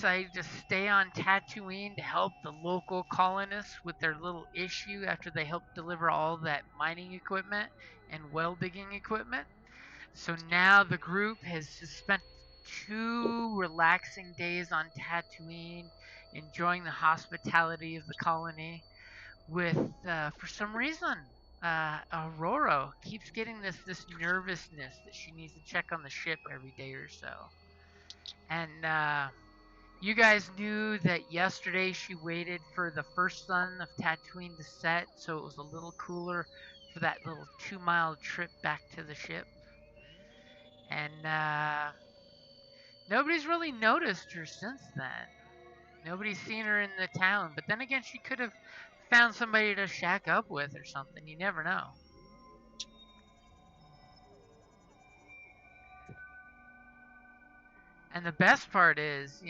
decided to stay on Tatooine to help the local colonists with their little issue after they helped deliver all that mining equipment and well digging equipment. So now the group has just spent 2 relaxing days on Tatooine, enjoying the hospitality of the colony. With for some reason, Aurora keeps getting this nervousness that she needs to check on the ship every day or so. And you guys knew that yesterday she waited for the first sun of Tatooine to set, so it was a little cooler for that little 2 mile trip back to the ship. And nobody's really noticed her since then. Nobody's seen her in the town, but then again, she could have found somebody to shack up with or something. You never know. And the best part is,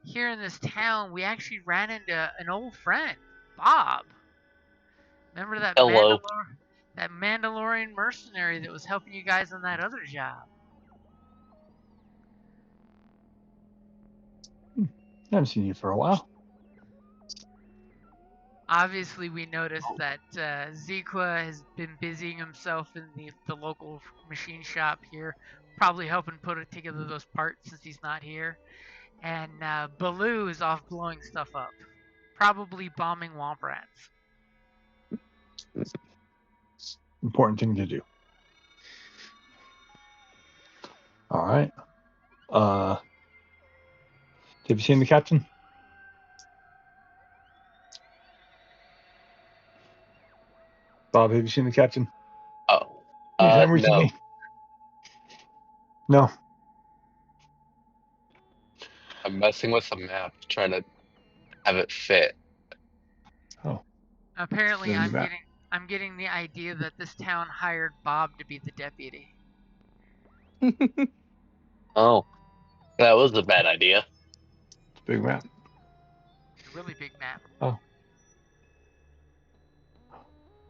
here in this town, we actually ran into an old friend, Bob. Remember Hello. that Mandalorian mercenary that was helping you guys on that other job? I haven't seen you for a while. Obviously, we noticed that Zequa has been busying himself in the local machine shop here, probably helping put together those parts since he's not here. And Baloo is off blowing stuff up, probably bombing Womp Rats. Important thing to do. All right. Have you seen the captain? Bob, have you seen the captain? Oh. Anytime No. recently? No. I'm messing with the map, trying to have it fit. Oh. Apparently, Then you I'm getting the idea that this town hired Bob to be the deputy. Oh. That was a bad idea. Big map. It's a really big map. Oh.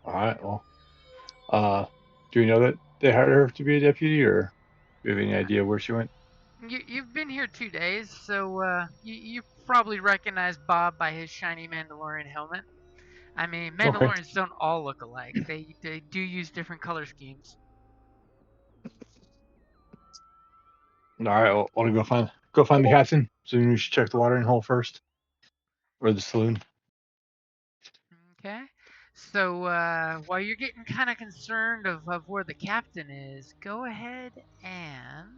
All right. Well, do you know that they hired her to be a deputy, or do you have any idea where she went? You've been here 2 days, so you probably recognize Bob by his shiny Mandalorian helmet. I mean, Okay. Mandalorians don't all look alike. They do use different color schemes. All right. Well, want to go find the captain? So we should check the watering hole first, or the saloon. Okay. So while you're getting kind of concerned of where the captain is, go ahead and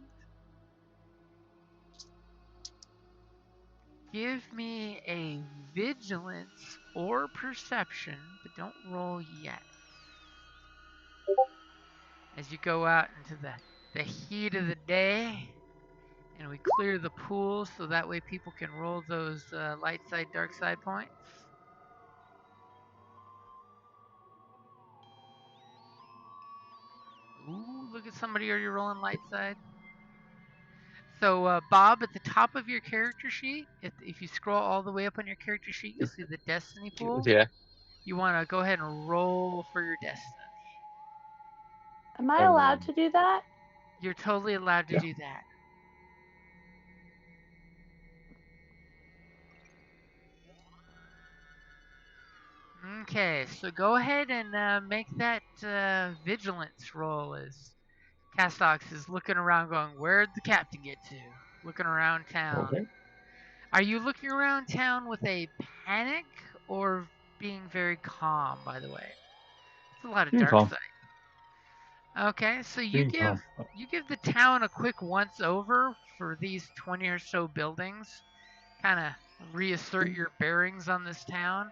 give me a vigilance or perception, but don't roll yet. As you go out into the heat of the day, and we clear the pool so that way people can roll those light side, dark side points. Ooh, look at somebody already rolling light side. So, Bob, at the top of your character sheet, if you scroll all the way up on your character sheet, you'll see the destiny pool. Yeah. You want to go ahead and roll for your destiny. Am I allowed to do that? You're totally allowed to do that. Okay, so go ahead and make that vigilance roll as Castox is looking around going, where'd the captain get to? Looking around town. Okay. Are you looking around town with a panic or being very calm, by the way? It's a lot of Being dark calm. side. Okay, so you Being give calm. you give the town a quick once over for these 20 or so buildings, kind of reassert your bearings on this town,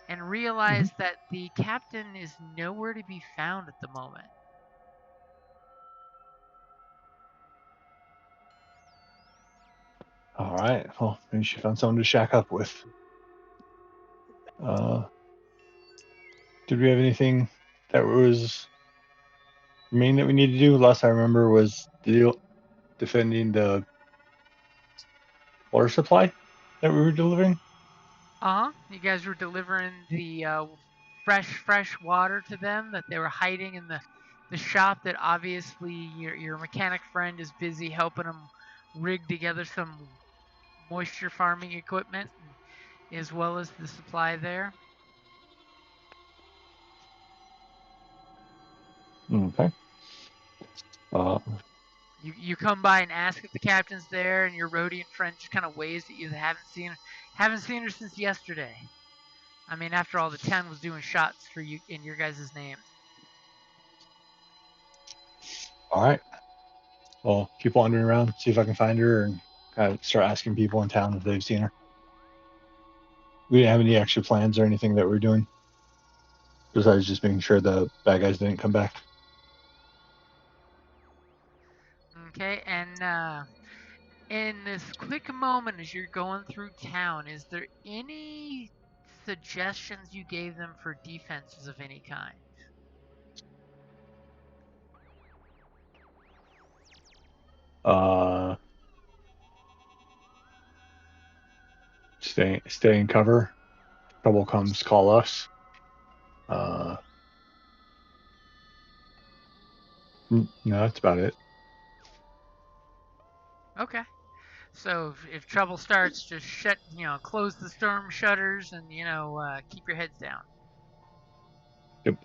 and realize that the captain is nowhere to be found at the moment. All right. Well, maybe she found someone to shack up with. Did we have anything that was main that we need to do? Last I remember was defending the water supply that we were delivering. You guys were delivering the fresh water to them that they were hiding in the shop. That obviously your mechanic friend is busy helping them rig together some moisture farming equipment, as well as the supply there. Okay. You come by and ask if the captain's there, and your Rhodian friend just kind of waves at you. They haven't seen her since yesterday. I mean, after all, the town was doing shots for you in your guys' names. All right. Well, keep wandering around, see if I can find her, and kind of start asking people in town if they've seen her. We didn't have any extra plans or anything that we're doing, besides just making sure the bad guys didn't come back. Okay, and in this quick moment as you're going through town, is there any suggestions you gave them for defenses of any kind? Stay in cover. Trouble comes, call us. No, that's about it. Okay. So if trouble starts, just close the storm shutters and, keep your heads down. Yep.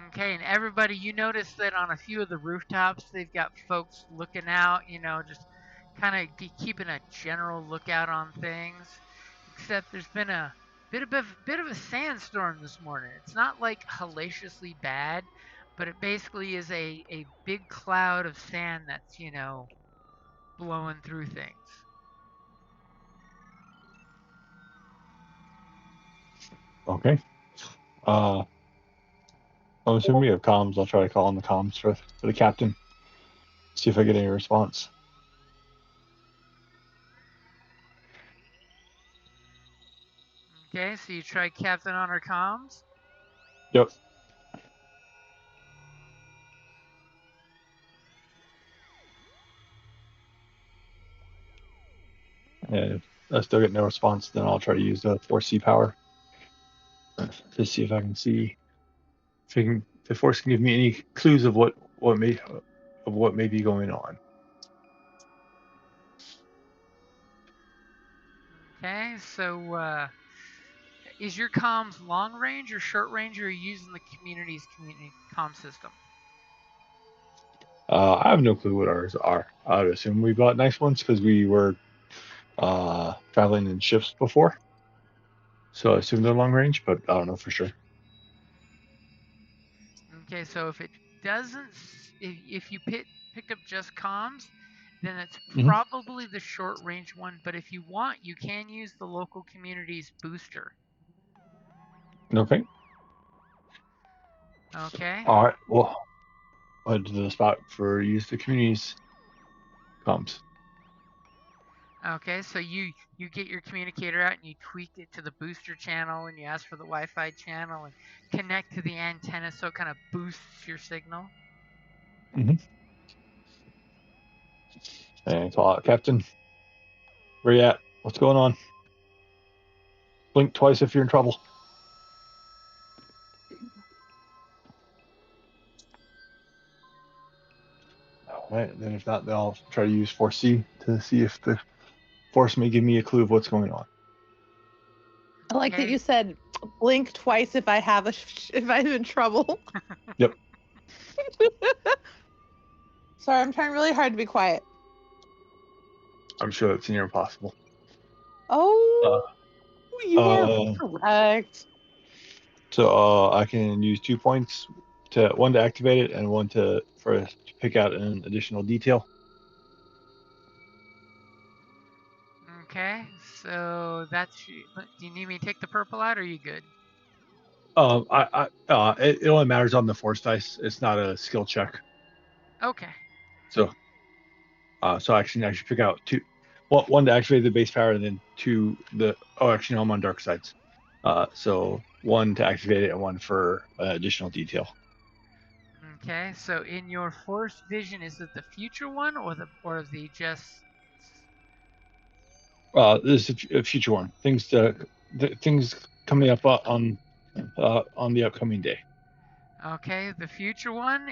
Okay, and everybody, you notice that on a few of the rooftops, they've got folks looking out, just kind of keeping a general lookout on things. Except there's been a bit of a sandstorm this morning. It's not like hellaciously bad, but it basically is a big cloud of sand that's, blowing through things. Okay. I'm assuming we have comms. I'll try to call on the comms for the captain. See if I get any response. Okay, so you try captain on our comms. Yep. And if I still get no response, then I'll try to use the 4C power to see if I can see if the force can give me any clues of what may be going on. Okay, so is your comms long range or short range, or are you using the community comm system? I have no clue what ours are. I would assume we bought nice ones because we were traveling in ships before. So I assume they're long range, but I don't know for sure. Okay, so if it doesn't, if you pick up just comms, then it's probably the short range one. But if you want, you can use the local community's booster. Okay. Okay. All right. Well, I'll head to the spot for use the community's comms. Okay, so you get your communicator out and you tweak it to the booster channel and you ask for the Wi-Fi channel and connect to the antenna so it kind of boosts your signal. And call out, Captain. Where you at? What's going on? Blink twice if you're in trouble. All right. Then if not, then I'll try to use 4C to see if the force may give me a clue of what's going on. I like that you said blink twice if if I'm in trouble. Yep. Sorry, I'm trying really hard to be quiet. I'm sure that's near impossible. Oh, you are correct. So I can use 2 points one to activate it and one to pick out an additional detail. Okay, so that's. Do you need me to take the purple out, or are you good? It only matters on the force dice. It's not a skill check. Okay. So I can actually pick out two. Well, one to activate the base power, and then two actually no, I'm on dark sides. So one to activate it and one for additional detail. Okay, so in your force vision, is it the future one or the just? This is a future one. Things coming up on the upcoming day. Okay, the future one,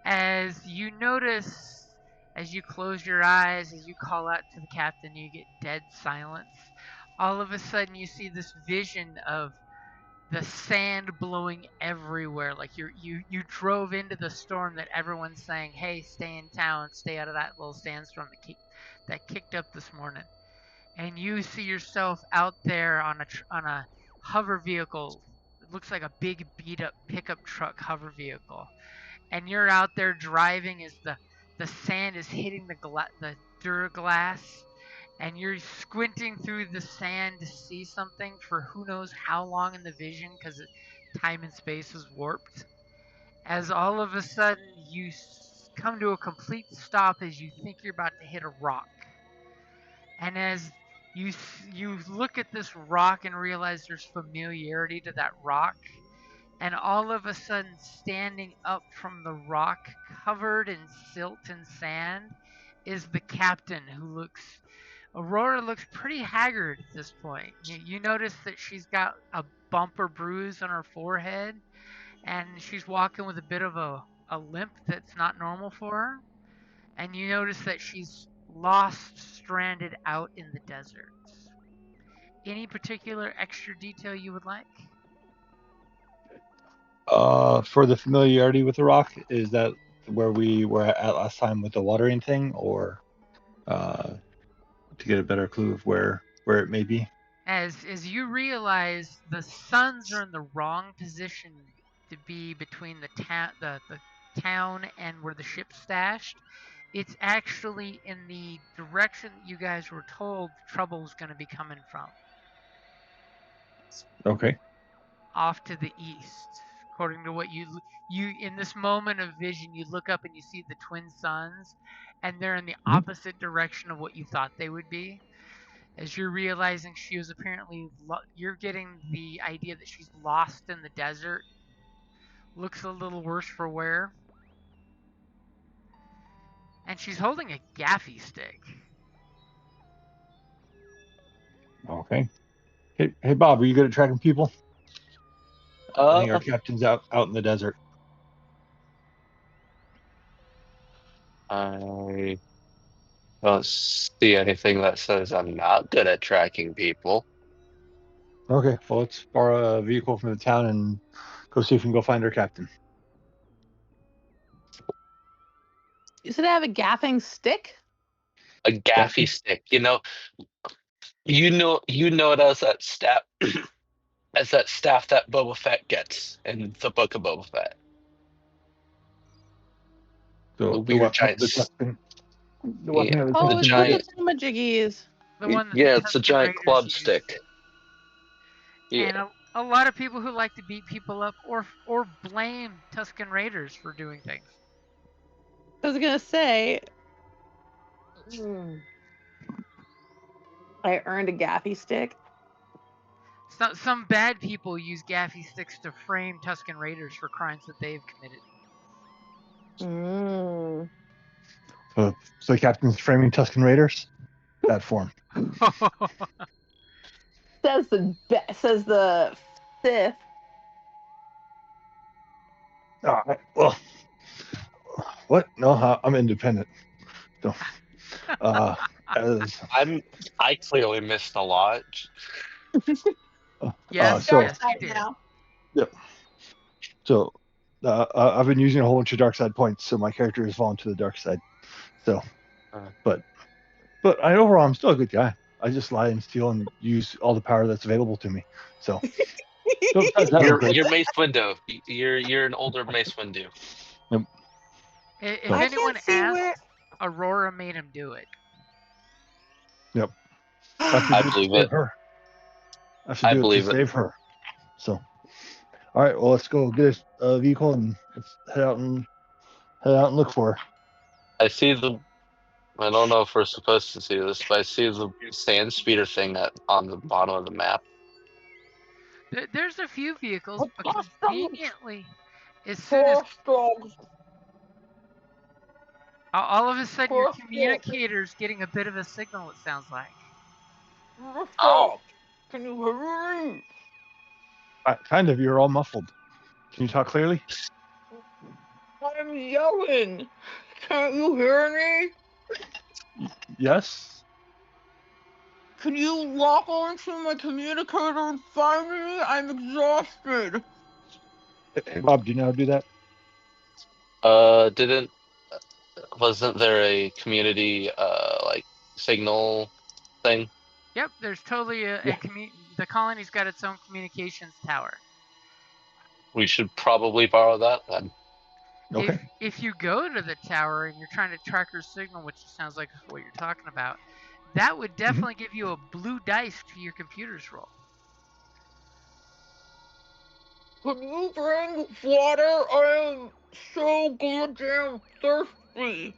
as you notice As you close your eyes, as you call out to the captain, you get dead silence. All of a sudden, you see this vision of the sand blowing everywhere. Like you drove into the storm that everyone's saying, "Hey, stay in town, stay out of that little sandstorm that kicked up this morning." And you see yourself out there on a hover vehicle. It looks like a big beat up pickup truck hover vehicle, and you're out there driving as the sand is hitting the Duraglass, and you're squinting through the sand to see something for who knows how long in the vision because time and space is warped. As all of a sudden you come to a complete stop as you think you're about to hit a rock, and as you look at this rock and realize there's familiarity to that rock, and all of a sudden, standing up from the rock, covered in silt and sand, is the captain who looks. Aurora looks pretty haggard at this point. You notice that she's got a bump or bruise on her forehead, and she's walking with a bit of a limp that's not normal for her. And you notice that she's lost, stranded out in the desert. Any particular extra detail you would like? For the familiarity with the rock, is that where we were at last time with the watering thing, or to get a better clue of where it may be? As you realize the suns are in the wrong position to be between the town and where the ship's stashed. It's actually in the direction you guys were told trouble was going to be coming from, Okay. off to the east. According to what you in this moment of vision, you look up and you see the twin suns, and they're in the opposite direction of what you thought they would be. As you're realizing she was apparently, you're getting the idea that she's lost in the desert. Looks a little worse for wear. And she's holding a gaffy stick. Okay. Hey, Bob, are you good at tracking people? I think our captain's out in the desert. I don't see anything that says I'm not good at tracking people. Okay, well, let's borrow a vehicle from the town and go see if we can go find our captain. You said I have a gaffing stick? A gaffy stick, you know it as that staff, as that staff that Boba Fett gets in the Book of Boba Fett. So The weird giant. the weapon of the Oh, The it's giant. for the thingamajiggies. The one that Yeah, the it's a Tusken giant Raiders club use. stick. Yeah. And a lot of people who like to beat people up or blame Tusken Raiders for doing things. I was gonna say, I earned a gaffy stick. Some bad people use gaffy sticks to frame Tusken Raiders for crimes that they've committed. So the captain's framing Tusken Raiders? That form. Says the Sith. Well, what? No, I'm independent. So, I clearly missed a lot. Yes, so, yes, you did. Yep. So, I've been using a whole bunch of dark side points, so my character has fallen to the dark side. So, but I overall I'm still a good guy. I just lie and steal and use all the power that's available to me. So, You're Mace Windu. You're an older Mace Windu. Yep. If anyone asks, Aurora made him do it. Yep. I believe it. Her. I believe it to save her. So, all right. Well, let's go get a vehicle and let's head out and look for her. I don't know if we're supposed to see this, but I see the sand speeder thing on the bottom of the map. There's a few vehicles, but conveniently, as soon as all of a sudden your communicator's getting a bit of a signal, it sounds like. Oh! Can you hear me? Kind of. You're all muffled. Can you talk clearly? I'm yelling. Can't you hear me? Yes. Can you log on to my communicator and find me? I'm exhausted. Hey, Bob, do you know how to do that? Wasn't there a community like signal thing? Yep, there's totally Yeah. the colony's got its own communications tower. We should probably borrow that then. Okay. If you go to the tower and you're trying to track her signal, which sounds like what you're talking about, that would definitely give you a blue dice to your computer's roll. Can you bring water? I am so goddamn thirsty.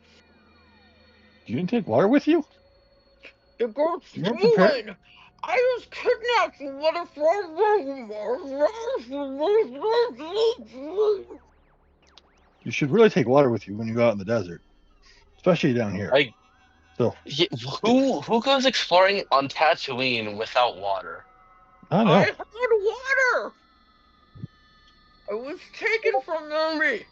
You didn't take water with you? It got You weren't prepared? stolen. I was kidnapped, you motherfucker. You should really take water with you when you go out in the desert, especially down here. Yeah, who goes exploring on Tatooine without water? I know. I had water. I was taken from me.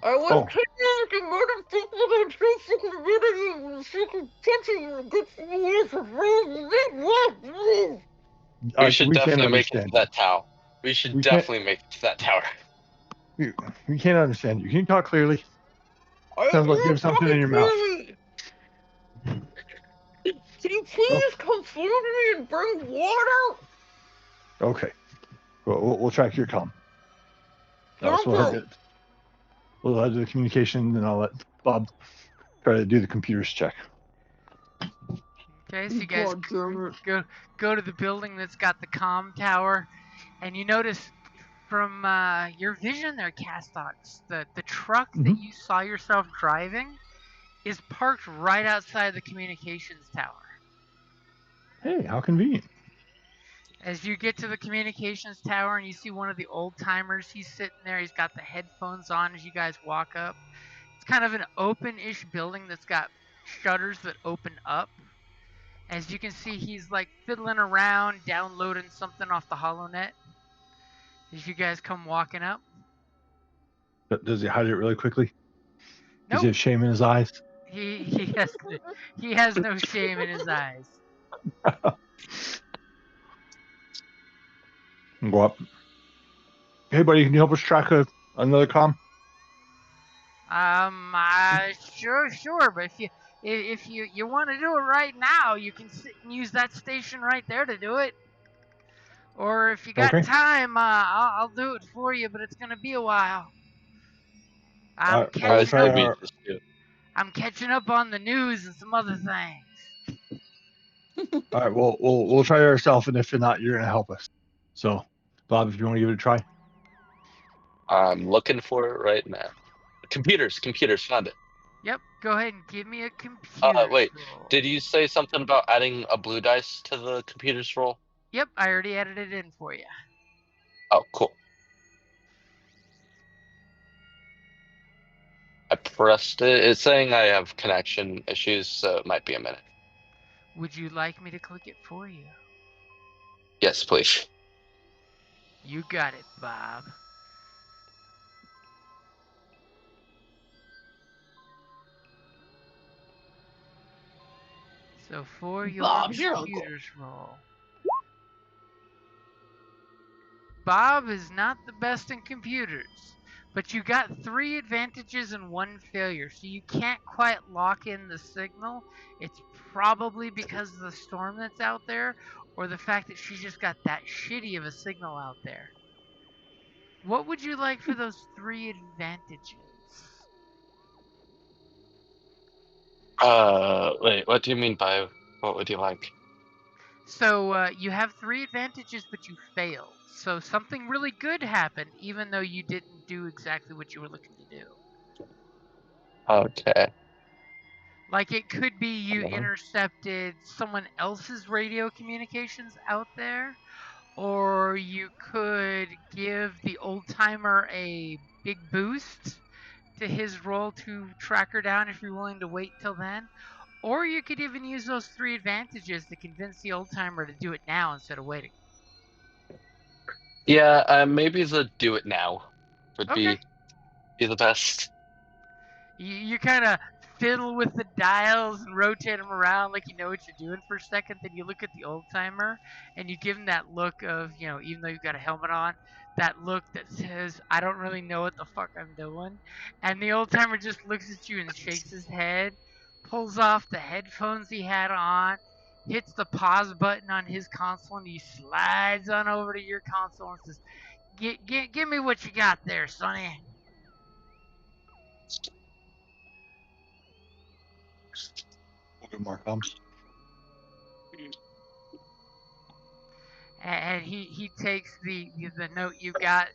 I was kidnapped and motherfucker and so fucking ready and fucking touching and good for We should can't definitely make it to understand that tower. We should definitely make it to that tower. you. We can't understand you. Can you talk clearly? Sounds like you have something in your mouth. Can you please come forward to me and bring water? Okay. We'll track your comm. We'll do the communication, and I'll let Bob try to do the computer's check. Okay, so you guys go to the building that's got the comm tower, and you notice from your vision there, Castox, the truck that you saw yourself driving is parked right outside the communications tower. Hey, how convenient. As you get to the communications tower and you see one of the old timers, he's sitting there, he's got the headphones on as you guys walk up. It's kind of an open-ish building that's got shutters that open up. As you can see, he's like fiddling around, downloading something off the HoloNet. As you guys come walking up. Does he hide it really quickly? Nope. Does he have shame in his eyes? He has no shame in his eyes. Go up. Hey, buddy, can you help us track another comm? Sure, but if you want to do it right now, you can sit and use that station right there to do it. Or if you got time, I'll do it for you, but it's gonna be a while. I'm catching up on the news and some other things. All right, we'll try it ourselves, and if you're not, you're gonna help us. So, Bob, if you want to give it a try. I'm looking for it right now. Computers, found it. Yep, go ahead and give me a computer. Wait, roll. Did you say something about adding a blue dice to the computer's roll? Yep, I already added it in for you. Oh, cool. I pressed it. It's saying I have connection issues, so it might be a minute. Would you like me to click it for you? Yes, please. You got it, Bob. So for your computer's roll, Bob is not the best in computers, but you got 3 advantages and 1 failure, so you can't quite lock in the signal. It's probably because of the storm that's out there, or the fact that she just got that shitty of a signal out there. What would you like for those 3 advantages? Wait, what do you mean by what would you like? So you have 3 advantages, but you failed. So something really good happened, even though you didn't do exactly what you were looking to do. Okay. Like it could be you intercepted someone else's radio communications out there, or you could give the old timer a big boost to his roll to track her down if you're willing to wait till then. Or you could even use those 3 advantages to convince the old timer to do it now instead of waiting. Yeah, maybe the do it now would Okay. be the best. You kind of fiddle with the dials and rotate them around like you know what you're doing for a second. Then you look at the old timer and you give him that look of, even though you've got a helmet on, that look that says, I don't really know what the fuck I'm doing. And the old timer just looks at you and shakes his head, pulls off the headphones he had on, hits the pause button on his console, and he slides on over to your console and says, give me what you got there, Sonny. We'll do more comms. And he takes the note you got,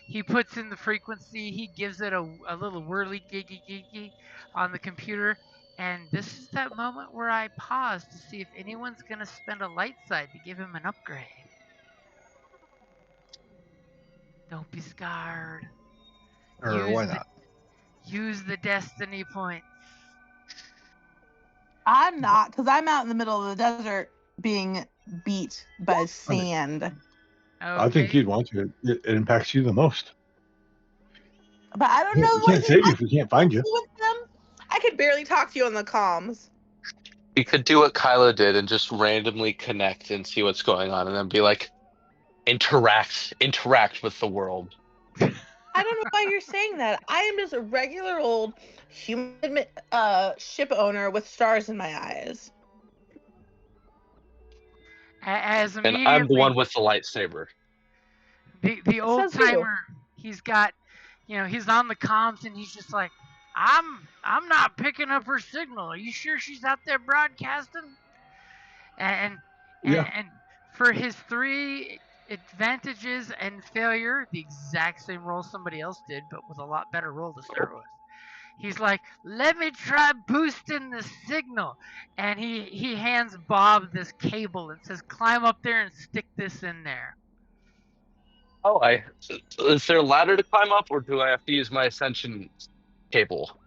he puts in the frequency, he gives it a little whirly giggy on the computer, and this is that moment where I pause to see if anyone's gonna spend a light side to give him an upgrade. Don't be scarred. Or why not? Use the destiny points. I'm not, because I'm out in the middle of the desert being beat by sand. Okay. I think you'd want to. It impacts you the most. But I don't know We what can't save you if we can't find you. with them. I could barely talk to you on the comms. You could do what Kylo did and just randomly connect and see what's going on, and then be like, interact with the world. I don't know why you're saying that. I am just a regular old human ship owner with stars in my eyes. As And I'm the one with the lightsaber. The old Says who? timer, he's got, he's on the comms and he's just like, I'm not picking up her signal. Are you sure she's out there broadcasting? And for his 3 advantages and failure, the exact same roll somebody else did, but with a lot better roll to start with. He's like, let me try boosting the signal. And he hands Bob this cable and says, climb up there and stick this in there. Oh, is there a ladder to climb up, or do I have to use my ascension cable?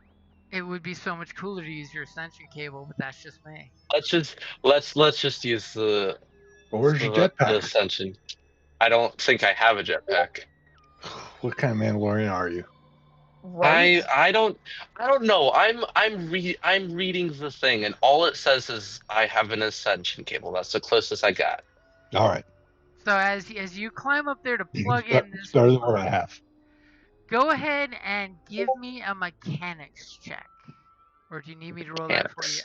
It would be so much cooler to use your ascension cable, but that's just me. Let's just use the. Well, where's your the jetpack? ascension. I don't think I have a jetpack. What kind of Mandalorian are you? Right? I don't know. I'm reading the thing, and all it says is I have an ascension cable. That's the closest I got. All right. So as you climb up there to plug in this, Start the one I have. go ahead and give me a mechanics check. Or do you need me to roll that for you?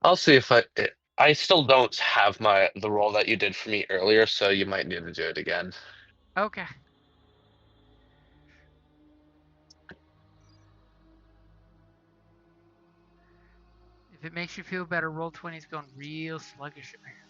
I'll see if I still don't have the roll that you did for me earlier, so you might need to do it again. Okay. If it makes you feel better, roll 20's going real sluggish apparently.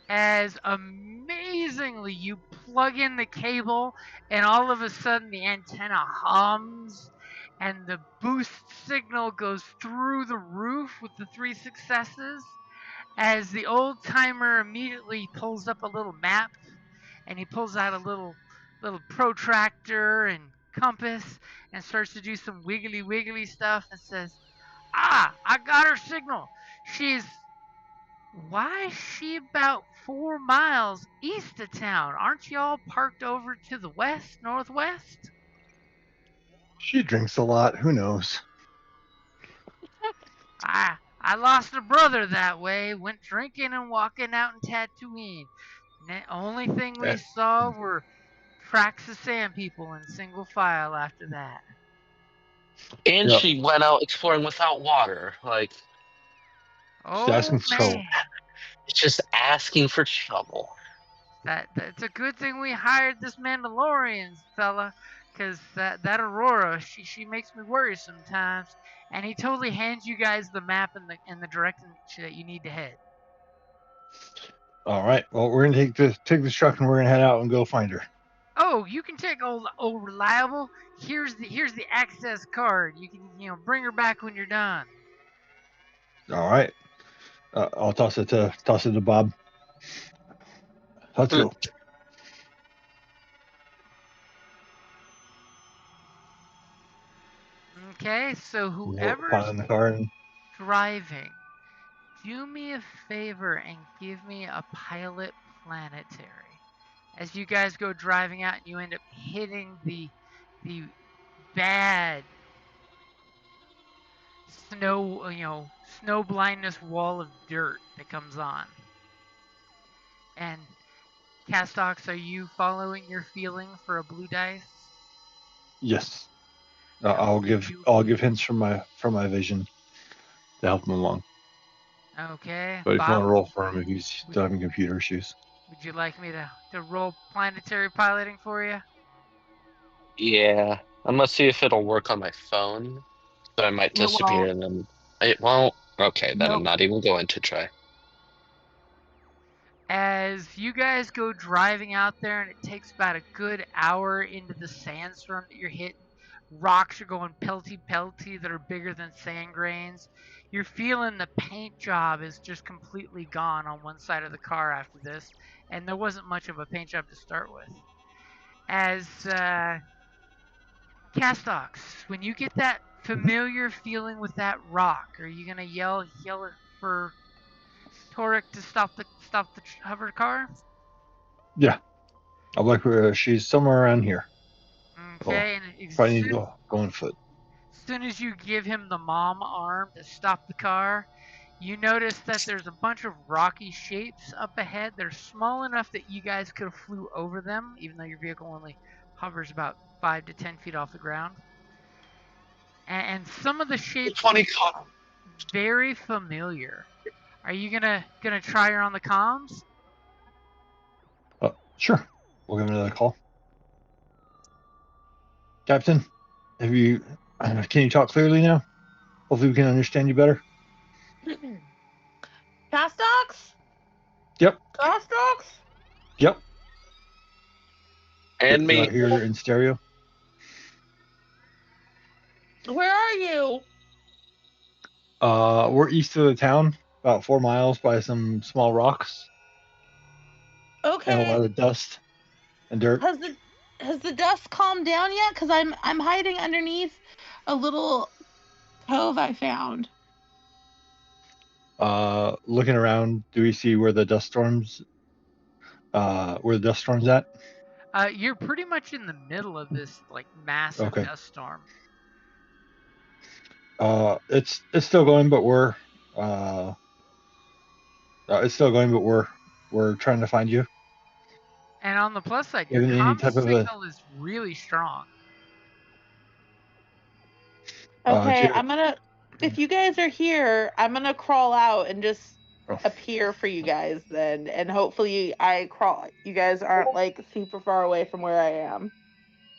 As amazingly you plug in the cable and all of a sudden the antenna hums and the boost signal goes through the roof with the 3 successes, as the old timer immediately pulls up a little map and he pulls out a little protractor and compass and starts to do some wiggly stuff and says, I got her signal. Why is she about 4 miles east of town? Aren't y'all parked over to the northwest? She drinks a lot. Who knows? I lost a brother that way. Went drinking and walking out in Tatooine. The only thing we saw were tracks of sand people in single file after that. And she went out exploring without water. Like, oh asking for trouble. man, it's just asking for trouble. That's a good thing we hired this Mandalorian fella, because that Aurora, she makes me worry sometimes. And he totally hands you guys the map and the direction that you need to head. All right. Well, we're gonna take this truck and we're gonna head out and go find her. Oh, you can take old Reliable. Here's the access card. You can bring her back when you're done. All right. I'll toss it to Bob. Let's go. Okay, so Pile whoever's in the car and driving, do me a favor and give me a pilot planetary. as you guys go driving out and you end up hitting the bad snow blindness wall of dirt that comes on. And Castox, are you following your feeling for a blue dice? Yes. Now, I'll would give you- hints from my vision to help him along. Okay. But if you want to Bob, roll for him, if he's still having computer issues. would you like me to roll planetary piloting for you? Yeah. I'm gonna see if it'll work on my phone. So I might It disappear won't. and then it won't. Okay, then I'm Nope. not even going to try. As you guys go driving out there, and it takes about a good hour into the sandstorm that you're hitting, rocks are going pelty that are bigger than sand grains. You're feeling the paint job is just completely gone on one side of the car after this, and there wasn't much of a paint job to start with. As Castox, when you get that familiar feeling with that rock, are you gonna yell it for Torek to stop the hover car? Yeah. I'm like, she's somewhere around here. Okay, and Probably need to go on foot. as soon as you give him the mom arm to stop the car, you notice that there's a bunch of rocky shapes up ahead. They're small enough that you guys could have flew over them, even though your vehicle only hovers about 5 to 10 feet off the ground. And some of the shapes Funny look car. very familiar. Are you gonna try her on the comms? Sure. We'll give him another call. Captain, can you talk clearly now? Hopefully we can understand you better. Castox? Yep. Castox? Yep. And Do me. I hear in stereo? Where are you? We're east of the town, about 4 miles by some small rocks and a Okay. lot of dust and dirt. Has the dust calmed down yet? Because I'm hiding underneath a little cove I found. Looking around, do we see where the dust storms at? You're pretty much in the middle of this like massive Okay. dust storm. It's still going, but we're trying to find you. And on the plus side, your Even any comm type of signal is really strong. Okay, do if you guys are here, I'm gonna crawl out and just Oh. appear for you guys then, and hopefully you guys aren't like super far away from where I am.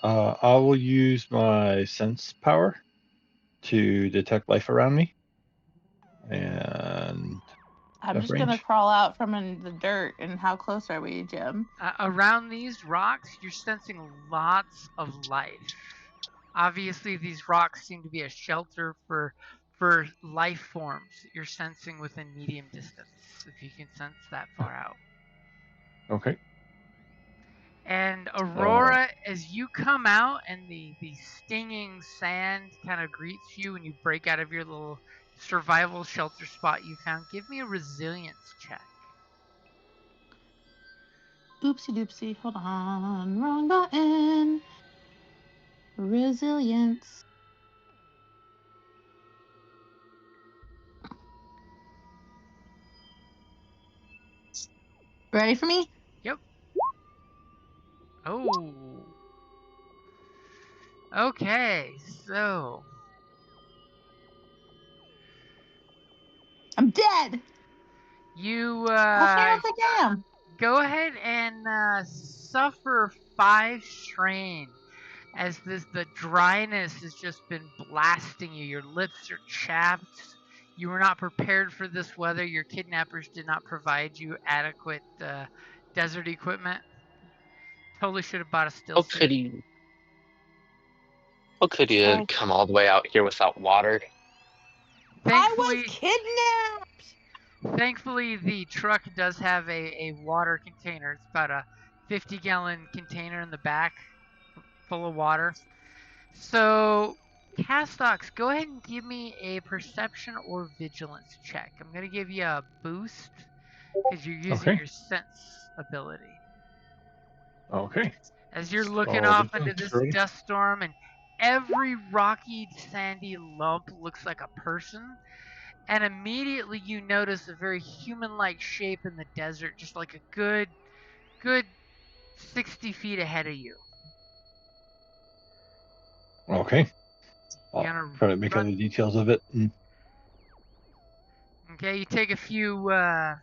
I will use my sense power to detect life around me, and I'm Enough just gonna range? crawl out from in the dirt. And how close are we, Jim? Around these rocks, you're sensing lots of life. Obviously, these rocks seem to be a shelter for life forms that you're sensing within medium distance, if you can sense that far out. okay. And Aurora, as you come out and the stinging sand kind of greets you when you break out of your little survival shelter spot you found, give me a resilience check. Oopsie doopsie. Hold on. Wrong button. Resilience. Ready for me? Yep. Oh. Okay, so I'm dead. you How sure I think I am. go ahead and suffer 5 strain as the dryness has just been blasting you. Your lips are chapped. You were not prepared for this weather. Your kidnappers did not provide you adequate desert equipment. Totally should have bought a still suit. How could you come all the way out here without water? Thankfully, I was kidnapped. Thankfully, the truck does have a water container. It's about a 50-gallon container in the back full of water. So, Castox, go ahead and give me a perception or vigilance check. I'm going to give you a boost because you're using Okay. your sense ability. Okay. As you're looking Oh, off this into one's this pretty. dust storm, and every rocky, sandy lump looks like a person, and immediately you notice a very human-like shape in the desert, just like a good 60 feet ahead of you. Okay. You I'll gonna try to make out run? the details of it. Okay, you take a few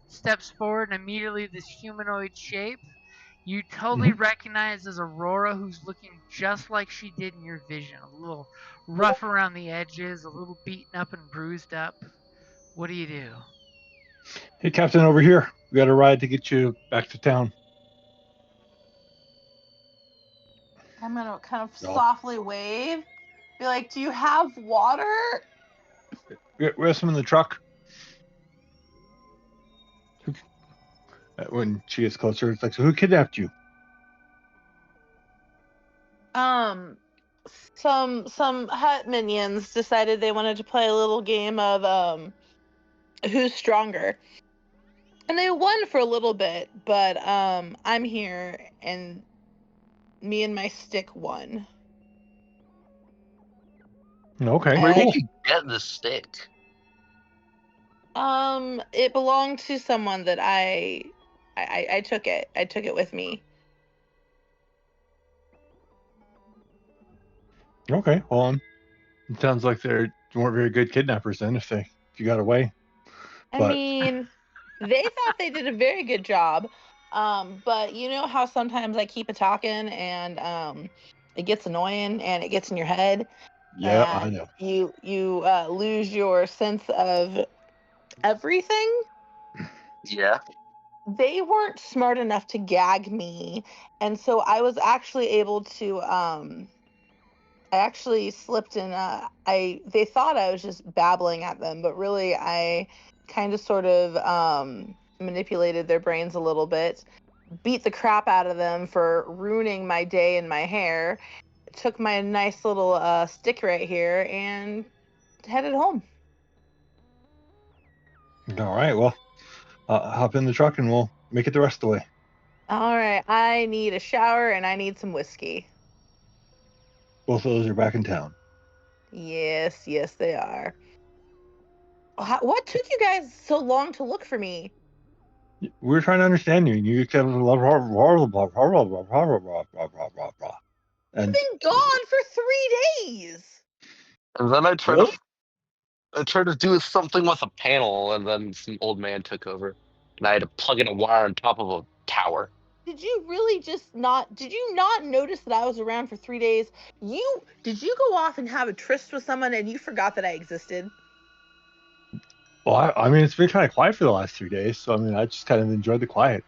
steps forward, and immediately this humanoid shape you totally recognize as Aurora, who's looking just like she did in your vision. A little rough around the edges, a little beaten up and bruised up. What do you do? Hey, Captain, over here. We got a ride to get you back to town. I'm gonna kind of No. softly wave. Be like, do you have water? We have some in the truck. When she gets closer, it's like, so who kidnapped you? Some hut minions decided they wanted to play a little game of who's stronger. And they won for a little bit, but I'm here and me and my stick won. Okay, Where cool. did you get the stick? It belonged to someone that I took it. I took it with me. Okay, well, it sounds like they weren't very good kidnappers then if you got away. I But- mean, they thought they did a very good job. But you know how sometimes I keep a talking and it gets annoying and it gets in your head. Yeah, I And know. you lose your sense of everything. Yeah. They weren't smart enough to gag me, and so I was actually able to I actually slipped in they thought I was just babbling at them, but really I kind of sort of manipulated their brains a little bit, beat the crap out of them for ruining my day and my hair, took my nice little stick right here and headed home. All right, well, hop in the truck and we'll make it the rest of the way. All right, I need a shower and I need some whiskey. Both of those are back in town. Yes, they are. What took you guys so long to look for me? We were trying to understand you, and you kept I've and been gone for 3 days. And then I tried Really? to do something with a panel, and then some old man took over, and I had to plug in a wire on top of a tower. Did you really did you not notice that I was around for 3 days? Did you go off and have a tryst with someone and you forgot that I existed? well, I mean, it's been kind of quiet for the last 3 days, so I mean, I just kind of enjoyed the quiet.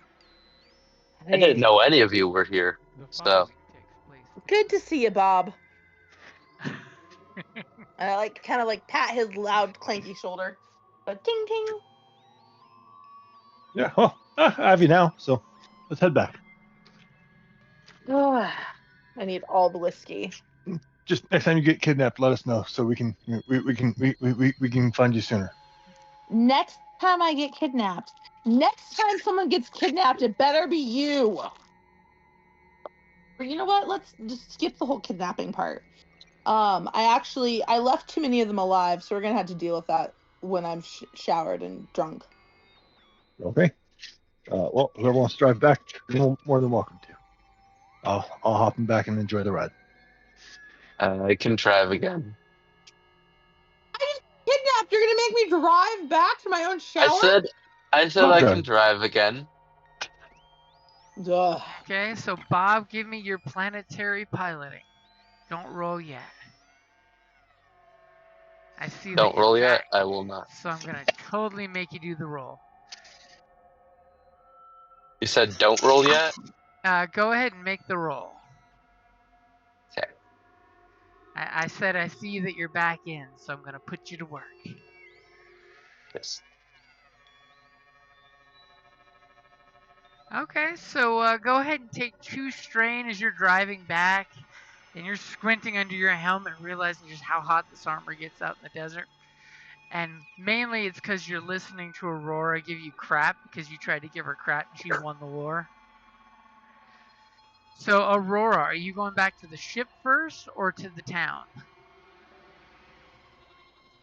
I didn't know any of you were here. The So following takes place. Good to see you, Bob. And I kind of pat his loud clanky shoulder. But ting ting. Yeah, well, I have you now, so let's head back. Ugh, I need all the whiskey. Just next time you get kidnapped, let us know so we can find you sooner. Next time I get kidnapped. Next time someone gets kidnapped, it better be you. Or you know what? Let's just skip the whole kidnapping part. I left too many of them alive, so we're gonna have to deal with that when I'm showered and drunk. Okay. Well, whoever wants to drive back, you're more than welcome to. I'll hop in back and enjoy the ride. I can drive again. I just kidnapped. You're gonna make me drive back to my own shower? I said I can drive again. Ugh. Okay, so Bob, give me your planetary piloting. Don't roll yet. I see that Don't you're roll yet. back, I will not. so I'm gonna totally make you do the roll. You said don't roll yet. Go ahead and make the roll. Okay. I said I see that you're back in, so I'm gonna put you to work. Yes. Okay, so go ahead and take 2 strain as you're driving back, and you're squinting under your helmet, realizing just how hot this armor gets out in the desert. And mainly it's because you're listening to Aurora give you crap because you tried to give her crap and she won the war. So, Aurora, are you going back to the ship first or to the town?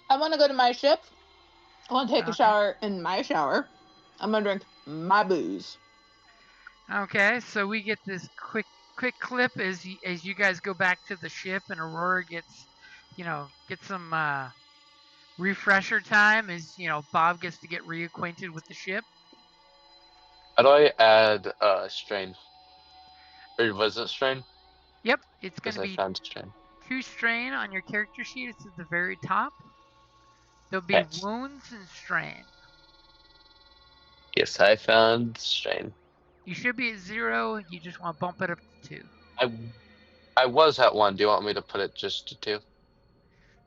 I want to go to my ship. I want to take a Okay. shower in my shower. I'm gonna drink my booze. Okay, so we get this quick clip as you guys go back to the ship, and Aurora gets some refresher time as Bob gets to get reacquainted with the ship. How do I add strain? Or was it strain? Yep, it's Because gonna I be found strain. 2 strain on your character sheet. It's at the very top. There'll be Okay. wounds and strain. Yes, I found strain. You should be at 0. You just want to bump it up to 2. I was at 1. Do you want me to put it just to 2?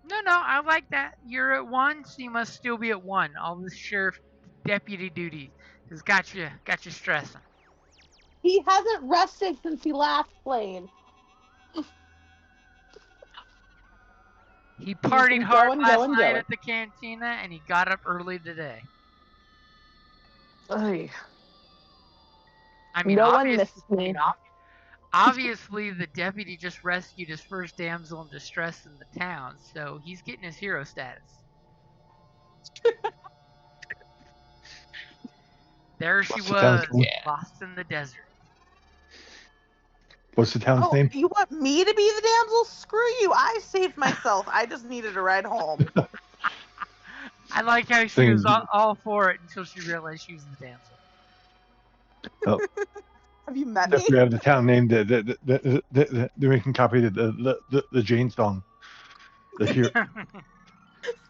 No, I like that. You're at 1, so you must still be at 1. All this sheriff deputy duty has got you stressing. He hasn't rested since he last played. He partied hard going, last going, night going. at the cantina, and he got up early today. Ay. I mean, No one missed me. obviously, the deputy just rescued his first damsel in distress in the town, so he's getting his hero status. There she What's the town's was, name? lost in the desert. What's the town's Oh, name? you want me to be the damsel? Screw you. I saved myself. I just needed a ride home. I like how she was all for it until she realized she was the damsel. Oh, Have you met if me? we have the town name, the we can copy the Jane song. The hero.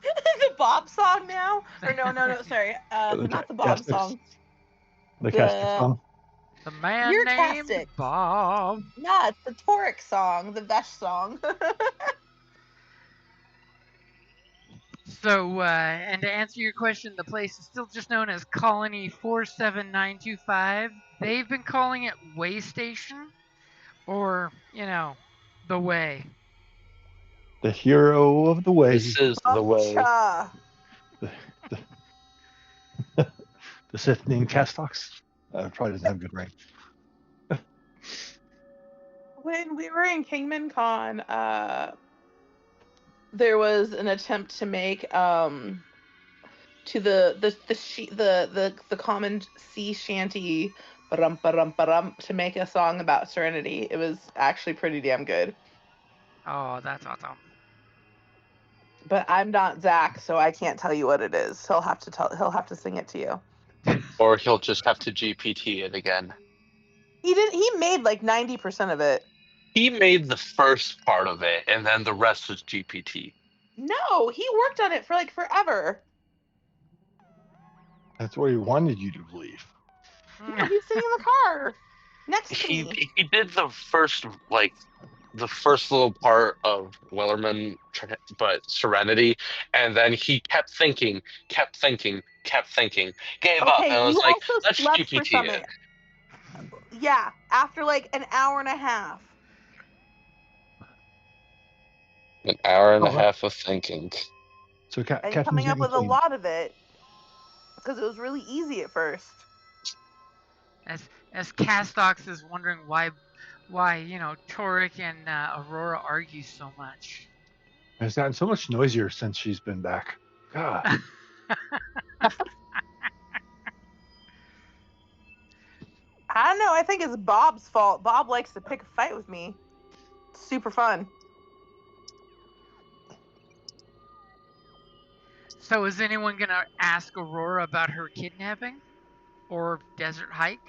The Bob song now? Or no, sorry. Not the Bob Castigs. song. The casting song. The man You're named Castix. Bob. Nah, it's the Torek song, the Vesh song. So, and to answer your question, the place is still just known as Colony 47925. They've been calling it Way Station, or, the Way. The hero of the way. This is the way. Cha. The Sith named Castox. Probably doesn't have good rank. When we were in Kingman Con, there was an attempt to make to the common sea shanty to make a song about Serenity. It was actually pretty damn good. Oh, that's awesome. But I'm not Zach, so I can't tell you what it is. He'll have to sing it to you. Or he'll just have to GPT it again. He made like 90% of it. He made the first part of it, and then the rest was GPT. No, he worked on it for like forever. That's what he wanted you to believe. No, he's sitting in the car next to me. He did the first little part of Wellerman, but Serenity, and then he kept thinking, gave up, and I was you like, also let's slept for GPT some it. Yeah, after like an hour and a half. An hour and a Oh, half of thinking. So And Captain's coming up getting with a clean. lot of it. Because it was really easy at first. As Castox is wondering why Torek and Aurora argue so much. It's gotten so much noisier since she's been back. God. I don't know, I think it's Bob's fault. Bob likes to pick a fight with me. It's super fun. So is anyone going to ask Aurora about her kidnapping? Or desert hike?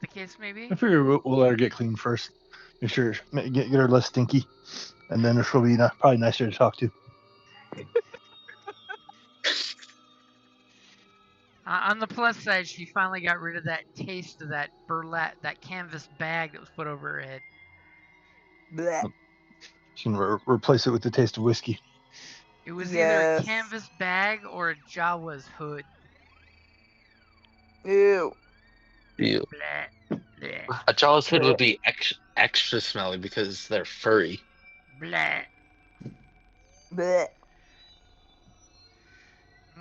The case may be? I figure we'll let her get clean first. Make sure get her less stinky, and then she'll be probably nicer to talk to. On the plus side, she finally got rid of that taste of that that canvas bag that was put over her head. Blech. She can replace it with the taste of whiskey. It was either a Yes. canvas bag or a Jawa's hood. Ew. Ew. Bleh, bleh, A Jaws hood would be extra smelly because they're furry. bleh. Blech.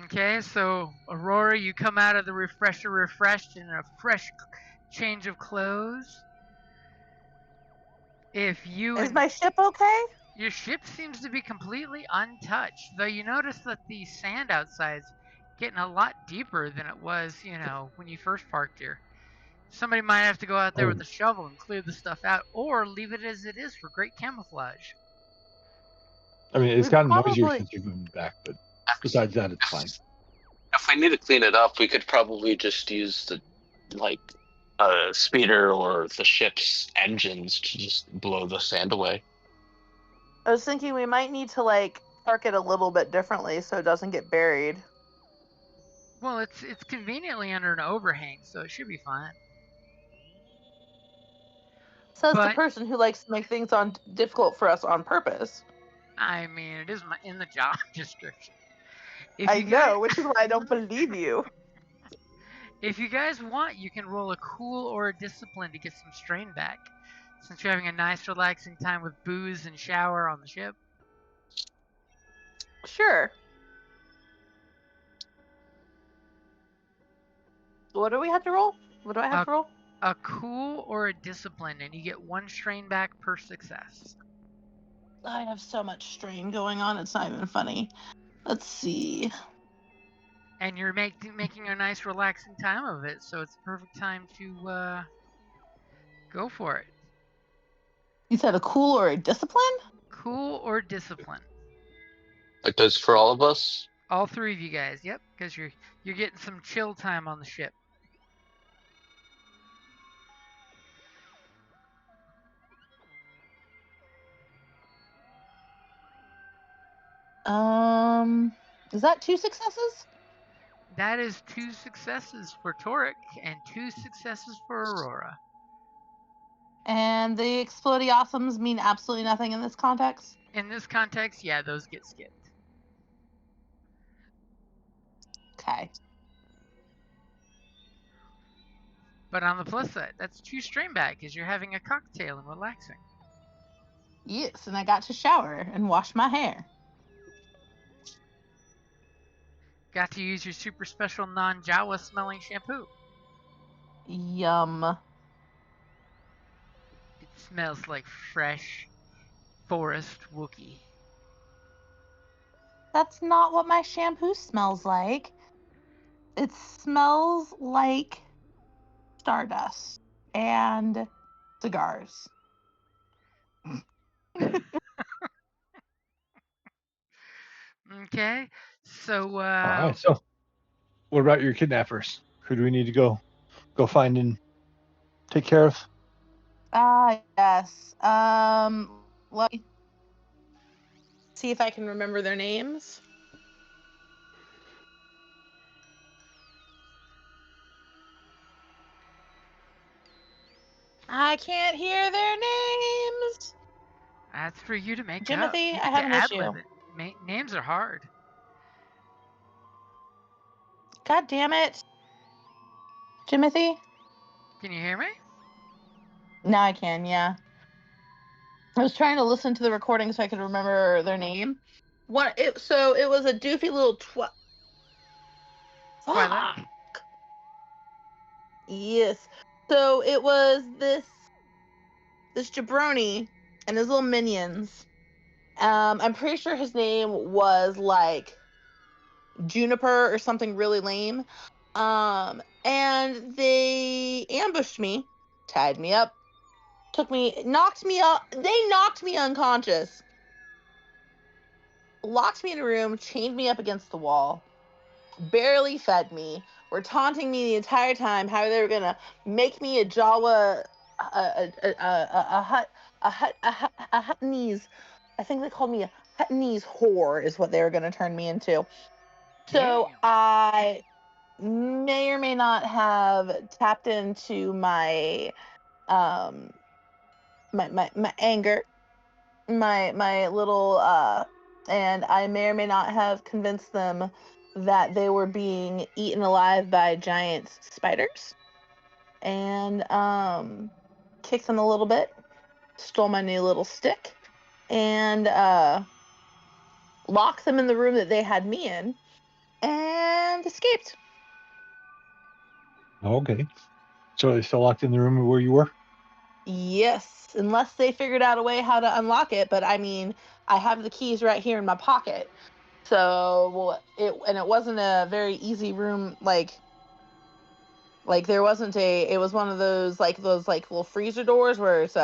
Okay, so Aurora, you come out of the refresher refreshed in a fresh change of clothes. If you Is and my ship okay? your ship seems to be completely untouched, though you notice that the sand outside's getting a lot deeper than it was, when you first parked here. Somebody might have to go out there with a shovel and clear the stuff out, or leave it as it is for great camouflage. I mean, it's We gotten noisier probably- since you've moved back, but besides that, it's fine. If we need to clean it up, we could probably just use the speeder or the ship's engines to just blow the sand away. I was thinking we might need to park it a little bit differently so it doesn't get buried. Well, it's conveniently under an overhang, so it should be fine. Says the But- person who likes to make things difficult for us on purpose. I mean, it is in the job description. I know, which is why I don't believe you. If you guys want, you can roll a cool or a discipline to get some strain back, since you're having a nice, relaxing time with booze and shower on the ship. Sure. What do we have to roll? What do I have to roll? A cool or a discipline, and you get 1 strain back per success. I have so much strain going on, it's not even funny. Let's see. And you're making a nice, relaxing time of it, so it's the perfect time to go for it. You said a cool or a discipline? Cool or discipline. Like this for all of us? All 3 of you guys, yep, because you're getting some chill time on the ship. Is that 2 successes? That is 2 successes for Torek and 2 successes for Aurora. And the explodiosoms mean absolutely nothing in this context? In this context, yeah, those get skipped. Okay. But on the plus side, that's 2 strain back because you're having a cocktail and relaxing. Yes, and I got to shower and wash my hair. Got to use your super special non-Jawa smelling shampoo. Yum. It smells like fresh forest Wookiee. That's not what my shampoo smells like. It smells like stardust and cigars. Okay, so All right. So, what about your kidnappers? Who do we need to go find and take care of? Yes. Let me see if I can remember their names. I can't hear their names. that's for you to make Jimothy, up. You I get have to an ad-lib issue. it. Names are hard. God damn it. Jimothy? Can you hear me? Now I can, yeah. I was trying to listen to the recording so I could remember their name. So it was a doofy little Twilight. Fuck. Yes. So it was this jabroni and his little minions. I'm pretty sure his name was like Juniper or something really lame. And they ambushed me, tied me up, knocked me up. They knocked me unconscious, locked me in a room, chained me up against the wall, barely fed me, were taunting me the entire time how they were gonna make me a Jawa, a Huttonese. I think they called me a Huttonese whore is what they were gonna turn me into. So Damn. I may or may not have tapped into my my anger, my little and I may or may not have convinced them that they were being eaten alive by giant spiders, and kicked them a little bit, stole my new little stick, and locked them in the room that they had me in, and escaped. Okay. So are they still locked in the room where you were? Yes, unless they figured out a way how to unlock it. But I mean, I have the keys right here in my pocket. So it wasn't a very easy room. Like there wasn't it was one of those little freezer doors where it's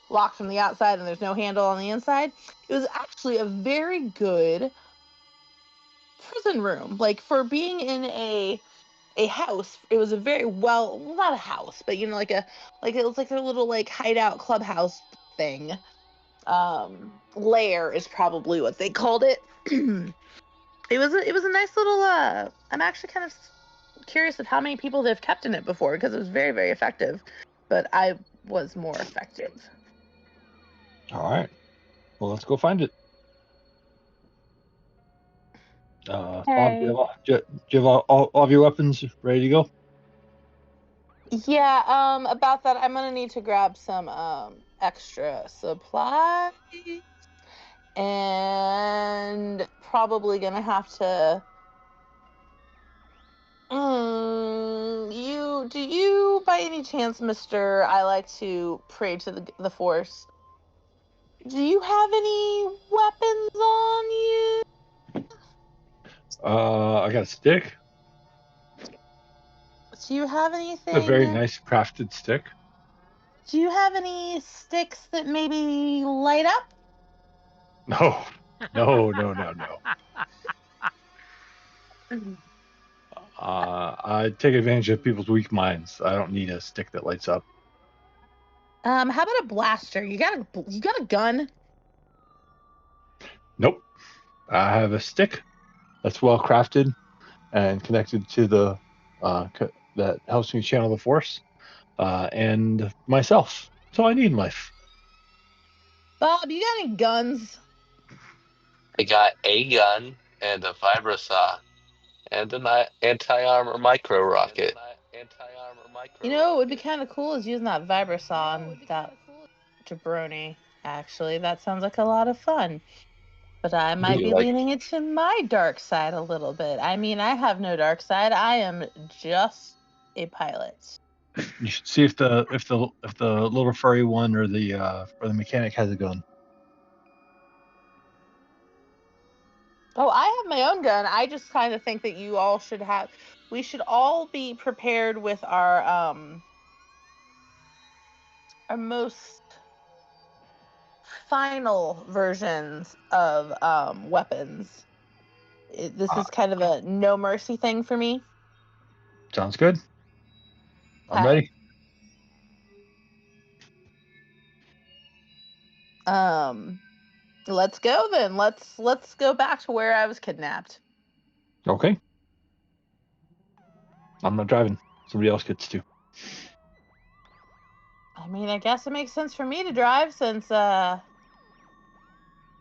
locked from the outside and there's no handle on the inside. It was actually a very good prison room. Like, for being in a house, it was a very not a house, but it was like their little hideout clubhouse thing. Lair is probably what they called it. It was a nice little I'm actually kind of curious of how many people they've kept in it before, because it was very, very effective, but I was more effective. All right. Well, let's go find it. Bob, do you have all of your weapons ready to go? Yeah, about that, I'm gonna need to grab some extra supplies, and probably gonna have to. Do you by any chance, Mister? I like to pray to the Force. Do you have any weapons on you? I got a stick. Do you have anything? A very nice crafted stick. Do you have any sticks that maybe light up? No. I take advantage of people's weak minds. I don't need a stick that lights up. How about a blaster? You got a gun? Nope. I have a stick that's well crafted and connected to the that helps me channel the Force, and myself. So I need life. Bob, you got any guns? I got a gun and a vibrosaw and an anti-armor micro rocket. What would be kind of cool is using that vibrosaw on that jabroni. Actually, that sounds like a lot of fun. But I might be leaning into my dark side a little bit. I mean, I have no dark side. I am just a pilot. You should see if the little furry one or the mechanic has a gun. Oh, I have my own gun. I just kind of think that you all should have. We should all be prepared with our most final versions of weapons. This is kind of a no mercy thing for me. Sounds good. I'm Okay. ready. Let's go then. Let's go back to where I was kidnapped. Okay. I'm not driving. Somebody else gets to. I mean, I guess it makes sense for me to drive since I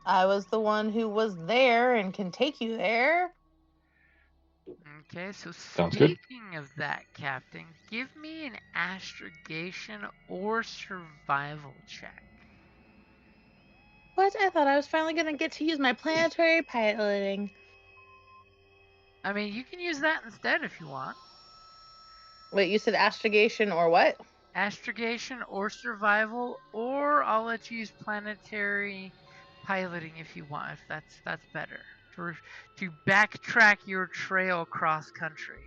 was the one who was there and can take you there. Okay, so Sounds good. speaking of that, Captain, give me an astrogation or survival check. What? I thought I was finally going to get to use my planetary piloting. I mean, you can use that instead if you want. Wait, you said astrogation or what? Astrogation or survival, or I'll let you use planetary piloting if you want, if that's better. To backtrack your trail cross country.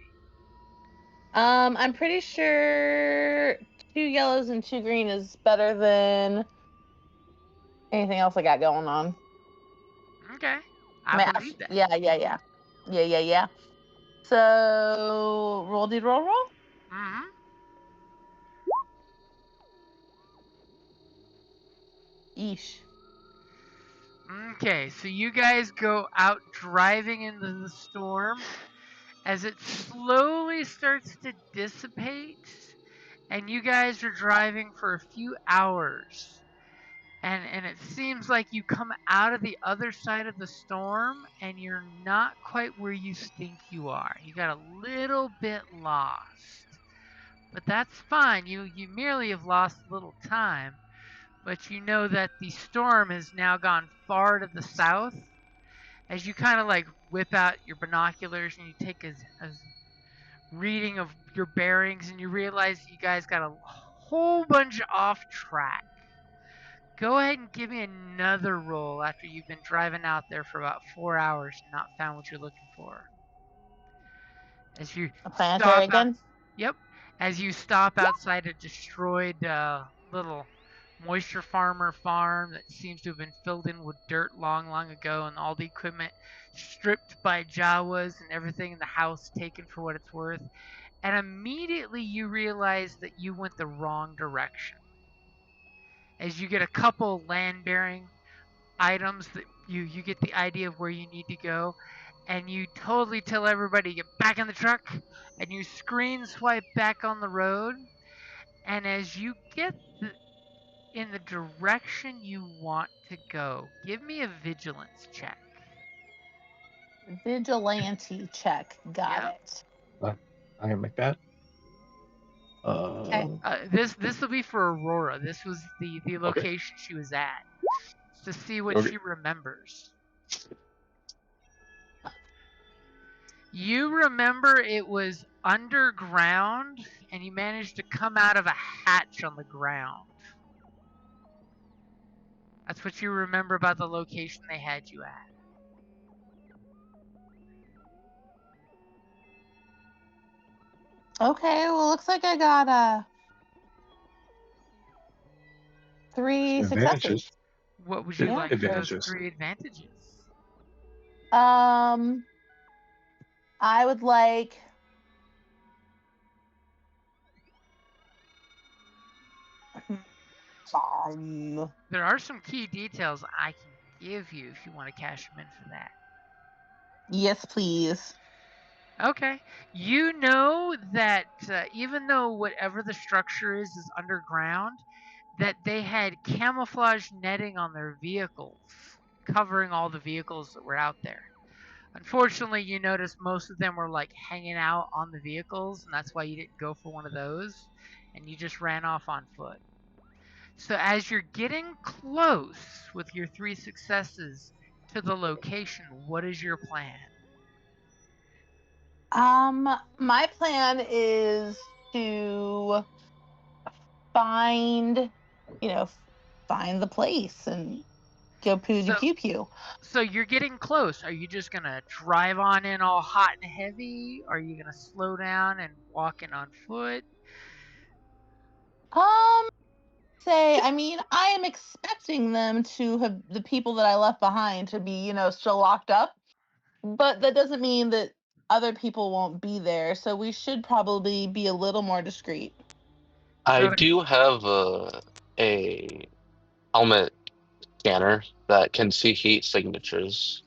I'm pretty sure 2 yellows and 2 green is better than anything else I got going on. Okay. I believe that. Yeah. So, roll. Mm-hmm. Yeesh. Okay, so you guys go out driving into the storm as it slowly starts to dissipate, and you guys are driving for a few hours. And it seems like you come out of the other side of the storm and you're not quite where you think you are. You got a little bit lost. But that's fine. You merely have lost a little time. But you know that the storm has now gone far to the south. As you kind of whip out your binoculars and you take a reading of your bearings, and you realize you guys got a whole bunch off track. Go ahead and give me another roll after you've been driving out there for about 4 hours and not found what you're looking for. As you A planetary stop out, again? yep, as you stop outside a destroyed little moisture farmer farm that seems to have been filled in with dirt long ago, and all the equipment stripped by Jawas and everything in the house taken for what it's worth. And immediately you realize that you went the wrong direction. As you get a couple land-bearing items that you get the idea of where you need to go, and you totally tell everybody to get back in the truck, and you screen swipe back on the road, and as you get in the direction you want to go, give me a vigilance check. Vigilante check. Got Yep. it. I can make that. Okay. This will be for Aurora. This was the location she was at, to see what Okay. she remembers. You remember it was underground, and you managed to come out of a hatch on the ground. That's what you remember about the location they had you at. Okay, well, looks like I got 3 successes. Advantages. What would you Yeah. like for those Advantages. 3 advantages? I would like There are some key details I can give you if you want to cash them in for that. yes, please. Okay. You know that even though whatever the structure is underground, that they had camouflage netting on their vehicles, covering all the vehicles that were out there. Unfortunately, you notice most of them were like hanging out on the vehicles, and that's why you didn't go for one of those, and you just ran off on foot. So as you're getting close with your 3 successes to the location, what is your plan? My plan is to find the place and go poo pew pew. So you're getting close. Are you just gonna drive on in all hot and heavy? Are you gonna slow down and walk in on foot? I am expecting them to have the people that I left behind to be, still locked up. But that doesn't mean that other people won't be there. So we should probably be a little more discreet. I So- do have a helmet scanner that can see heat signatures,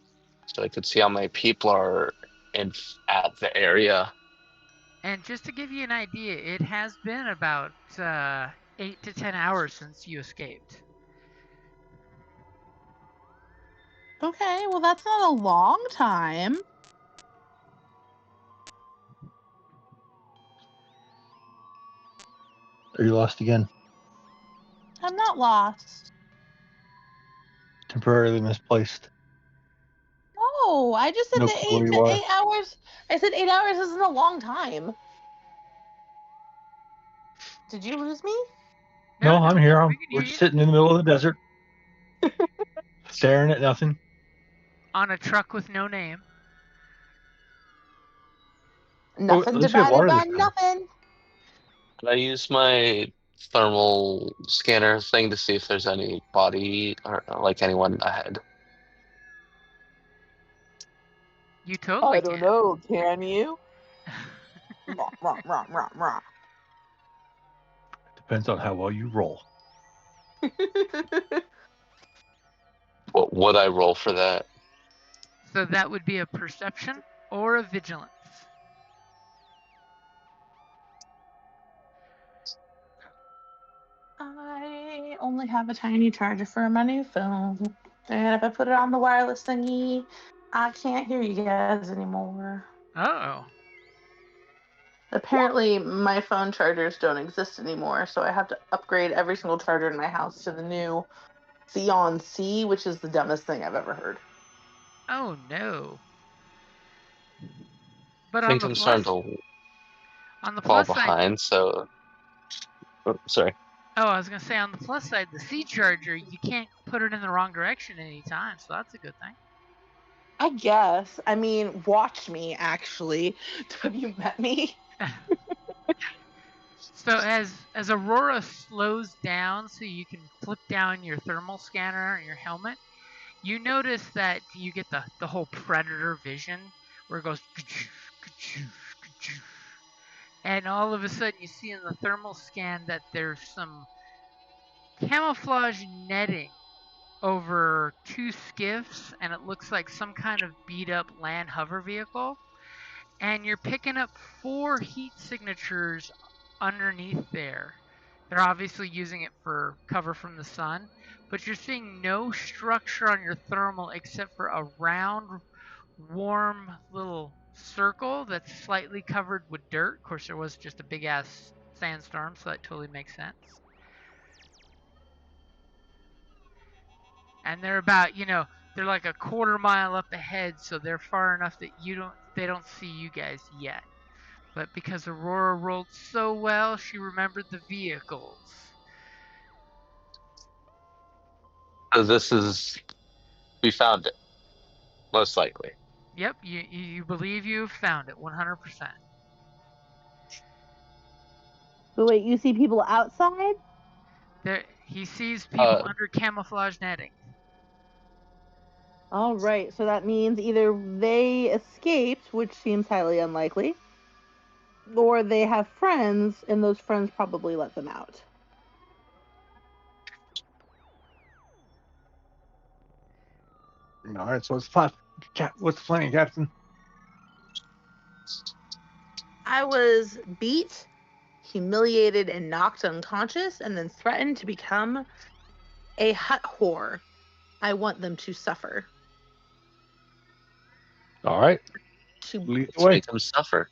so I could see how many people are at the area. And just to give you an idea, it has been about 8 to 10 hours since you escaped. Okay, well, that's not a long time. Are you lost again? I'm not lost. Temporarily misplaced. No, I just said No that clue where you are. 8 hours. I said 8 hours isn't a long time. Did you lose me? No, I'm here. we can We're hear you. sitting in the middle of the desert, staring at nothing. On a truck with no name. Nothing at least we have divided water by this time. nothing. Can I use my thermal scanner thing to see if there's any body or like anyone ahead? You totally I don't can. know, can you? Rah. Depends on how well you roll. What would I roll for that? So that would be a perception or a vigilance. I only have a tiny charger for my new phone. And if I put it on the wireless thingy, I can't hear you guys anymore. Oh. Apparently, my phone chargers don't exist anymore, so I have to upgrade every single charger in my house to the new Xeon C, which is the dumbest thing I've ever heard. Oh no. But I think I'm starting to on the fall plus side, behind, so Oh, sorry. Oh, I was gonna say on the plus side, the Sea Charger, you can't put it in the wrong direction anytime, so that's a good thing. I guess. I mean, watch me, actually. Have you met me? So as Aurora slows down so you can flip down your thermal scanner on your helmet, you notice that you get the whole predator vision where it goes ka-choo, ka-choo, ka-choo. And all of a sudden you see in the thermal scan that there's some camouflage netting over two skiffs, and it looks like some kind of beat up land hover vehicle. And you're picking up 4 heat signatures underneath there. They're obviously using it for cover from the sun, but you're seeing no structure on your thermal except for a round, warm little circle that's slightly covered with dirt. Of course, there was just a big ass sandstorm, so that totally makes sense. And they're about, they're like a quarter mile up ahead, so they're far enough that they don't see you guys yet. But because Aurora rolled so well, she remembered the vehicles. So we found it, most likely. Yep, you believe you've found it 100%. But wait, you see people outside? He sees people Uh, under camouflage netting. All right, so that means either they escaped, which seems highly unlikely, or they have friends, and those friends probably let them out. All right. So what's the plan? What's the plan, Captain? I was beat, humiliated, and knocked unconscious, and then threatened to become a hut whore. I want them to suffer. All right. To Lead the let's way. make them suffer.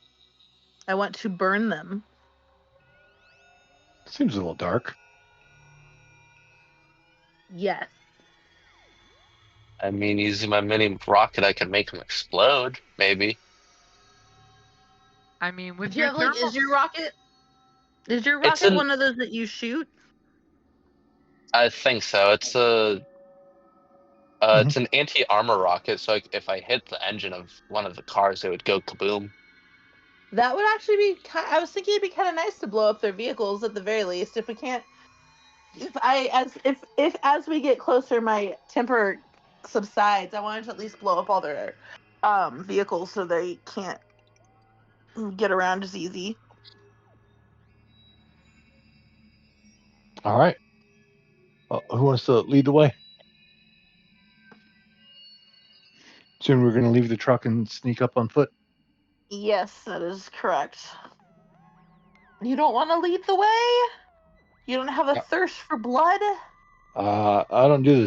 I want to burn them. Seems a little dark. Yes. I mean, using my mini rocket, I could make them explode, maybe. I mean, with Do you your have, like, thermal... is your rocket It's an, one of those that you shoot? I think so. It's an anti-armor rocket, so if I hit the engine of one of the cars, it would go kaboom. That would actually be. I was thinking it'd be kind of nice to blow up their vehicles at the very least. If we can't, if as we get closer, my temper subsides. I wanted to at least blow up all their vehicles so they can't get around as easy. All right. Well, who wants to lead the way? Soon we're going to leave the truck and sneak up on foot. Yes, that is correct. You don't want to lead the way? You don't have a thirst for blood? I don't do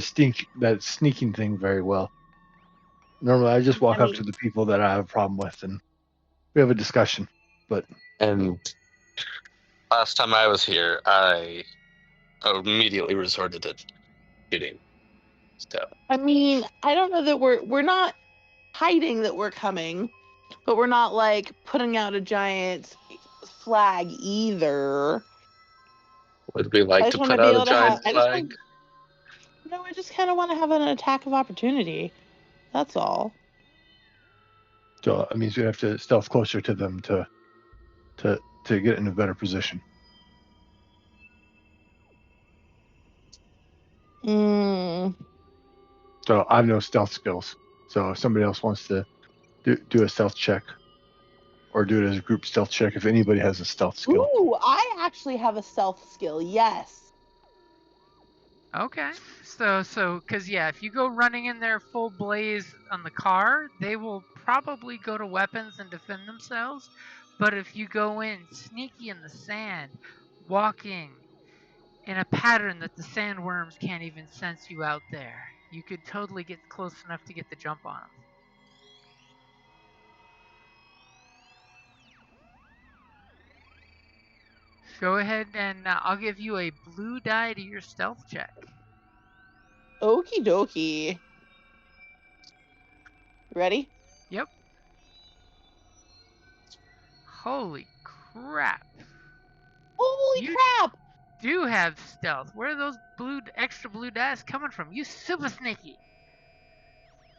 that sneaking thing very well. Normally, I just walk up to the people that I have a problem with, and we have a discussion. But And last time I was here, I immediately resorted to shooting. So I mean, I don't know that we're not hiding that we're coming, but we're not like putting out a giant flag either. would we I like just to want to put be out a able to have. giant flag? I just kind of want to have an attack of opportunity. That's all. so it means we have to stealth closer to them to get in a better position. Mm. So I have no stealth skills. So if somebody else wants to do a stealth check, or do it as a group stealth check, if anybody has a stealth skill. Ooh, I actually have a stealth skill. Yes. Okay. So, because, yeah, if you go running in there full blaze on the car, they will probably go to weapons and defend themselves. But if you go in sneaky in the sand, walking in a pattern that the sandworms can't even sense you out there, you could totally get close enough to get the jump on them. Go ahead and I'll give you a blue die to your stealth check. Okie dokie. Ready? Yep. Holy crap. Holy crap! do have stealth. Where are those extra blue dice coming from? You super sneaky.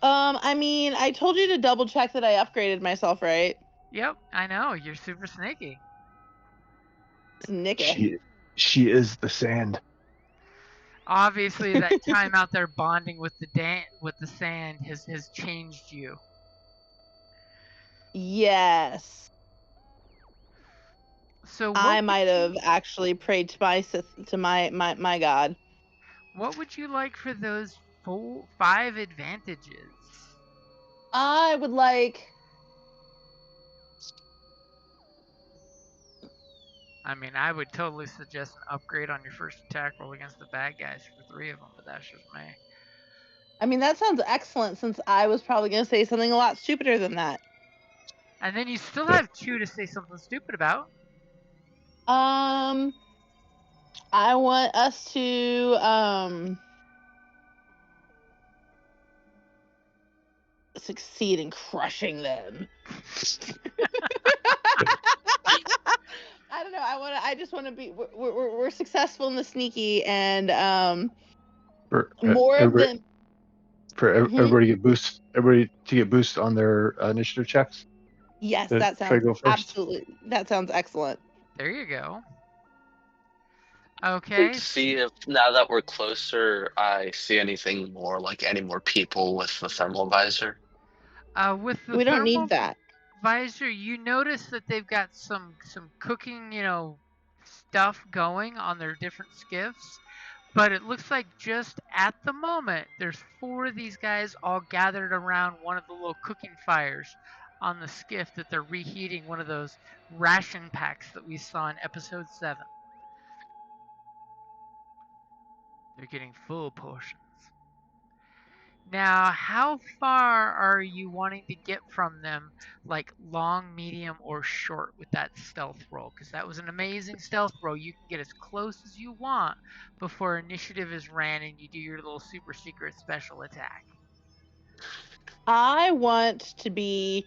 I mean, I told you to double check that I upgraded myself, right? Yep, I know. You're super sneaky. Snicky. She is the sand. Obviously, that time out there bonding with the sand has changed you. Yes. So what I would might you- have actually prayed to my god. What would you like for those 5 advantages? I would like. I mean, I would totally suggest an upgrade on your first attack roll against the bad guys for 3 of them, but that's just me. I mean, that sounds excellent since I was probably going to say something a lot stupider than that. And then you still have 2 to say something stupid about. I want us to succeed in crushing them. I don't know. I just want to be. We're successful in the sneaky, and more of them. For everybody get boost. Everybody to get boost on their initiative checks. Yes, Try that to sounds go first. absolutely. That sounds excellent. There you go. Okay. To see if now that we're closer, I see anything more, like any more people with the thermal visor. With the We don't thermal need that. visor, you notice that they've got some cooking, stuff going on their different skiffs. But it looks like just at the moment, there's 4 of these guys all gathered around one of the little cooking fires on the skiff that they're reheating one of those ration packs that we saw in episode 7. They're getting full portions. Now, how far are you wanting to get from them, like long, medium, or short with that stealth roll? Because that was an amazing stealth roll. You can get as close as you want before initiative is ran and you do your little super secret special attack. I want to be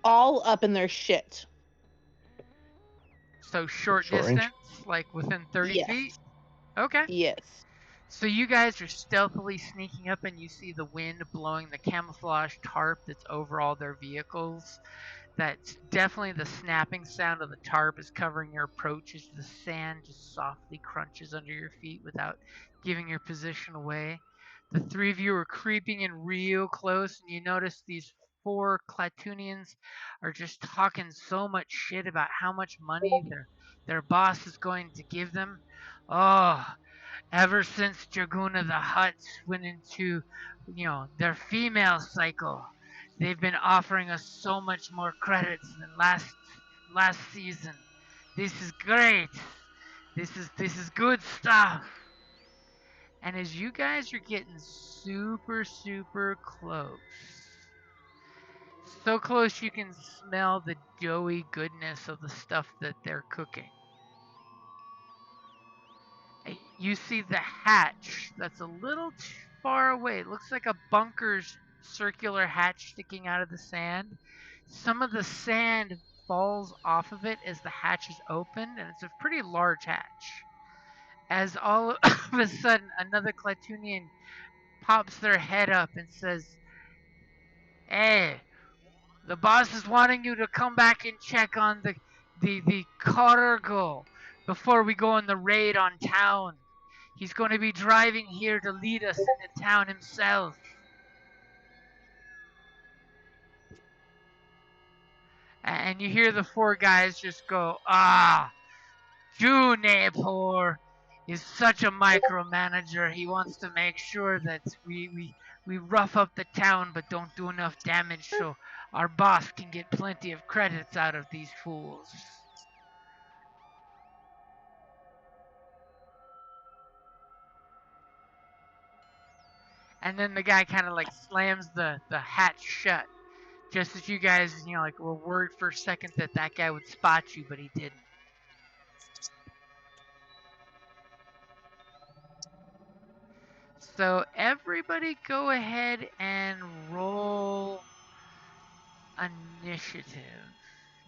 all up in their shit. So short Short range? distance, like within 30 Yes. feet? Okay. Yes. So you guys are stealthily sneaking up and you see the wind blowing the camouflage tarp that's over all their vehicles. That's definitely the snapping sound of the tarp is covering your approach as the sand just softly crunches under your feet without giving your position away. The 3 of you are creeping in real close and you notice these 4 Clatoonians are just talking so much shit about how much money their boss is going to give them. Oh, ever since Draguna the Hutts went into, their female cycle, they've been offering us so much more credits than last season. This is great. This is good stuff. And as you guys are getting super, super close, so close you can smell the doughy goodness of the stuff that they're cooking. You see the hatch that's a little too far away. It looks like a bunker's circular hatch sticking out of the sand. Some of the sand falls off of it as the hatch is opened, and it's a pretty large hatch. As all of a sudden, another Clatoonian pops their head up and says, "Hey, the boss is wanting you to come back and check on the cargo before we go on the raid on town. He's going to be driving here to lead us into town himself." And you hear the 4 guys just go, Junepur is such a micromanager. He wants to make sure that we rough up the town but don't do enough damage so our boss can get plenty of credits out of these fools. And then the guy kind of like slams the hatch shut. Just as you guys, were worried for a second that guy would spot you, but he didn't. So everybody go ahead and roll initiative.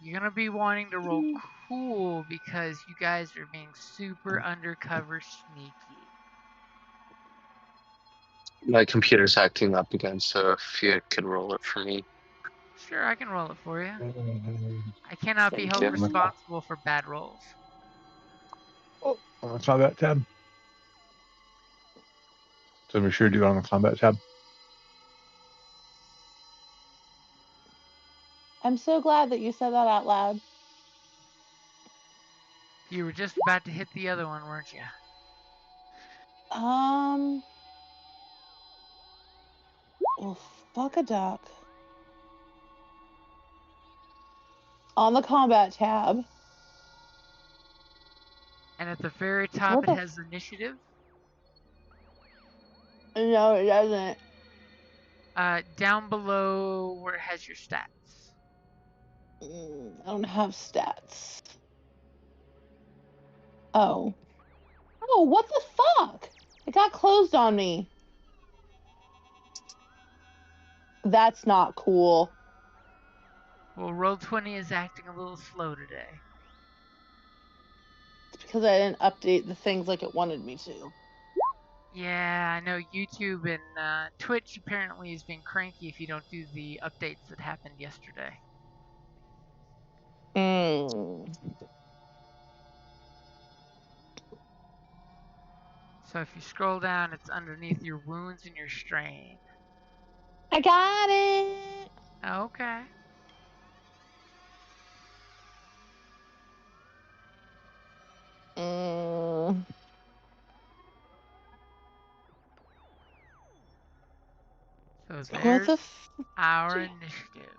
You're gonna be wanting to roll cool because you guys are being super undercover sneaky. My computer's acting up again, so if you could roll it for me. Sure, I can roll it for you. I cannot be Thank held you. responsible for bad rolls. On the combat tab. So make sure to do it on the combat tab. I'm so glad that you said that out loud. You were just about to hit the other one, weren't you? Well, fuck a duck. On the combat tab. And at the very top, What it the has initiative. No, it doesn't. Down below where it has your stats. I don't have stats. Oh. Oh, what the fuck? It got closed on me. That's not cool. Well, Roll20 is acting a little slow today. It's because I didn't update the things like it wanted me to. Yeah, I know YouTube and Twitch apparently is being cranky if you don't do the updates that happened yesterday. So if you scroll down, it's underneath your wounds and your strain. I got it. Okay. So What there's the our initiative.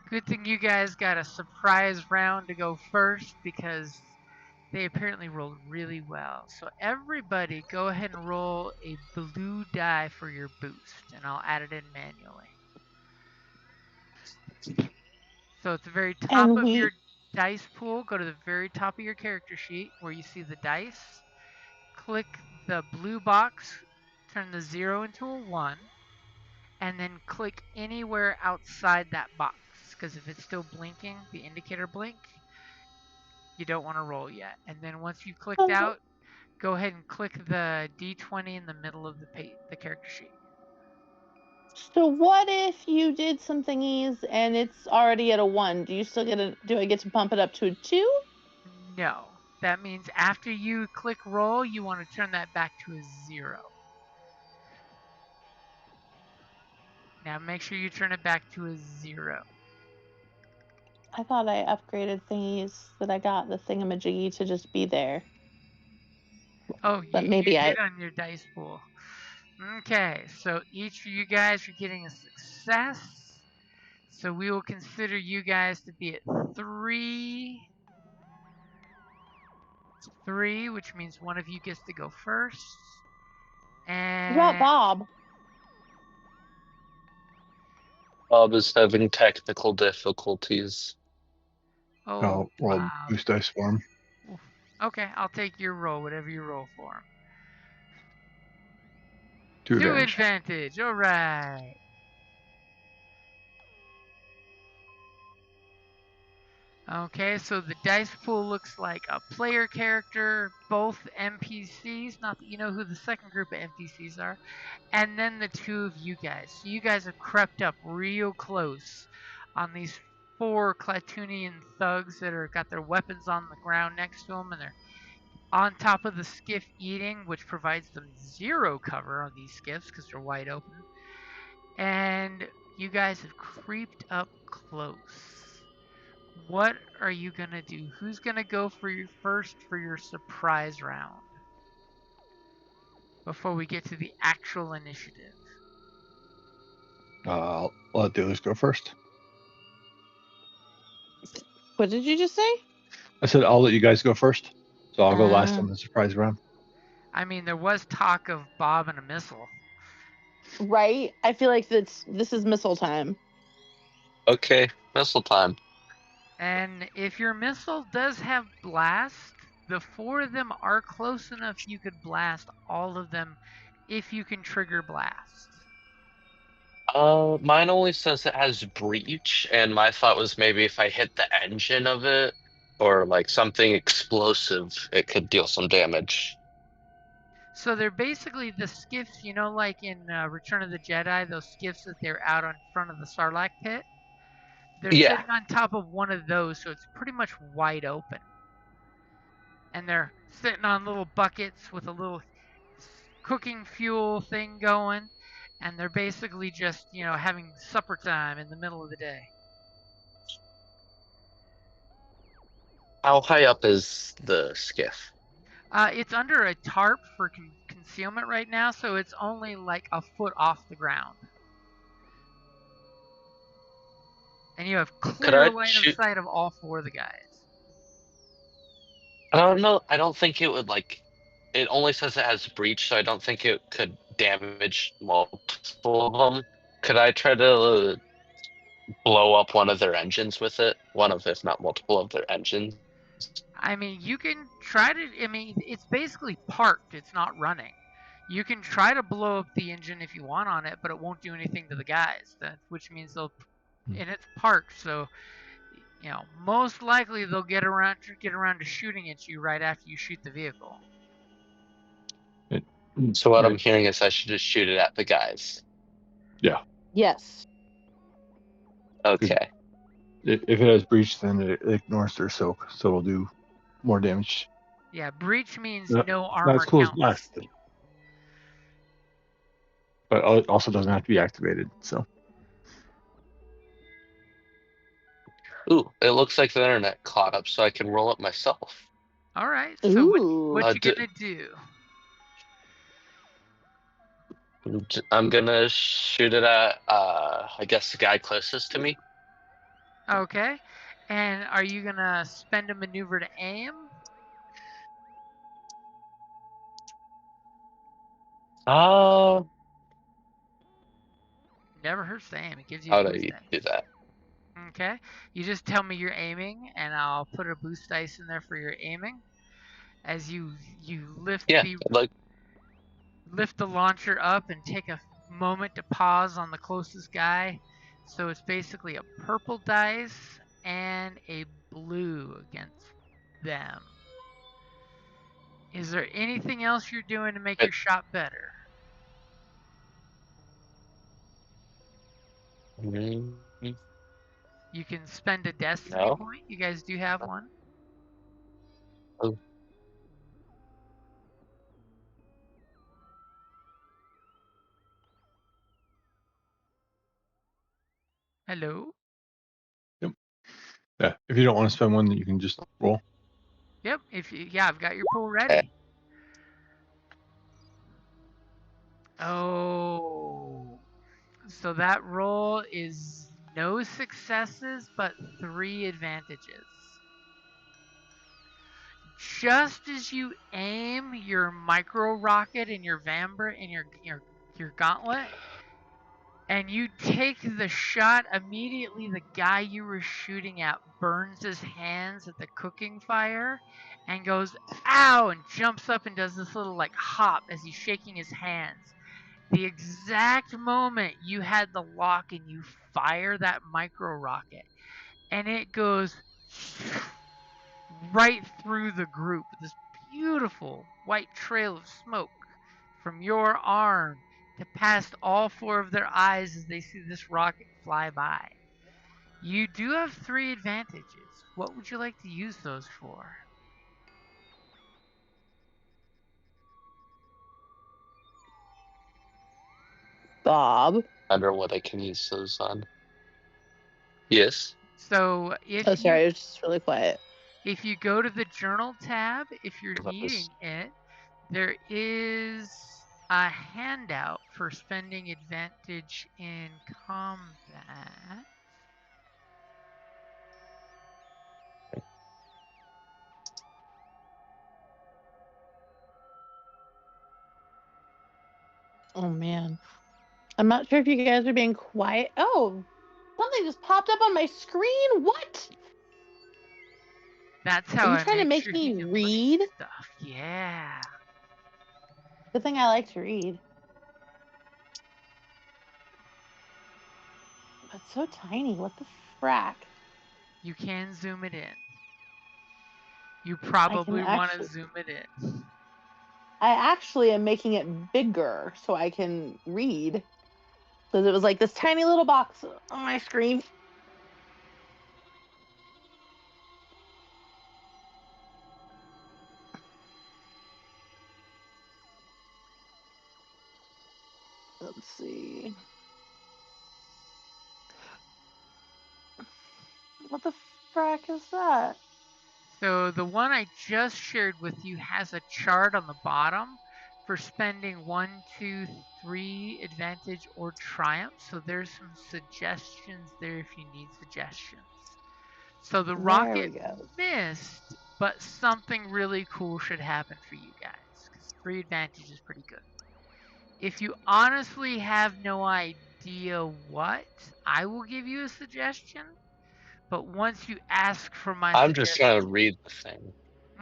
Good thing you guys got a surprise round to go first because they apparently rolled really well. So everybody go ahead and roll a blue die for your boost, and I'll add it in manually. So at the very top of your dice pool, go to the very top of your character sheet where you see the dice. Click the blue box, turn the 0 into a 1, and then click anywhere outside that box. Because if it's still blinking, the indicator blink, you don't want to roll yet. And then once you've clicked out, go ahead and click the D20 in the middle of the character sheet. So what if you did some thingies and it's already at a 1? Do you still do I get to bump it up to a 2? No. That means after you click roll, you want to turn that back to a 0. Now make sure you turn it back to a 0. I thought I upgraded thingies that I got the thingamajiggy to just be there. Oh, But you maybe did on your dice pool. Okay, so each of you guys are getting a success. So we will consider you guys to be at 3, which means one of you gets to go first. And What about Bob? Bob is having technical difficulties. oh, Roll Bob. boost dice for him. Okay, I'll take your roll, whatever you roll for him. 2 2 advantage. advantage, alright. Okay, so the dice pool looks like a player character, both NPCs, not that you know who the second group of NPCs are, and then the 2 of you guys. So you guys have crept up real close on these 4 Clatoonian thugs that are got their weapons on the ground next to them, and they're on top of the skiff eating, which provides them 0 cover on these skiffs because they're wide open. And you guys have creeped up close. What are you gonna do? Who's gonna go for you first for your surprise round? Before we get to the actual initiative. I'll let the others go first. What did you just say? I said I'll let you guys go first. So I'll go last on the surprise round. I mean, there was talk of Bob and a missile. Right? I feel like this is missile time. Okay, missile time. And if your missile does have blast, the 4 of them are close enough you could blast all of them if you can trigger blast. Mine only says it has breach, and my thought was maybe if I hit the engine of it or like something explosive, it could deal some damage. So they're basically the skiffs, you know, like in Return of the Jedi, those skiffs that they're out in front of the Sarlacc pit. They're Yeah. sitting on top of one of those, so it's pretty much wide open. And they're sitting on little buckets with a little cooking fuel thing going, and they're basically just, you know, having supper time in the middle of the day. How high up is the skiff? It's under a tarp for concealment right now, so it's only like a foot off the ground. And you have Could clear I line of shoot? sight of all four of the guys. I don't know. I don't think it would like. It only says it has breach, so I don't think it could damage multiple of them. Could I try to blow up one of their engines with it? One of, if not multiple, of their engines. I mean, you can try to. I mean, it's basically parked. It's not running. You can try to blow up the engine if you want on it, but it won't do anything to the guys. Which means they'll, and it's parked, so you know most likely they'll get around to shooting at you right after you shoot the vehicle. So what I'm Right. hearing is I should just shoot it at the guys. Yes. Okay. If it has breach, then it ignores their soak, so it'll do more damage. Yeah, breach means Not- no Not armor as cool as counts. blast, but it also doesn't have to be activated. So Ooh, it looks like the internet caught up, so I can roll it myself. All right. So Ooh. what you gonna do? I'm gonna shoot it at, I guess the guy closest to me. Okay. And are you gonna spend a maneuver to aim? Never hurts to aim. It gives you a How do boost you dice. do that? Okay. You just tell me you're aiming, and I'll put a boost dice in there for your aiming. As you lift Yeah, lift the launcher up and take a moment to pause on the closest guy. So it's basically a purple dice and a blue against them. Is there anything else you're doing to make your shot better? Mm, You can spend a destiny No. point. You guys do have one. Oh. Hello? yeah, if you don't want to spend one, you can just roll. Yep. Yeah, I've got your pool ready. Oh. So that roll is no successes, but 3 advantages. Just as you aim your micro rocket in your Vambra in your gauntlet, and you take the shot, immediately the guy you were shooting at burns his hands at the cooking fire and goes, ow, and jumps up and does this little like hop as he's shaking his hands. The exact moment you had the lock and you fire that micro rocket, and it goes right through the group. This beautiful white trail of smoke from your arm to past all 4 of their eyes as they see this rocket fly by. You do have 3 advantages. What would you like to use those for? Bob. I wonder what I can use those on. Yes. So if Oh, sorry, it was just really quiet. If you go to the journal tab, if you're That was- needing it, there is a handout for spending advantage in combat. Oh man. I'm not sure if you guys are being quiet. Oh, something just popped up on my screen. What? That's how Are you I trying to make sure me you can look at read? stuff. Yeah. Good thing I like to read. It's so tiny. What the frack? You can zoom it in. You probably want to zoom it in. I actually am making it bigger so I can read. Because it was like this tiny little box on my screen. Let's see. What the frack is that? So the one I just shared with you has a chart on the bottom for spending 1, 2, 3 advantage or triumph. So there's some suggestions there if you need suggestions. So the rocket missed, but something really cool should happen for you guys, because 3 advantage is pretty good. If you honestly have no idea what, I will give you a suggestion. But once you ask for my I'm just trying to read the thing.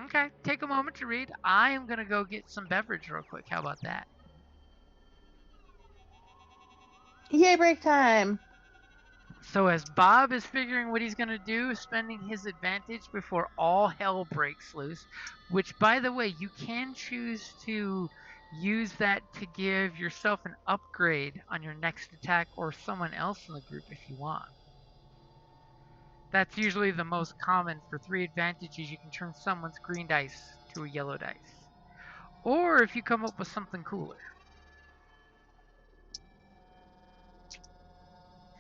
Okay, take a moment to read. I am going to go get some beverage real quick. How about that? Yay, break time! So as Bob is figuring what he's going to do, spending his advantage before all hell breaks loose, which, by the way, you can choose to use that to give yourself an upgrade on your next attack or someone else in the group if you want. That's usually the most common. For 3 advantages, you can turn someone's green dice to a yellow dice. Or if you come up with something cooler.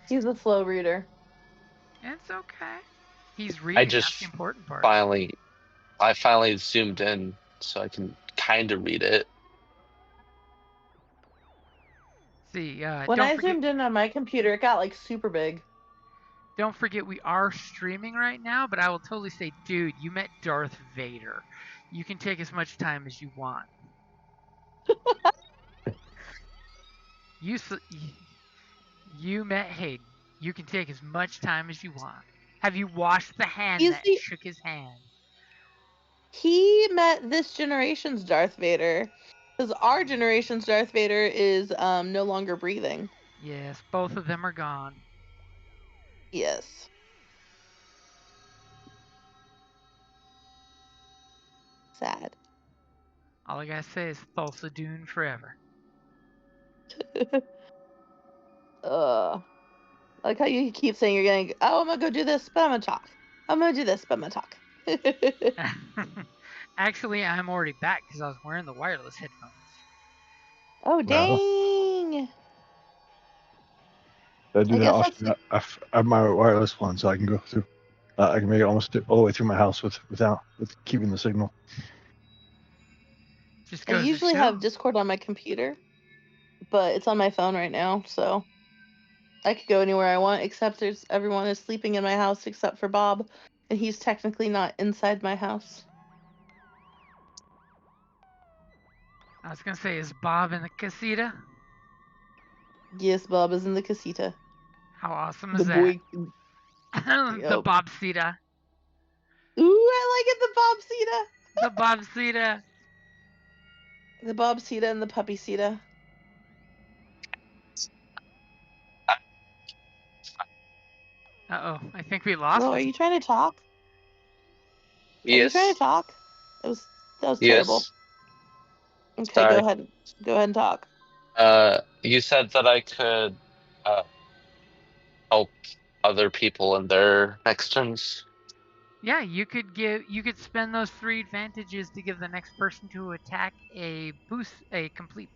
He's a slow reader. It's okay. He's reading. That's the important part. I finally zoomed in so I can kind of read it. See, when I zoomed in on my computer, it got like super big. Don't forget we are streaming right now, but I will totally say, dude, you met Darth Vader. You can take as much time as you want. You met Hayden. You can take as much time as you want. Have you washed the hand that shook his hand? He met this generation's Darth Vader. Because our generation's Darth Vader is no longer breathing. Yes, both of them are gone. Yes. Sad. All I gotta say is Thulsa Doom forever. Like how you keep saying you're gonna, I'm gonna go do this, but I'm gonna talk. I'm gonna do this, but I'm gonna talk. Actually, I'm already back because I was wearing the wireless headphones. Oh, dang! I do that often. I have my wireless one, so I can go through. I can make it almost all the way through my house with keeping the signal. I usually have Discord on my computer, but it's on my phone right now, so I could go anywhere I want, except everyone is sleeping in my house except for Bob, and he's technically not inside my house. I was gonna say, is Bob in the casita? Yes, Bob is in the casita. How awesome is that? The Bobcita. Ooh, I like it, the Bobcita. The Bobcita. The Bobcita and the Puppycita. Uh-oh, I think we lost him. Are you trying to talk? Yes. Are you trying to talk? That was terrible. Okay, Sorry. Go ahead and talk. You said that I could help other people in their next turns. Yeah, you could spend those 3 advantages to give the next person to attack a complete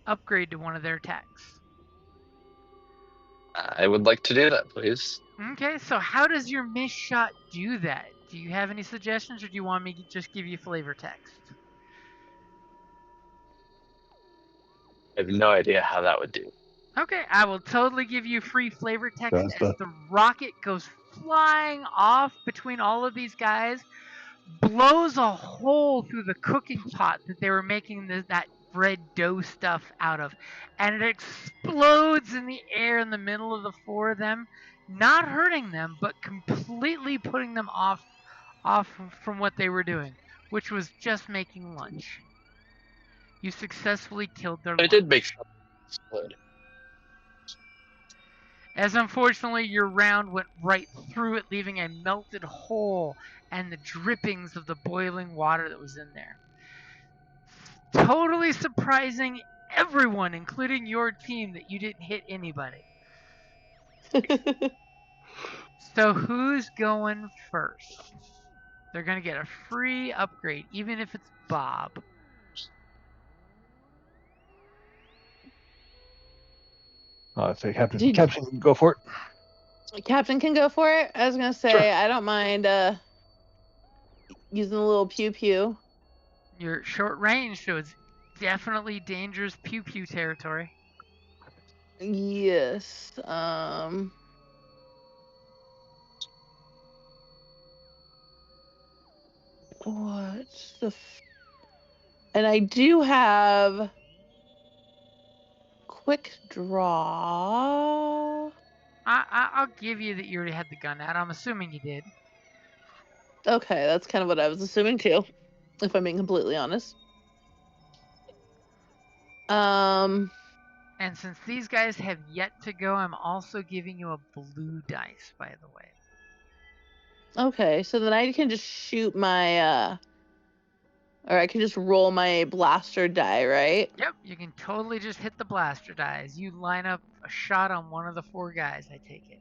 upgrade to one of their attacks. I would like to do that, please. Okay, so how does your miss shot do that? Do you have any suggestions, or do you want me to just give you flavor text? I have no idea how that would do. Okay, I will totally give you free flavor text as the rocket goes flying off between all of these guys, blows a hole through the cooking pot that they were making that bread dough stuff out of, and it explodes in the air in the middle of the 4 of them, not hurting them, but completely putting them off from what they were doing, which was just making lunch. You successfully killed their lunch. It did make something explode. As unfortunately your round went right through it, leaving a melted hole and the drippings of the boiling water that was in there. Totally surprising everyone, including your team, that you didn't hit anybody. So who's going first? They're going to get a free upgrade, even if it's Bob. I'd say Captain, go for it. Captain can go for it. I was gonna say, Sure. I don't mind using a little pew pew. You're short range, so it's definitely dangerous pew pew territory. Yes. What's the? And I do have quick draw. I'll give you that you already had the gun out. I'm assuming you did. Okay, that's kind of what I was assuming too, if I'm being completely honest. And since these guys have yet to go, I'm also giving you a blue dice, by the way. Okay, so then I can just shoot my or I can just roll my blaster die, right? Yep, you can totally just hit the blaster dice. You line up a shot on one of the 4 guys, I take it.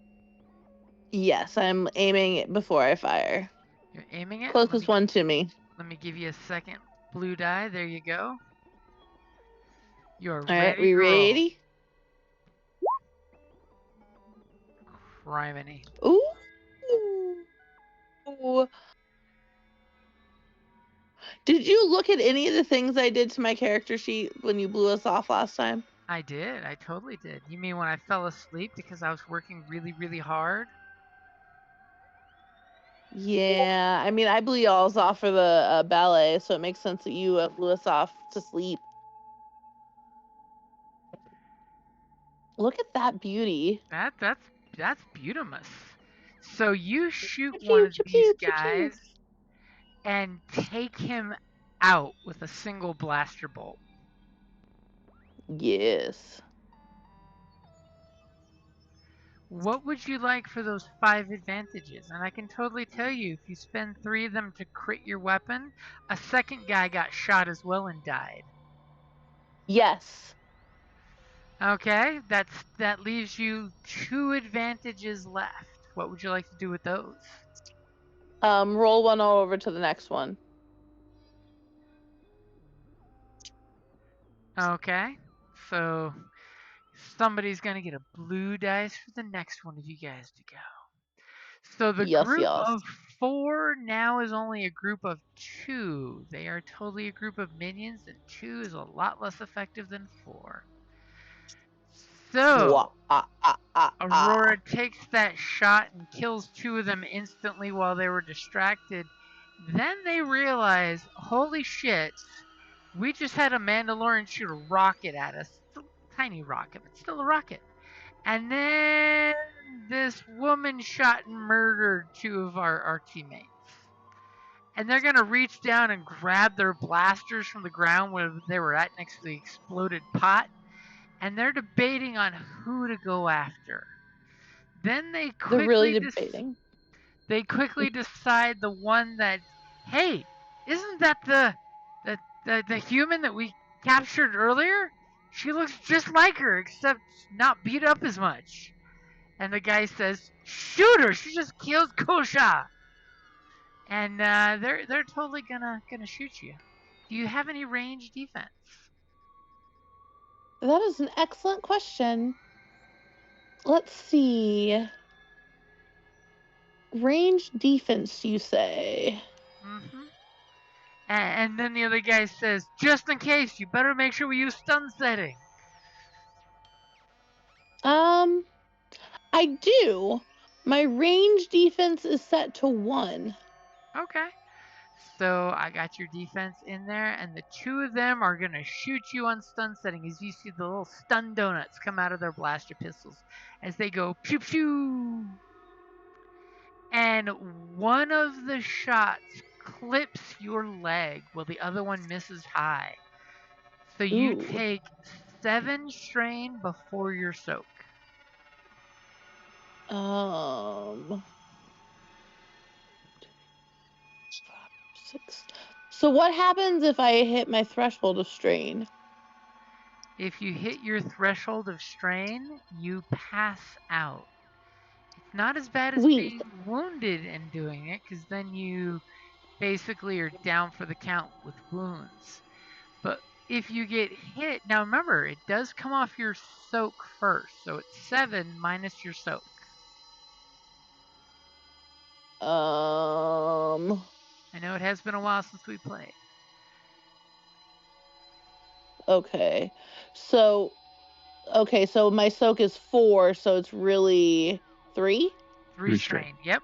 Yes, I'm aiming it before I fire. You're aiming it? Closest one to me. Let me give you a second blue die. There you go. You're All ready. right, we ready? Criminy. Ooh. Did you look at any of the things I did to my character sheet when you blew us off last time? I did. I totally did. You mean when I fell asleep because I was working really, really hard? Yeah, I mean, I blew y'all's off for the ballet, so it makes sense that you blew us off to sleep. Look at that beauty. That's beautimous. So you shoot Pew, one of pew, these pew, pew, guys and take him out with a single blaster bolt. Yes. What would you like for those 5 advantages? And I can totally tell you, if you spend 3 of them to crit your weapon, a second guy got shot as well and died. Yes. Okay, that leaves you 2 advantages left. What would you like to do with those? Roll one over to the next one. Okay, so somebody's gonna get a blue dice for the next one of you guys to go. So the group of 4 now is only a group of 2. They are totally a group of minions, and 2 is a lot less effective than 4. So Aurora takes that shot and kills 2 of them instantly while they were distracted. Then they realize, holy shit, we just had a Mandalorian shoot a rocket at us. It's a tiny rocket, but still a rocket. And then this woman shot and murdered 2 of our teammates. And they're going to reach down and grab their blasters from the ground where they were at next to the exploded pot. And they're debating on who to go after. Then they quickly They're really debating. They quickly decide the one that, hey, isn't that the human that we captured earlier? She looks just like her, except not beat up as much. And the guy says, shoot her! She just killed Kosha! And they're totally gonna shoot you. Do you have any range defense? That is an excellent question. Let's see. Range defense, you say? Mm-hmm. And then the other guy says, just in case, you better make sure we use stun setting. I do. My range defense is set to 1. Okay. So I got your defense in there, and the 2 of them are going to shoot you on stun setting as you see the little stun donuts come out of their blaster pistols as they go pew pew. And one of the shots clips your leg while the other one misses high. So you take 7 strain before your soak. Six. So what happens if I hit my threshold of strain? If you hit your threshold of strain, you pass out. It's not as bad as Sweet. being wounded and doing it, because then you basically are down for the count with wounds. But if you get hit, now remember, it does come off your soak first, so it's 7 minus your soak. I know it has been a while since we played. Okay. So my soak is 4, so it's really 3? 3 strain. Yep.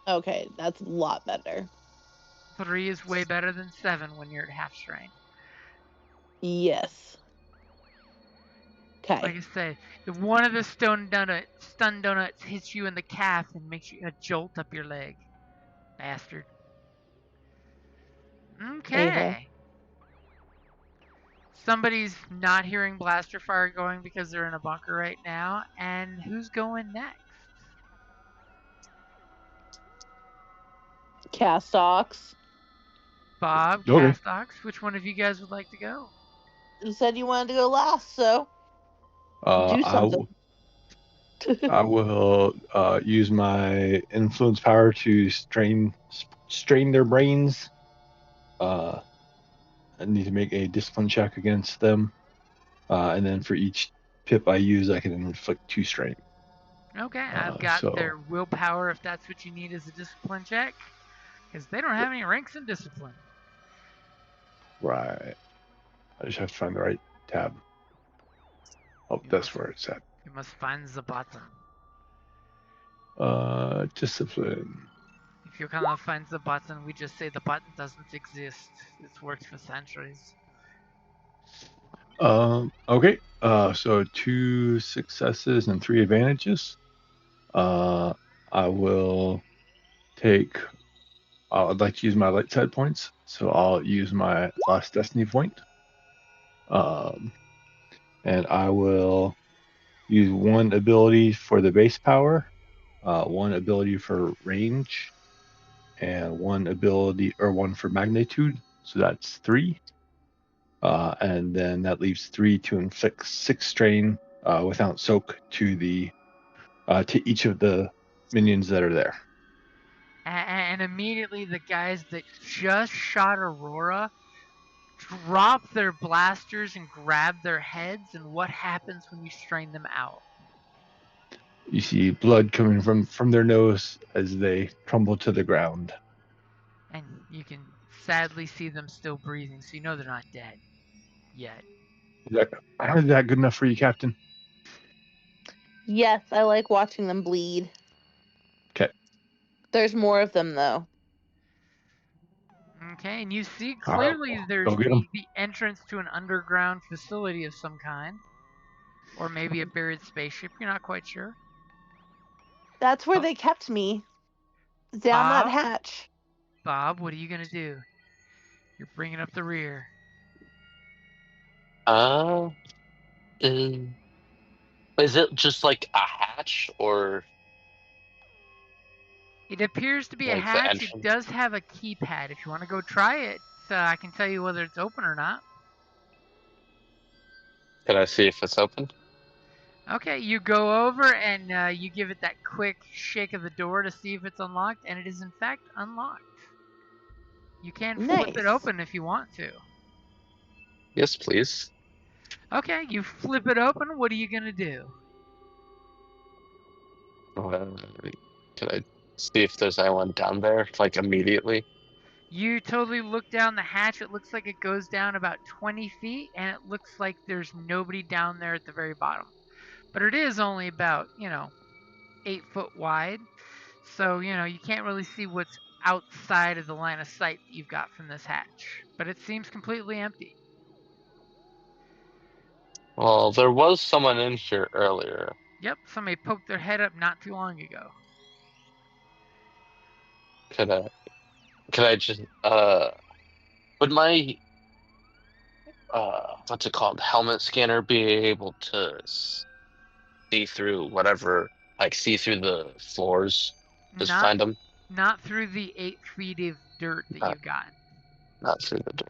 Okay, that's a lot better. 3 is way better than 7 when you're at half strain. Yes. Okay. Like I said, if one of the stun donuts hits you in the calf and makes you a jolt up your leg, bastard. Okay. A-hole. Somebody's not hearing blaster fire going because they're in a bunker right now. And who's going next? Castox. Bob, Okay. Castox, which one of you guys would like to go? You said you wanted to go last, so do something. I will use my influence power to strain their brains. I need to make a discipline check against them, and then for each pip I use, I can inflict 2 strain. Okay, I've got so- their willpower if that's what you need as a discipline check. Because they don't have any ranks in discipline. Right. I just have to find the right tab. Oh, that's where it's at. You must find the button. Discipline. If you cannot find the button, we just say the button doesn't exist. It's worked for centuries. Okay. So 2 successes and 3 advantages. I will take. I'd like to use my light side points, so I'll use my last destiny point. And I will use 1 ability for the base power, 1 ability for range, and 1 ability or 1 for magnitude. So that's 3. And then that leaves 3 to inflict 6 strain without soak to each of the minions that are there. And immediately the guys that just shot Aurora drop their blasters and grab their heads, and what happens when you strain them out? You see blood coming from their nose as they crumble to the ground. And you can sadly see them still breathing, so you know they're not dead yet. Is that good enough for you, Captain? Yes, I like watching them bleed. Okay. There's more of them, though. Okay, and you see clearly there's Go get 'em. the entrance to an underground facility of some kind. Or maybe a buried spaceship, you're not quite sure. That's where they kept me. Down that hatch. Bob, what are you going to do? You're bringing up the rear. Is it just like a hatch, or It appears to be a Like the hatch. It entrance? does have a keypad. If you want to go try it, I can tell you whether it's open or not. can I see if it's open? Okay, you go over and you give it that quick shake of the door to see if it's unlocked, and it is in fact unlocked. You can flip it Nice. open if you want to. Yes, please. Okay, you flip it open. What are you gonna do? Can I see if there's anyone down there, like immediately? You totally look down the hatch. It looks like it goes down about 20 feet, and it looks like there's nobody down there at the very bottom. But it is only about, 8 foot wide. So, you can't really see what's outside of the line of sight that you've got from this hatch. But it seems completely empty. Well, there was someone in here earlier. Yep, somebody poked their head up not too long ago. Could I just would my what's it called, helmet scanner be able to see through whatever like see through the floors. Just Not find them. not through the 8 feet of dirt that Uh, you've got. Not through the door.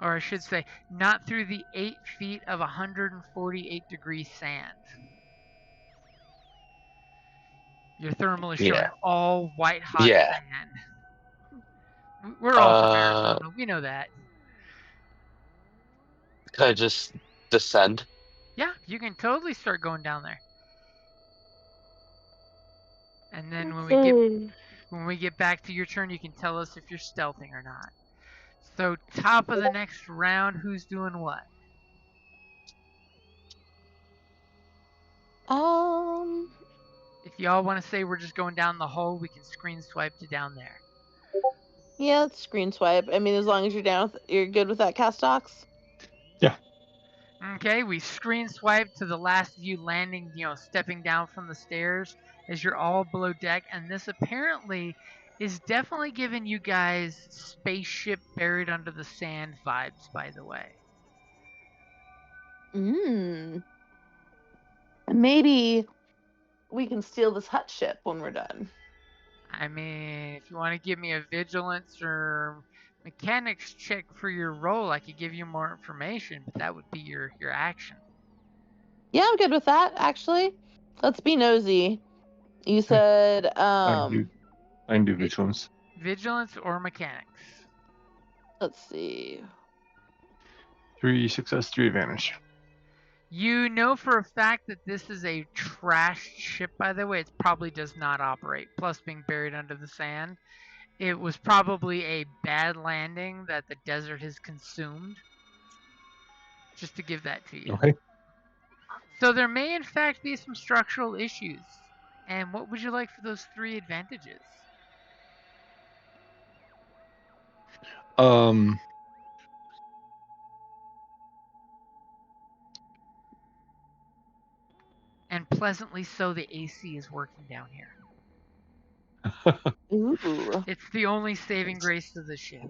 Or I should say, not through the 8 feet of 148-degree sand. Your thermal is showing Yeah. all white hot Yeah. sand. We're all from Arizona. We know that. Could I just descend? Yeah, you can totally start going down there. And then when we get back to your turn, you can tell us if you're stealthing or not. So top of the next round, who's doing what? If y'all want to say we're just going down the hole, we can screen swipe to down there. Yeah, it's screen swipe. I mean, as long as you're good with that, Castox. Okay, we screen swipe to the last of you landing, stepping down from the stairs as you're all below deck, and this apparently is definitely giving you guys spaceship buried under the sand vibes, by the way. Maybe we can steal this hut ship when we're done. I mean, if you want to give me a vigilance or mechanics check for your roll, I could give you more information, but that would be your action. Yeah, I'm good with that, actually. Let's be nosy. You said, I can do vigilance. Vigilance or mechanics? Let's see. 3 success, 3 advantage. You know for a fact that this is a trashed ship, by the way. It probably does not operate. Plus, being buried under the sand, it was probably a bad landing that the desert has consumed. Just to give that to you. Okay. So there may, in fact, be some structural issues. And what would you like for those 3 advantages? And pleasantly so, the AC is working down here. Ooh. It's the only saving grace of the ship.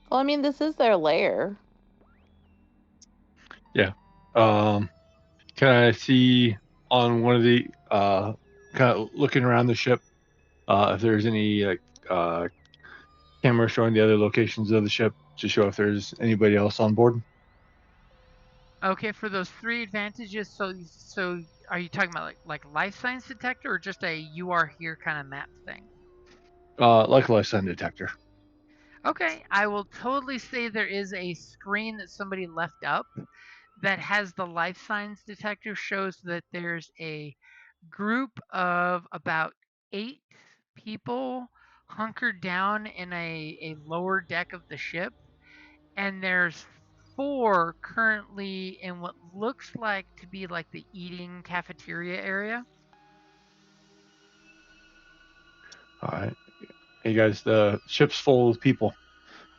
Well, I mean, this is their lair. Yeah. Can I see on one of the kind of looking around the ship if there's any camera showing the other locations of the ship to show if there's anybody else on board? Okay, for those 3 advantages, so are you talking about like life science detector or just a you are here kind of map thing? Like a life sign detector. Okay, I will totally say there is a screen that somebody left up that has the life signs detector, shows that there's a group of about 8 people hunkered down in a lower deck of the ship, and there's 4 currently in what looks like to be like the eating cafeteria area. All right. Hey guys, the ship's full of people.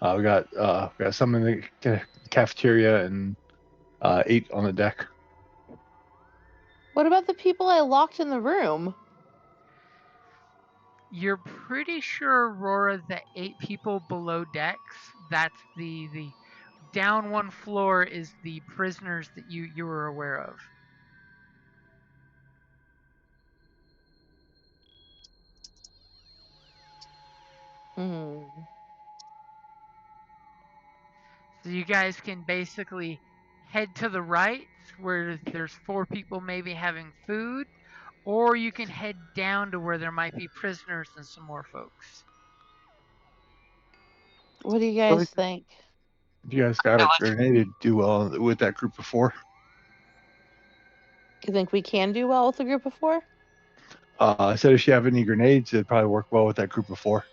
We got some in the cafeteria and 8 on the deck. What about the people I locked in the room? You're pretty sure, Aurora, that 8 people below decks, that's the down 1 floor is the prisoners that you were aware of. So you guys can basically head to the right where there's 4 people maybe having food, or you can head down to where there might be prisoners and some more folks. What do you guys think? You guys got a grenade to do well with that group of 4. You think we can do well with a group of 4? I said if you have any grenades, it'd probably work well with that group of 4.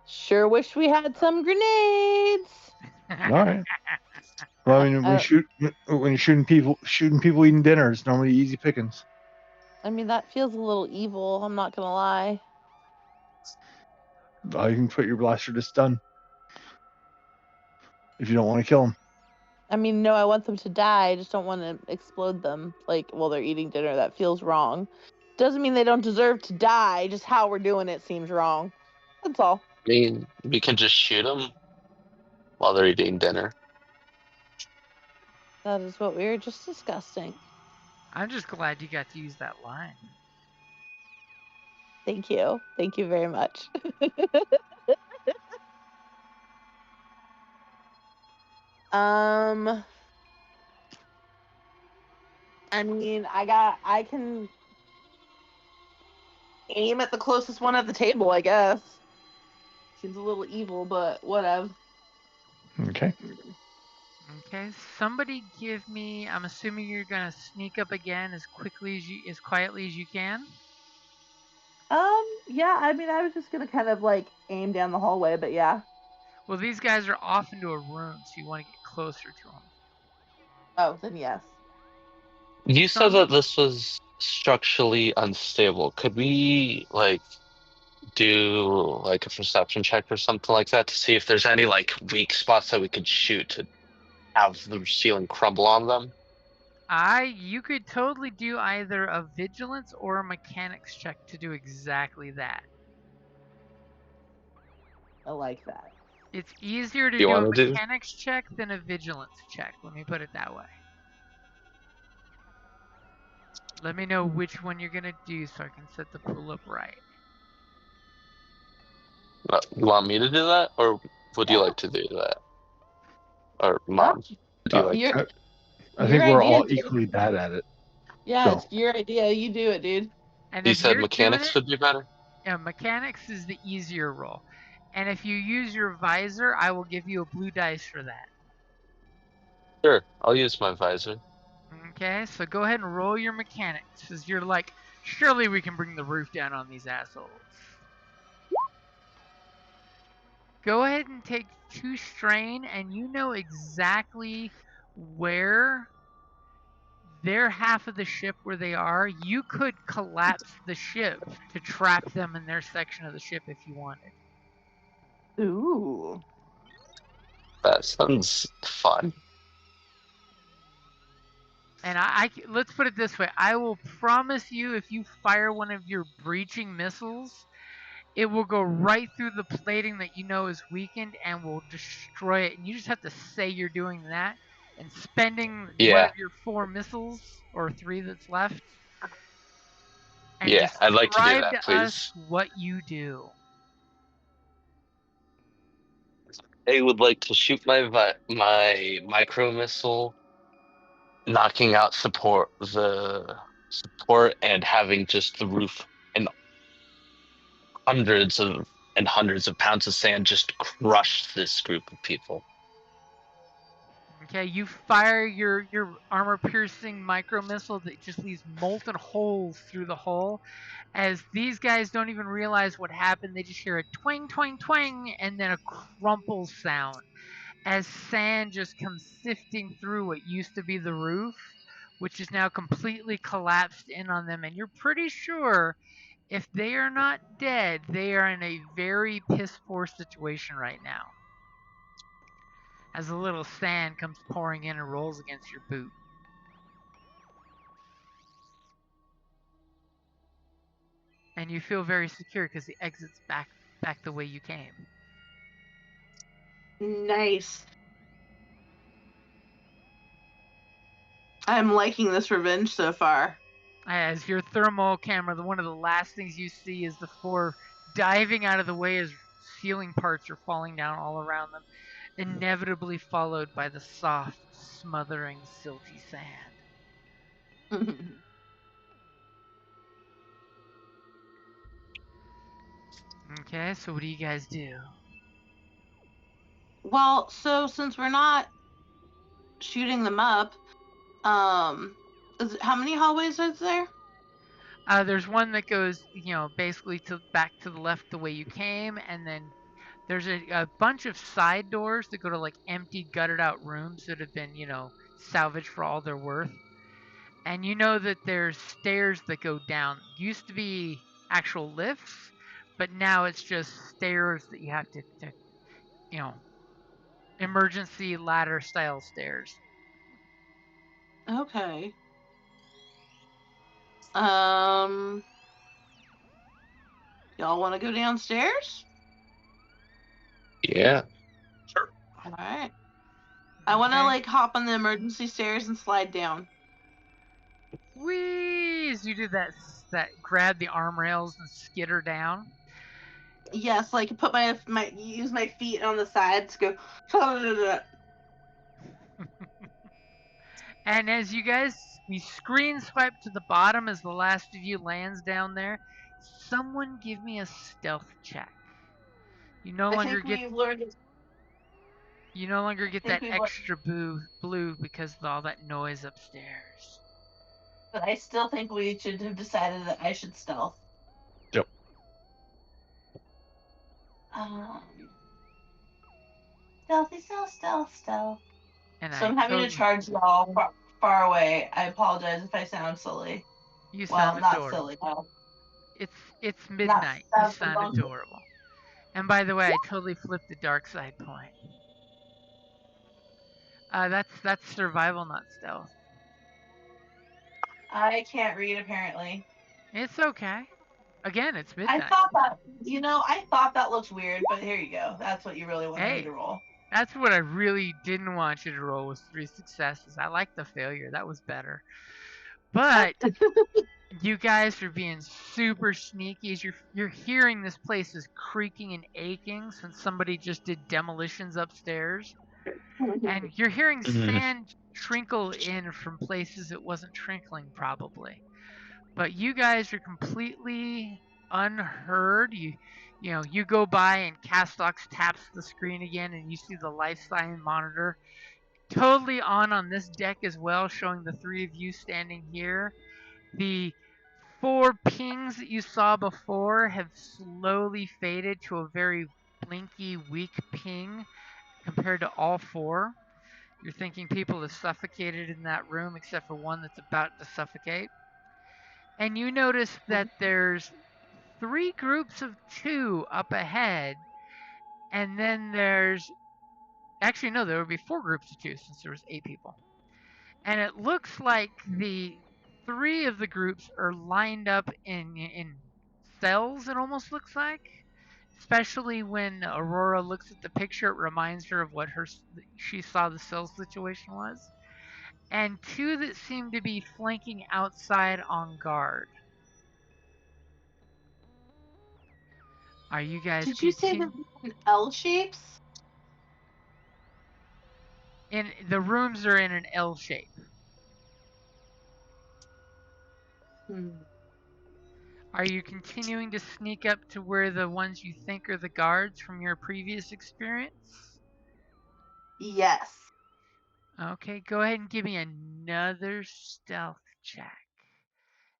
Sure wish we had some grenades. All right. Well, I mean, when you're shooting people eating dinner, it's normally easy pickings. I mean, that feels a little evil. I'm not gonna lie. You can put your blaster to stun if you don't want to kill them. I mean, no, I want them to die. I just don't want to explode them while they're eating dinner. That feels wrong. Doesn't mean they don't deserve to die. Just how we're doing it seems wrong. That's all. I mean, we can just shoot them while they're eating dinner. That is what we were just discussing. I'm just glad you got to use that line. Thank you. Thank you very much. I mean, I can aim at the closest one at the table, I guess. Seems a little evil, but whatever. Okay. Okay, somebody give me. I'm assuming you're gonna sneak up again as quietly as you can. Yeah, I mean, I was just gonna kind of like aim down the hallway, but yeah. Well, these guys are off into a room, so you want to get closer to them. Oh, then yes. You said that this was structurally unstable. Could we like do like a perception check or something like that to see if there's any like weak spots that we could shoot to have the ceiling crumble on them? You could totally do either a vigilance or a mechanics check to do exactly that. I like that. It's easier to You do a wanna do? mechanics check than a vigilance check. Let me put it that way. Let me know which one you're gonna do so I can set the pool up right. You want me to do that, or would you Yeah. like to do that? Or Mom, would you like? Your, I your think we're idea, all dude. equally bad at it. Yeah, So. it's your idea. You do it, dude. And You if said you're doing mechanics it, would be better? yeah, mechanics is the easier roll. And if you use your visor, I will give you a blue dice for that. Sure, I'll use my visor. Okay, so go ahead and roll your mechanics, because you're like, surely we can bring the roof down on these assholes. Go ahead and take 2 strain, and you know exactly where their half of the ship where they are. You could collapse the ship to trap them in their section of the ship if you wanted. Ooh. That sounds fun. And let's put it this way. I will promise you, if you fire one of your breaching missiles, it will go right through the plating that you know is weakened and will destroy it. And you just have to say you're doing that and spending one of your 4 missiles or 3 that's left. And Yeah, I'd like to do describe that, to us please. what you do. I would like to shoot my micro missile, knocking out the support and having just the roof and hundreds of pounds of sand just crush this group of people. Okay, you fire your armor-piercing micro missile that just leaves molten holes through the hull. As these guys don't even realize what happened, they just hear a twang, twang, twang, and then a crumple sound as sand just comes sifting through what used to be the roof, which is now completely collapsed in on them. And you're pretty sure if they are not dead, they are in a very piss-poor situation right now. As a little sand comes pouring in and rolls against your boot. And you feel very secure because the exit's back the way you came. Nice. I'm liking this revenge so far. As your thermal camera, one of the last things you see is the 4 diving out of the way as ceiling parts are falling down all around them, inevitably followed by the soft, smothering, silty sand. Okay, so what do you guys do? Well, so since we're not shooting them up, how many hallways are there? There's one that goes, basically back to the left the way you came, and then there's a bunch of side doors that go to like empty, gutted out rooms that have been, salvaged for all they're worth. And you know that there's stairs that go down. Used to be actual lifts, but now it's just stairs that you have to emergency ladder style stairs. Okay. Y'all want to go downstairs? Yeah. All right. I want to Okay. like hop on the emergency stairs and slide down. Whee! As you do that grab the arm rails and skitter down. Yes, like put use my feet on the sides, go. And as you guys, we screen swipe to the bottom as the last of you lands down there. Someone give me a stealth check. You no I longer think get we've learned. that extra blue because of all that noise upstairs. But I still think we should have decided that I should stealth. Yep. Stealth. And So I'm having to charge y'all far away. I apologize if I sound silly. You Well, sound not adorable. silly. No. It's midnight. You sound adorable. adorable. And by the way, I totally flipped the dark side point. That's survival, not stealth. I can't read apparently. It's okay. Again, it's midnight. I thought that looked weird, but here you go. That's what you really wanted me to roll. That's what I really didn't want you to roll, was 3 successes. I like the failure. That was better. But you guys are being super sneaky as you're hearing this place is creaking and aching since somebody just did demolitions upstairs. And you're hearing sand trickle in from places it wasn't trickling probably. But you guys are completely unheard. You go by and Castox taps the screen again and you see the life sign monitor totally on this deck as well, showing the 3 of you standing here. The 4 pings that you saw before have slowly faded to a very blinky, weak ping compared to all 4. You're thinking people have suffocated in that room except for one that's about to suffocate. And you notice that there's 3 groups of 2 up ahead, and then there's actually no, there would be 4 groups of 2 since there was 8 people. And it looks like the 3 of the groups are lined up in cells. It almost looks like, especially when Aurora looks at the picture, it reminds her of what she saw the cell situation was. And 2 that seem to be flanking outside on guard. Are you guys? Did you say they're in L shapes? In the rooms are in an L shape. Are you continuing to sneak up to where the ones you think are the guards from your previous experience? Yes. Okay, go ahead and give me another stealth check.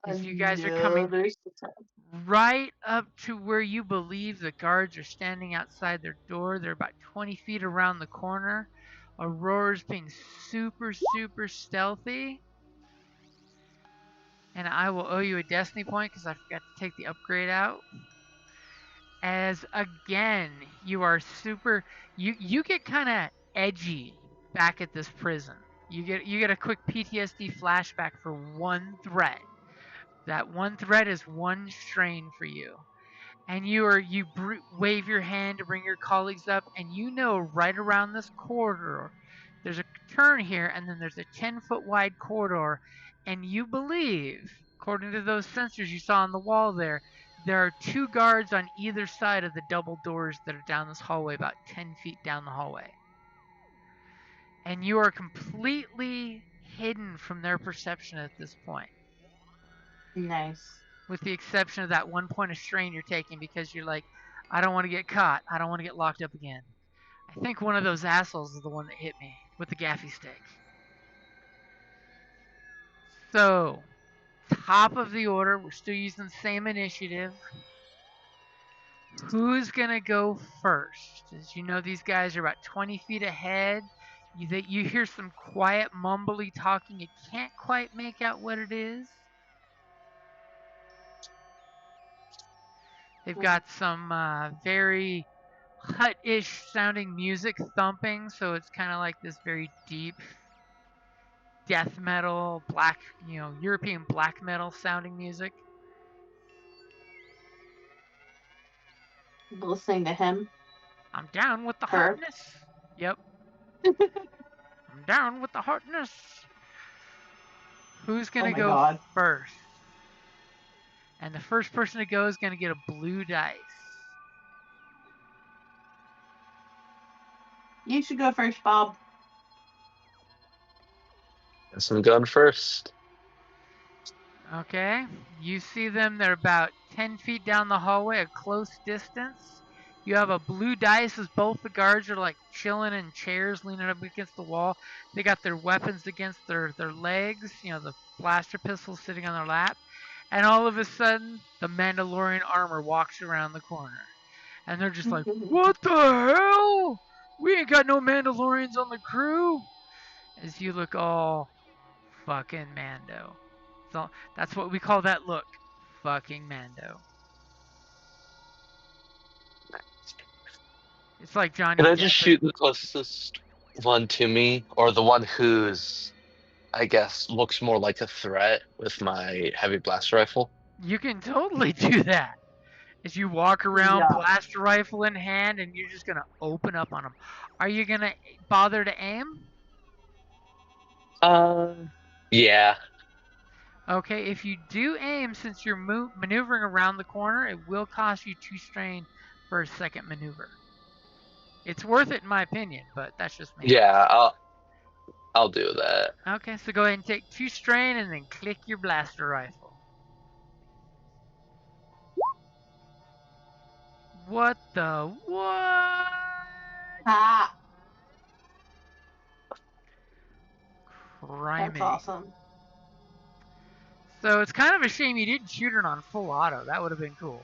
As you guys are coming right up to where you believe the guards are standing outside their door. They're about 20 feet around the corner. Aurora's being super, super stealthy. And I will owe you a destiny point because I forgot to take the upgrade out. As again, you are super. You get kind of edgy back at this prison. You get a quick PTSD flashback for one threat. That one threat is 1 strain for you. And you wave your hand to bring your colleagues up, and you know right around this corridor, there's a turn here, and then there's a 10-foot wide corridor, and you believe, according to those sensors you saw on the wall there are 2 guards on either side of the double doors that are down this hallway, about 10 feet down the hallway. And you are completely hidden from their perception at this point. Nice. With the exception of that 1 point of strain you're taking because you're like, I don't want to get caught. I don't want to get locked up again. I think one of those assholes is the one that hit me with the gaffy stick. So, top of the order, we're still using the same initiative. Who's going to go first? As you know, these guys are about 20 feet ahead. You hear some quiet, mumbly talking. You can't quite make out what it is. They've got some very hut-ish sounding music thumping, so it's kind of like this very deep death metal, European black metal sounding music. Listening to him. I'm down with the hotness. Yep. I'm down with the hotness. Who's Oh gonna my go God. first? And the first person to go is gonna get a blue dice. You should go first, Bob. Guess I'm going first. Okay, you see them. They're about 10 feet down the hallway, a close distance. You have a blue dice as both the guards are like chilling in chairs, leaning up against the wall. They got their weapons against their legs, the blaster pistols sitting on their lap. And all of a sudden, the Mandalorian armor walks around the corner. And they're just like, what the hell? We ain't got no Mandalorians on the crew. As you look all fucking Mando. So that's what we call that look. Fucking Mando. It's like Johnny Can I Depp. just shoot the closest one to me, or the one who's, I guess, looks more like a threat with my heavy blaster rifle? You can totally do that. As you walk around, Yeah. blaster rifle in hand, and you're just gonna open up on them. Are you gonna bother to aim? Yeah. Okay, if you do aim, since you're maneuvering around the corner, it will cost you 2 strain for a second maneuver. It's worth it in my opinion, but that's just me. Yeah, I'll do that. Okay, so go ahead and take 2 strain and then click your blaster rifle. What the what? Ah, Criminy. that's awesome. So it's kind of a shame you didn't shoot it on full auto. That would have been cool.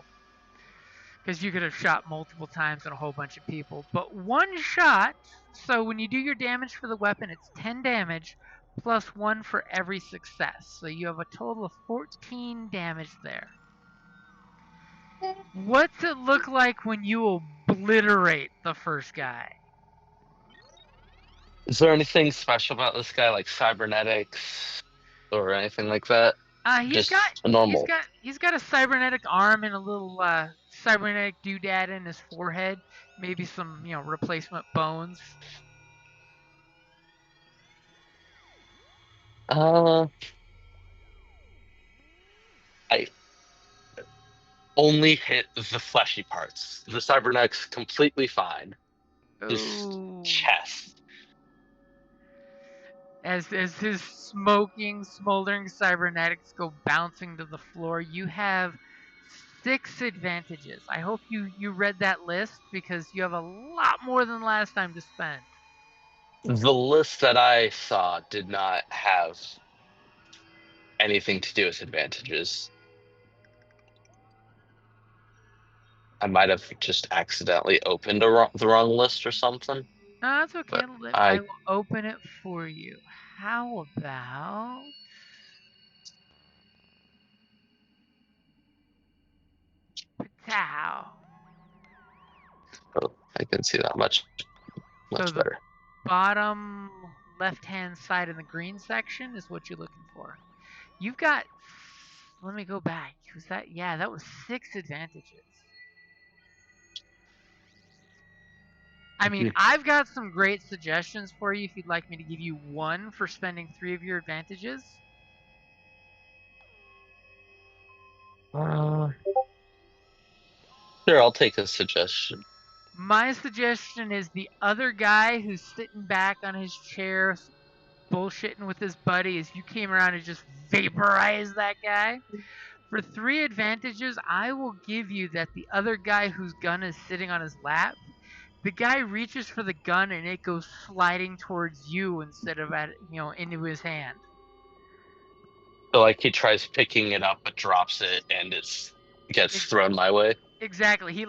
Because you could have shot multiple times at a whole bunch of people. But one shot, so when you do your damage for the weapon, it's 10 damage plus 1 for every success. So you have a total of 14 damage there. What's it look like when you obliterate the first guy? Is there anything special about this guy, like cybernetics or anything like that? Just normal. He's got a cybernetic arm and a little cybernetic doodad in his forehead. Maybe some replacement bones. I only hit the fleshy parts. The cybernetics completely fine. Just Ooh. chest. As his smoldering cybernetics go bouncing to the floor, you have 6 advantages. I hope you read that list because you have a lot more than last time to spend. The list that I saw did not have anything to do with advantages. I might have just accidentally opened the wrong list or something. No, that's okay. But I will open it for you. How about... Patow. Oh, I can see that much So better. Bottom left-hand side in the green section is what you're looking for. You've got... Let me go back. Was that... Yeah, that was 6 advantages. I mean, I've got some great suggestions for you if you'd like me to give you 1 for spending 3 of your advantages. Sure, I'll take a suggestion. My suggestion is the other guy who's sitting back on his chair bullshitting with his buddy as you came around and just vaporized that guy. For 3 advantages, I will give you that the other guy whose gun is sitting on his lap, the guy reaches for the gun and it goes sliding towards you instead of into his hand. So like he tries picking it up but drops it and gets thrown my way. Exactly. He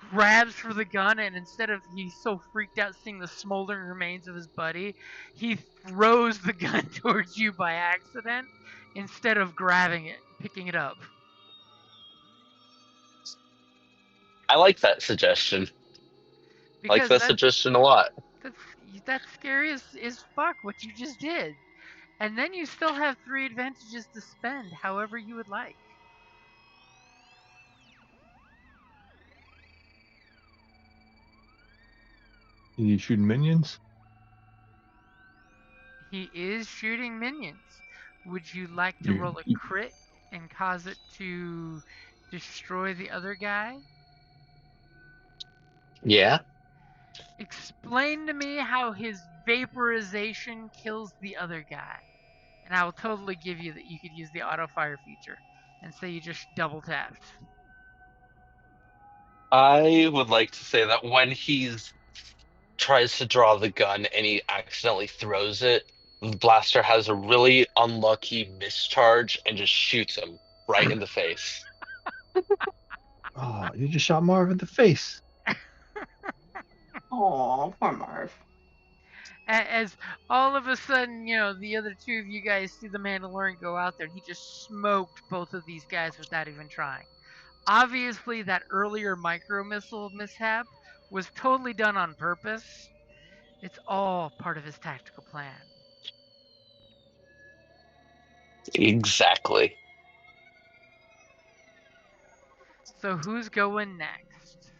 grabs for the gun and instead of he's so freaked out seeing the smoldering remains of his buddy, he throws the gun towards you by accident instead of grabbing it, picking it up. I like that suggestion. I like that suggestion a lot. That's scary as fuck what you just did. And then you still have 3 advantages to spend however you would like. You shooting minions? He is shooting minions. Would you like to roll a crit and cause it to destroy the other guy? Yeah. Explain to me how his vaporization kills the other guy. And I will totally give you that you could use the auto fire feature and say you just double tapped. I would like to say that when he's tries to draw the gun and he accidentally throws it, the blaster has a really unlucky mischarge and just shoots him right in the face. Oh, you just shot Marv in the face. Oh, poor Marv. As all of a sudden, the other two of you guys see the Mandalorian go out there, he just smoked both of these guys without even trying. Obviously, that earlier micro missile mishap was totally done on purpose. It's all part of his tactical plan. Exactly. So who's going next?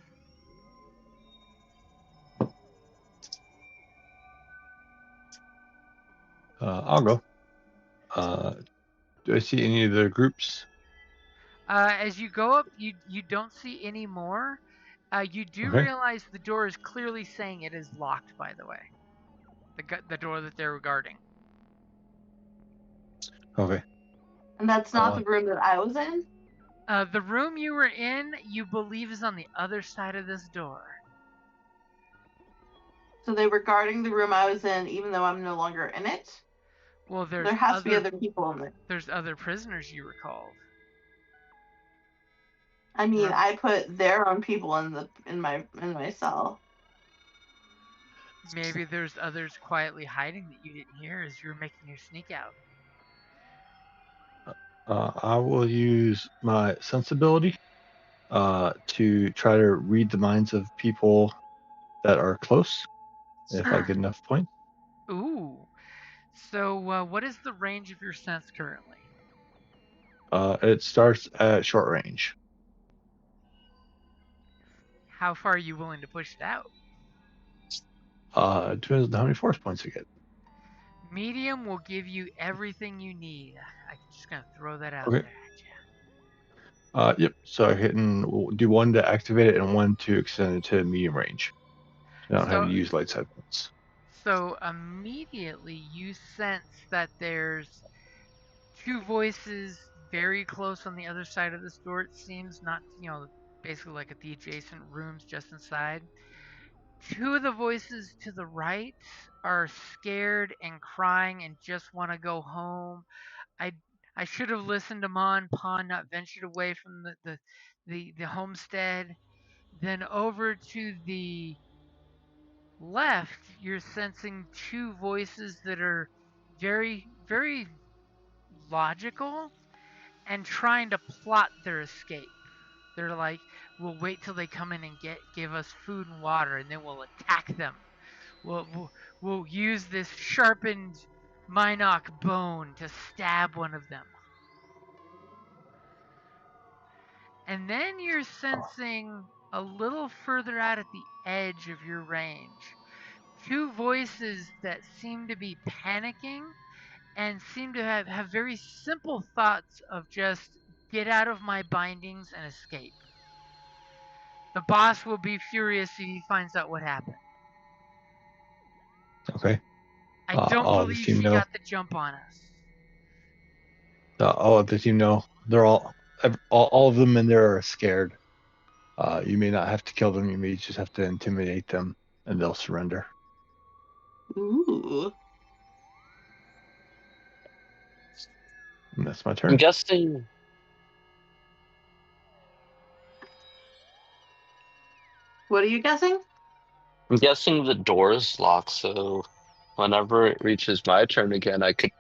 I'll go. Do I see any of the groups? As you go up, you don't see any more. You do Okay. realize the door is clearly saying it is locked, by the way. The door that they're guarding. Okay. And that's not the room that I was in? The room you were in, you believe, is on the other side of this door. So they were guarding the room I was in, even though I'm no longer in it? Well, there has to be other people in there. There's other prisoners you recalled. I mean, I put their own people in my cell. Maybe there's others quietly hiding that you didn't hear as you were making your sneak out. I will use my sensibility to try to read the minds of people that are close, if I get enough points. Ooh. So, what is the range of your sense currently? It starts at short range. How far are you willing to push it out? Depends on how many force points I get. Medium will give you everything you need. I'm just gonna throw that out Okay. there at you. Yep. So we'll do one to activate it and one to extend it to medium range. I don't have to use light side points. So immediately you sense that there's two voices very close on the other side of this door. It seems not, basically like at the adjacent rooms just inside. Two of the voices to the right are scared and crying and just want to go home. I should have listened to Ma and Pa, not ventured away from the homestead. Then over to the left, you're sensing two voices that are very, very logical and trying to plot their escape. They're like, we'll wait till they come in and give us food and water, and then we'll attack them. We'll use this sharpened Minoc bone to stab one of them. And then you're sensing a little further out at the edge of your range, two voices that seem to be panicking and seem to have very simple thoughts of just get out of my bindings and escape. The boss will be furious if he finds out what happened. Okay. I don't believe she got the jump on us. I'll let the team know. They're all of them in there are scared. You may not have to kill them. You may just have to intimidate them, and they'll surrender. Ooh. And that's my turn. I'm guessing. What are you guessing? I'm guessing the door's locked, so whenever it reaches my turn again, I could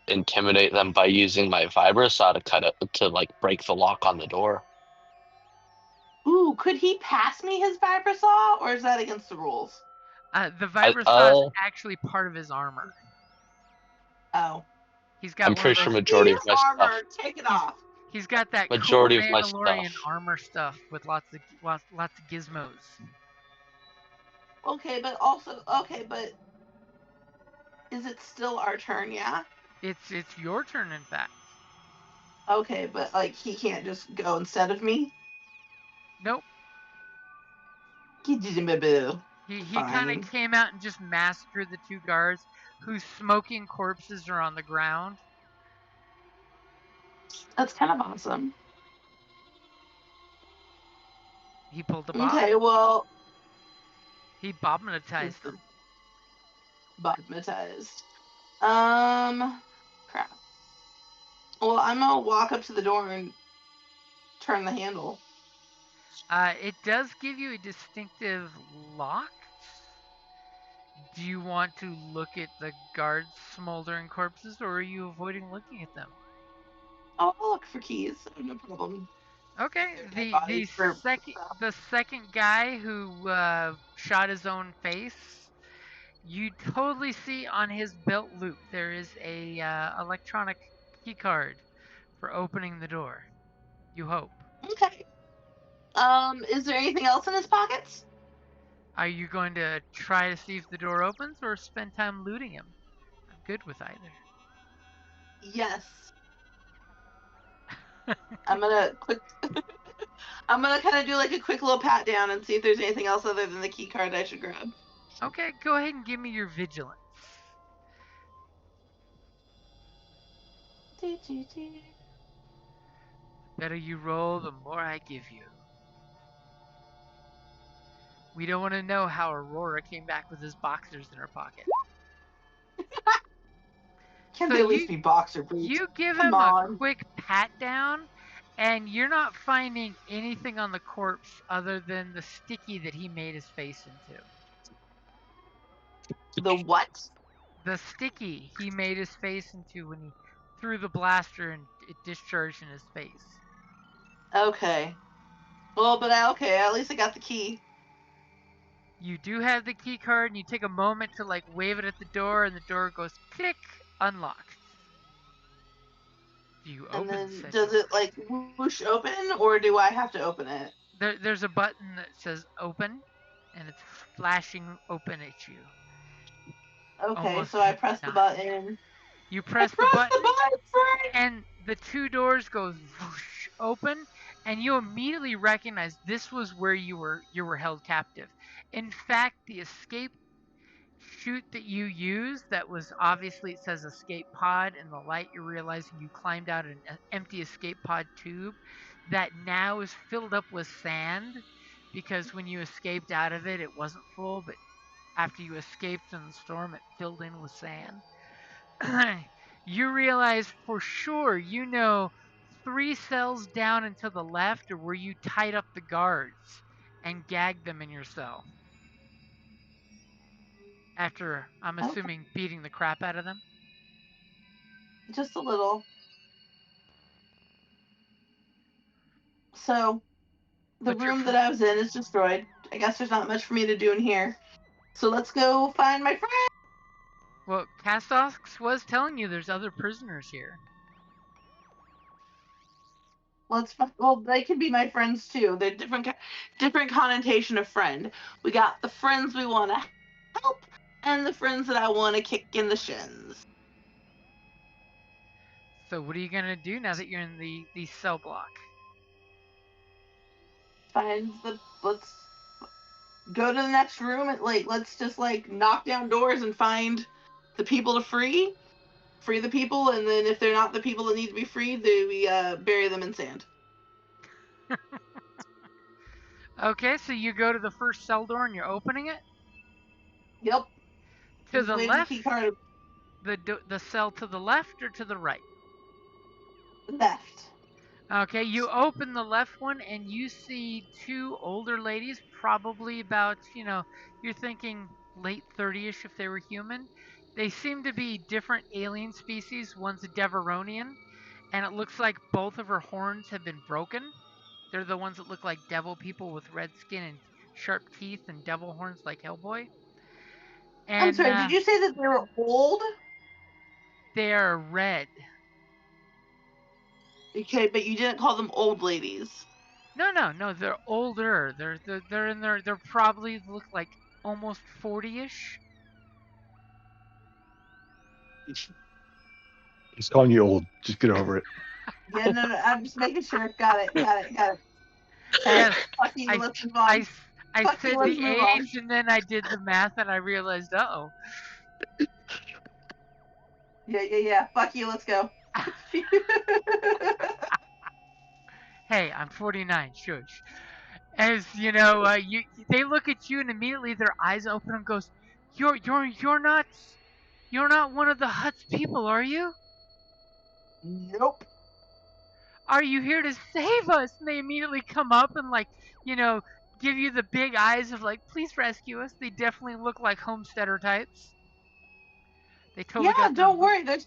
intimidate them by using my vibrosaw to break the lock on the door. Ooh, could he pass me his vibrosaw, or is that against the rules? The vibrosaw is actually part of his armor. Oh. He's got. I'm pretty sure majority of my armor. stuff. Take it off. He's got that Majority cool of my Mandalorian stuff. armor stuff with lots of gizmos. Okay, but Is it still our turn? Yeah. It's your turn, in fact. Okay, but like he can't just go instead of me. Nope. He He kind Fine. of came out and just massacred the two guards whose smoking corpses are on the ground. That's kind of awesome. He pulled the bob. Okay, well, He bobmatized is the them. bobmatized. Crap. Well, I'm gonna walk up to the door and turn the handle. It does give you a distinctive lock. Do you want to look at the guards' smoldering corpses, or are you avoiding looking at them? I'll look for keys. No problem. Okay, Dead the bodies for second guy who shot his own face, you totally see on his belt loop there is a electronic key card for opening the door. You hope. Okay. Is there anything else in his pockets? Are you going to try to see if the door opens, or spend time looting him? I'm good with either. Yes. I'm gonna I'm gonna kind of do like a quick little pat down and see if there's anything else other than the key card I should grab. Okay, go ahead and give me your vigilance. The better you roll, the more I give you. We don't want to know how Aurora came back with his boxers in her pocket. Can So they at least be boxer briefs? You give Come him on. a quick pat down, and you're not finding anything on the corpse other than the sticky that he made his face into. The what? The sticky he made his face into when he threw the blaster and it discharged in his face. Okay. Well, but okay, at least I got the key. You do have the key card, and you take a moment to like wave it at the door, and the door goes click, unlocked. Do you And open then said does door? it like whoosh open, or do I have to open it? There's a button that says open, and it's flashing open at you. Okay, Almost so I press the hypnotic. button. You press the button, and the two doors go whoosh open, and you immediately recognize this was where you were held captive. In fact, the escape chute that you used, that was obviously, it says escape pod in the light, you're realizing you climbed out an empty escape pod tube that now is filled up with sand, because when you escaped out of it, it wasn't full, but after you escaped in the storm, it filled in with sand. You realize for sure, 3 cells down and to the left are where you tied up the guards and gagged them in your cell. After, I'm assuming, beating the crap out of them. Just a little. So, the But your room that I was in is destroyed. I guess there's not much for me to do in here. So let's go find my friend. Well, Castox was telling you there's other prisoners here. Well, they can be my friends too. They're different connotation of friend. We got the friends we want to help, and the friends that I want to kick in the shins. So what are you gonna do now that you're in the cell block? Let's go to the next room and let's just knock down doors and find the people to free the people, and then if they're not the people that need to be freed, we bury them in sand. Okay, so you go to the first cell door and you're opening it? Yep. To the left? Key card. The cell to the left or to the right? Left. Okay, you open the left one and you see 2 older ladies, probably about, you're thinking late 30ish if they were human. They seem to be different alien species. One's a Deveronian, and it looks like both of her horns have been broken. They're the ones that look like devil people with red skin and sharp teeth and devil horns like Hellboy. And, I'm sorry, did you say that they were old? They are red. Okay, but you didn't call them old ladies. No, they're older. They're probably look like almost 40ish. He's calling you old. Just get over it. Yeah, no, I'm just making sure. Got it. Okay, Yes, fuck you, I, let's move I, on. s- I Fuck said you, let's the move on. age, and then I did the math, and I realized, oh, Yeah. Fuck you, let's go. hey, I'm 49. Shush. As you know, they look at you, and immediately their eyes open and goes, you're not one of the hut's people, are you? Nope. Are you here to save us? And they immediately come up and give you the big eyes of like, please rescue us. They definitely look like homesteader types. They totally Yeah, got don't worry. There's.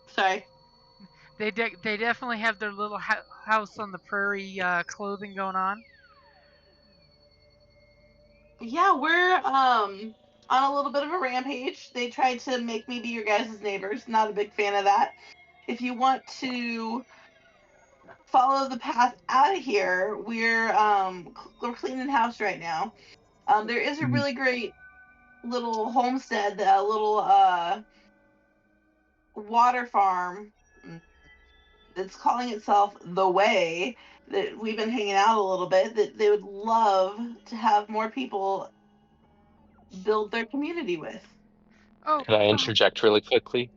Sorry. They definitely have their little house on the prairie clothing going on. Yeah, we're on a little bit of a rampage. They tried to make me be your guys' neighbors. Not a big fan of that. If you want to follow the path out of here, we're cleaning house right now. There is a really great little homestead, a little water farm that's calling itself The Way, that we've been hanging out a little bit, that they would love to have more people build their community with. Oh, Could I interject really quickly?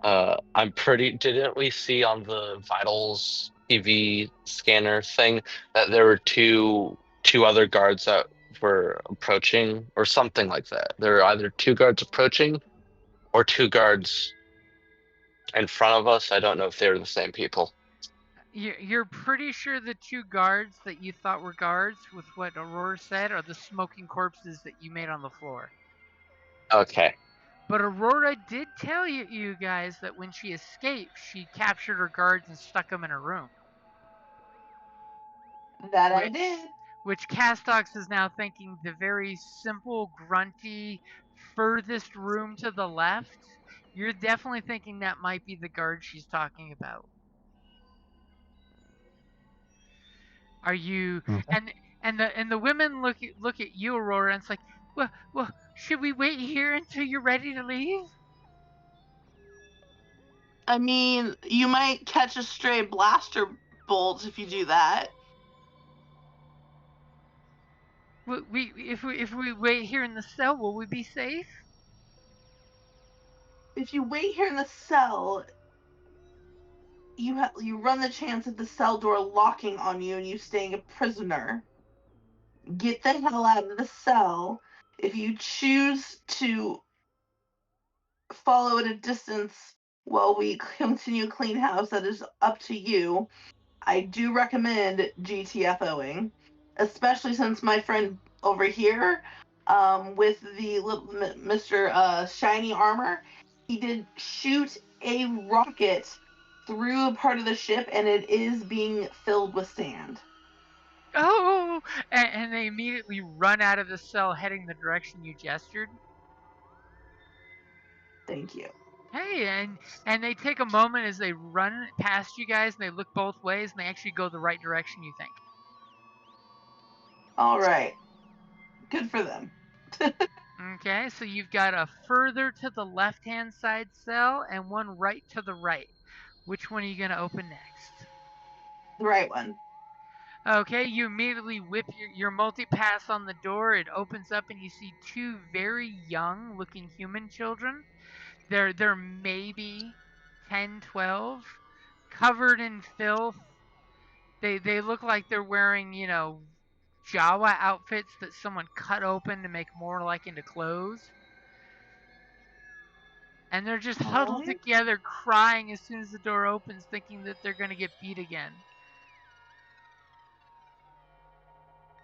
I'm pretty. Didn't we see on the Vitals TV scanner thing that there were two other guards that were approaching, or something like that? There were either two guards approaching, or two guards in front of us. I don't know if they were the same people. You're pretty sure the two guards that you thought were guards, with what Aurora said, are the smoking corpses that you made on the floor. Okay. But Aurora did tell you guys that when she escaped, she captured her guards and stuck them in her room. That I did. Which Castox is now thinking the very simple, grunty, furthest room to the left. You're definitely thinking that might be the guard she's talking about. Are you? And the women look at you, Aurora, and it's like, well, should we wait here until you're ready to leave? I mean, you might catch a stray blaster bolt if you do that. If we wait here in the cell, will we be safe? If you wait here in the cell, you run the chance of the cell door locking on you and you staying a prisoner. Get the hell out of the cell. If you choose to follow at a distance while we continue clean house, that is up to you. I do recommend GTFOing, especially since my friend over here, with the Mr. Shiny Armor, he did shoot a rocket through a part of the ship, and it is being filled with sand. Oh! And they immediately run out of the cell, heading the direction you gestured. Thank you. Hey, and they take a moment as they run past you guys, and they look both ways, and they actually go the right direction, you think. All right. Good for them. Okay, so you've got a further to the left-hand side cell and one right to the right. Which one are you going to open next? The right one. Okay, you immediately whip your multi-pass on the door. It opens up, and you see two very young-looking human children. They're maybe 10, 12, covered in filth. They look like they're wearing, Jawa outfits that someone cut open to make more like into clothes. And they're just huddled together, crying as soon as the door opens, thinking that they're going to get beat again.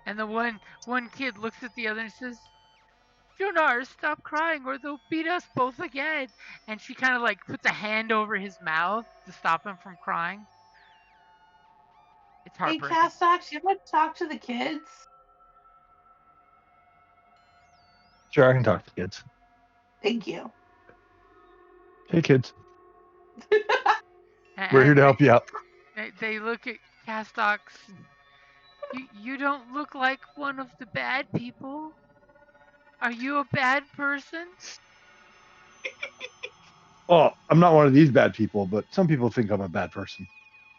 And the one kid looks at the other and says, Jonar, stop crying or they'll beat us both again. And she kind of like puts a hand over his mouth to stop him from crying. It's heartbreaking. Hey, Castox, you want to talk to the kids? Sure, I can talk to kids. Thank you. Hey, kids. We're here to help you out. They look at Castox. You don't look like one of the bad people. Are you a bad person? Oh, I'm not one of these bad people, but some people think I'm a bad person.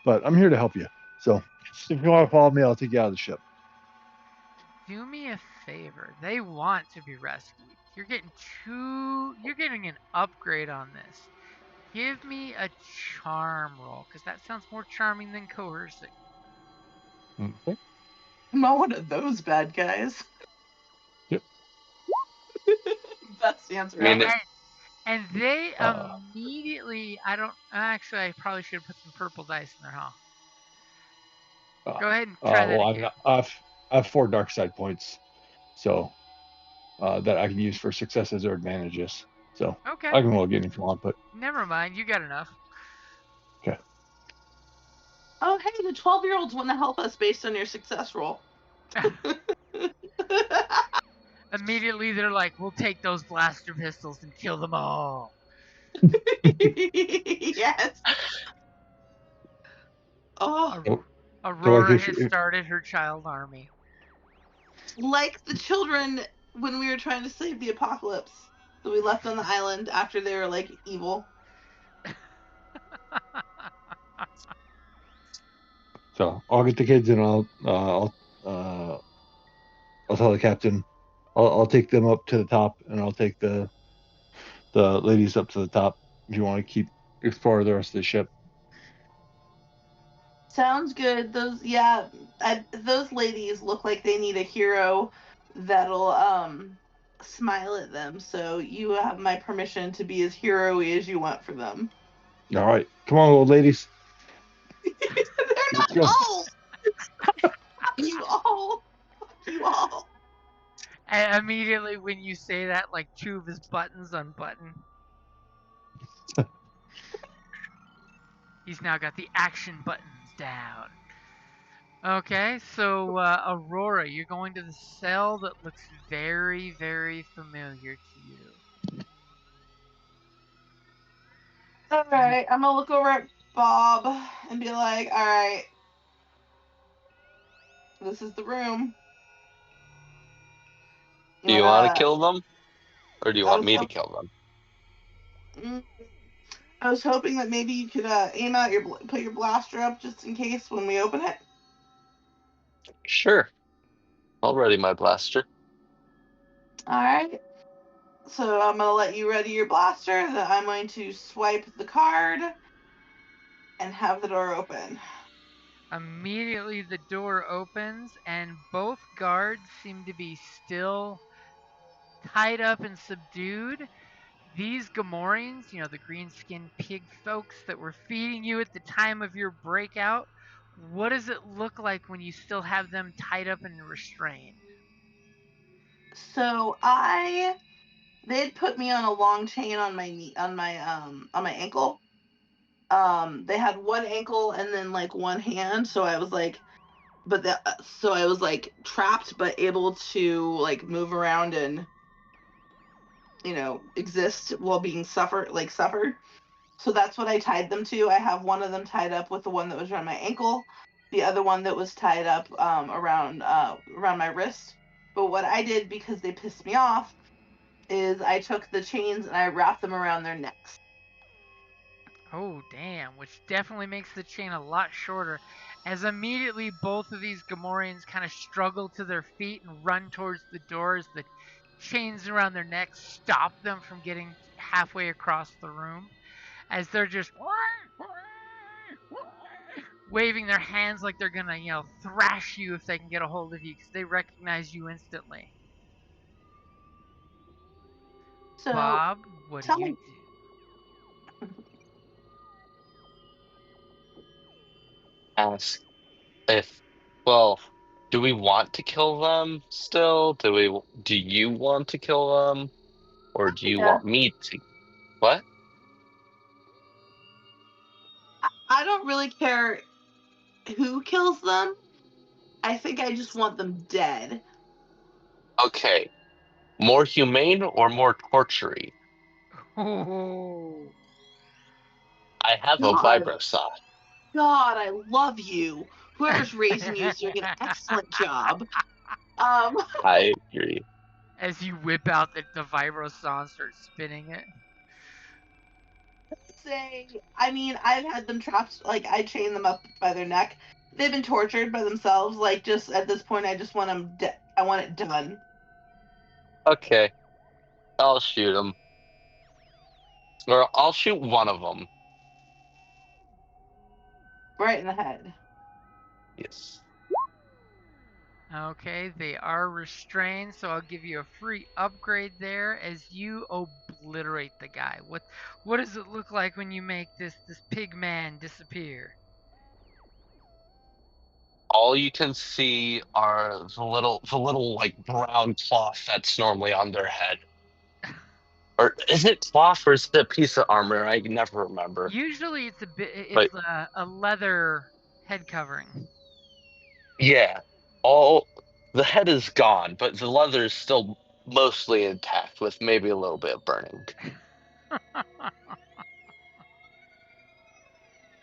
But I'm here to help you. So if you want to follow me, I'll take you out of the ship. Do me a favor. They want to be rescued. You're getting an upgrade on this. Give me a charm roll, because that sounds more charming than coercing. Okay. I'm not one of those bad guys. Yep. Best answer I mean, ever. And they Uh, immediately, I probably should have put some purple dice in there, huh? Uh, Go ahead and try that well, again. I have 4 dark side points, so that I can use for successes or advantages. So Okay. I can roll again if you want, but Never mind. You got enough. okay. Oh, hey, the 12-year-olds want to help us based on your success roll. Immediately, they're like, we'll take those blaster pistols and kill them all. Yes. Oh, Aurora if- has started her child army. like the children when we were trying to save the apocalypse that we left on the island after they were like evil. So I'll get the kids and I'll tell the captain. I'll take them up to the top, and I'll take the ladies up to the top. If you want to explore the rest of the ship. Sounds good. Those those ladies look like they need a hero that'll smile at them. So you have my permission to be as hero-y as you want for them. All right, come on, old ladies. They're Let's not go. old. You all. You all. And immediately, when you say that, like 2 of his buttons unbutton. He's now got the action buttons down. Okay, so Aurora, you're going to the cell that looks very, very familiar to you. All right, I'm gonna look over at Bob and be like, all right, this is the room. do you want to kill them? Or do you I want was me to hope- kill them? I was hoping that maybe you could aim out put your blaster up just in case when we open it. Sure. I'll ready my blaster. All right. So I'm gonna let you ready your blaster. Then I'm going to swipe the card and have the door open. Immediately, the door opens, and both guards seem to be still tied up and subdued. These Gamorreans, the green-skinned pig folks that were feeding you at the time of your breakout, what does it look like when you still have them tied up and restrained? So they'd put me on a long chain on my knee, on my ankle. They had one ankle and then like one hand, so I was like, so I was like trapped but able to like move around and exist while being suffered. So that's what I tied them to. I have one of them tied up with the one that was around my ankle, the other one that was tied up around my wrist. But what I did, because they pissed me off, is I took the chains and I wrapped them around their necks. Oh, damn, which definitely makes the chain a lot shorter, as immediately both of these Gamorreans kind of struggle to their feet and run towards the doors. The chains around their necks stop them from getting halfway across the room, as they're just waving their hands like they're gonna, thrash you if they can get a hold of you, because they recognize you instantly. So Bob, what do tell you me- do? Ask if, do we want to kill them still? Do you want to kill them? Or do you want me to? What? I don't really care who kills them. I think I just want them dead. Okay. More humane or more tortury? Oh, I have a God. vibrosaw. God, I love you. Whoever's raising you is doing an excellent job. I agree. As you whip out the vibrosaw and start spinning it. I mean, I've had them trapped, like, I chain them up by their neck. They've been tortured by themselves. Like, just at this point, I just want them I want it done. Okay, I'll shoot him. Or I'll shoot one of them. Right in the head. Yes. Okay, they are restrained, so I'll give you a free upgrade there as you obliterate the guy. What does it look like when you make this pig man disappear? All you can see are the little like brown cloth that's normally on their head. Or is it cloth or is it a piece of armor? I never remember. Usually it's But a leather head covering. yeah, the head is gone, but the leather is still mostly intact, with maybe a little bit of burning.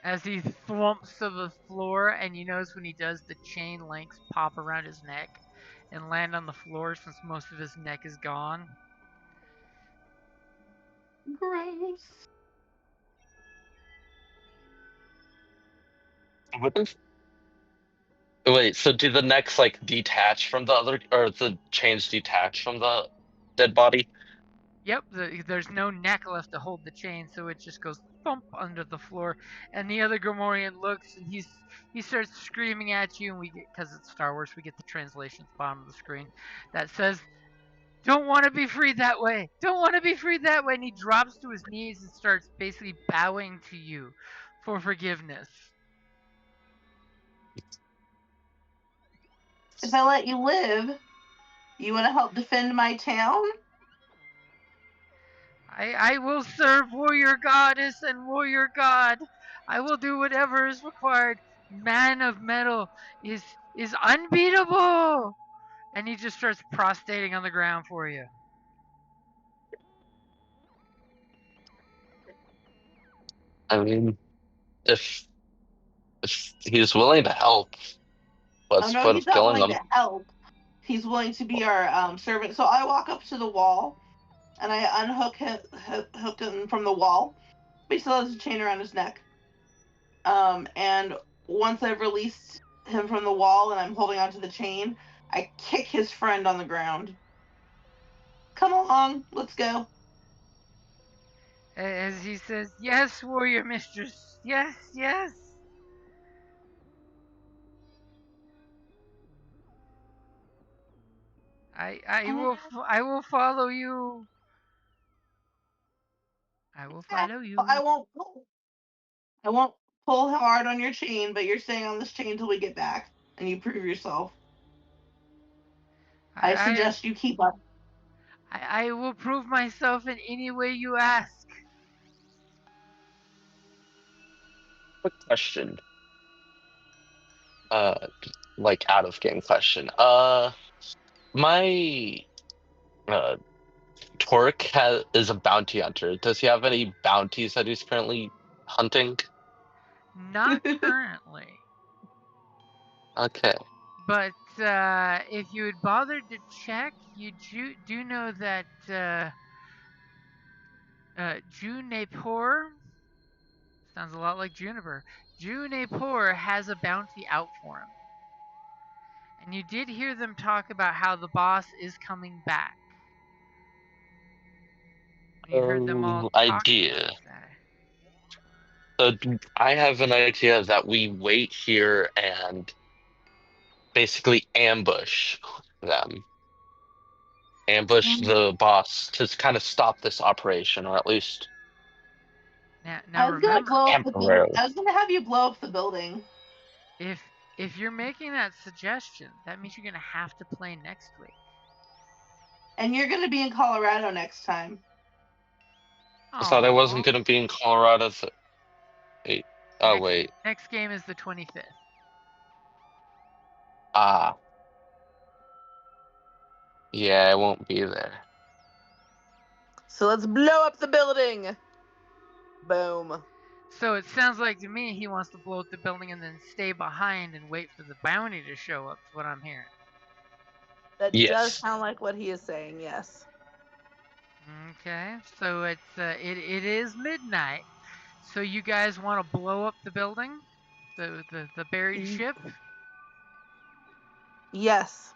As he thwumps to the floor, and you notice when he does, the chain links pop around his neck and land on the floor since most of his neck is gone. Gross. Wait, so do the necks like detach from the other, or the chains detach from the dead body? Yep, there's no neck left to hold the chain, so it just goes thump under the floor. And the other Gomorian looks, and he starts screaming at you, and we get, because it's Star Wars, we get the translation at the bottom of the screen that says, "Don't want to be freed that way. Don't want to be freed that way." And he drops to his knees and starts basically bowing to you for forgiveness. If I let you live, you want to help defend my town? I will serve warrior goddess and warrior god. I will do whatever is required. Man of metal is unbeatable. And he just starts prostrating on the ground for you. I mean, if he's willing to help, Oh what's the no, point he's of not killing willing him? to help. He's willing to be our servant. So I walk up to the wall, and I unhook hook him from the wall. But he still has a chain around his neck. And once I've released him from the wall and I'm holding onto the chain, I kick his friend on the ground. Come along, let's go. As he says, "Yes, warrior mistress. Yes, yes." I will follow you. I will follow you. I won't pull hard on your chain, but you're staying on this chain until we get back and you prove yourself. I suggest you keep up. I will prove myself in any way you ask. Quick question. Like out of game question. My Torque is a bounty hunter. Does he have any bounties that he's currently hunting? Not currently. Okay. But if you had bothered to check, you do know that Junepur sounds a lot like Juniper. Junepur has a bounty out for him. And you did hear them talk about how the boss is coming back. You heard them all talk idea. about that. So I have an idea that we wait here and basically ambush them. Ambush the boss to kind of stop this operation, or at least Now remember, temporarily. I was gonna have you blow up the building. If you're making that suggestion, that means you're gonna have to play next week. And you're gonna be in Colorado next time. I thought I wasn't going to be in Colorado. Wait. Next game is the 25th. Ah. Yeah, I won't be there. So let's blow up the building. Boom. So it sounds like to me he wants to blow up the building and then stay behind and wait for the bounty to show up. Is what I'm hearing. That does Yes. sound like what he is saying. Yes. Okay, so it is midnight. So you guys want to blow up the building, the buried Ye- ship? Yes.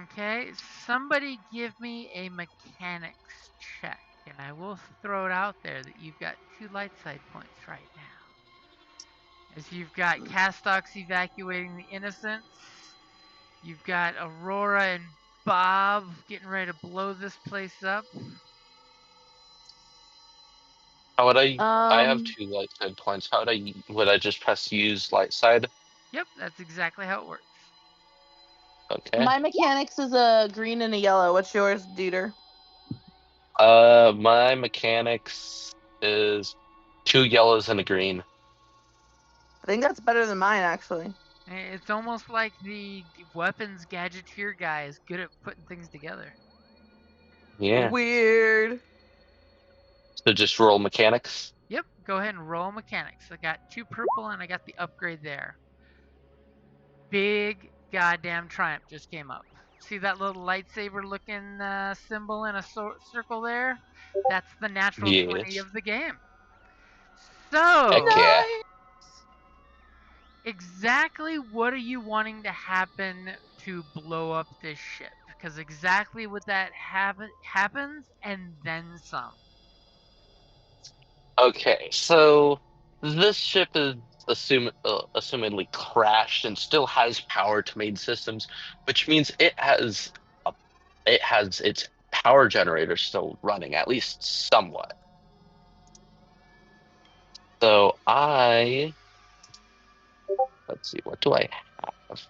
Okay, somebody give me a mechanics check, and I will throw it out there that you've got 2 light side points right now. As you've got Castox evacuating the Innocents, you've got Aurora and Bob getting ready to blow this place up. How would I have Um. 2 light side points. Would I just press use light side? Yep, that's exactly how it works. Okay. My mechanics is a green and a yellow. What's yours, Duder? My mechanics is 2 yellows and a green. I think that's better than mine, actually. It's almost like the weapons gadgeteer guy is good at putting things together. Yeah. Weird. So just roll mechanics. Yep, go ahead and roll mechanics. I got 2 purple and I got the upgrade there. Big goddamn triumph just came up. See that little lightsaber looking symbol in a circle there? That's the natural 20 Yes. of the game. Heck So, yeah. exactly what are you wanting to happen to blow up this ship? Because exactly what that happens and then some. Okay, so this ship is assumedly crashed and still has power to main systems, which means it has its power generator still running, at least somewhat. So let's see, what do I have?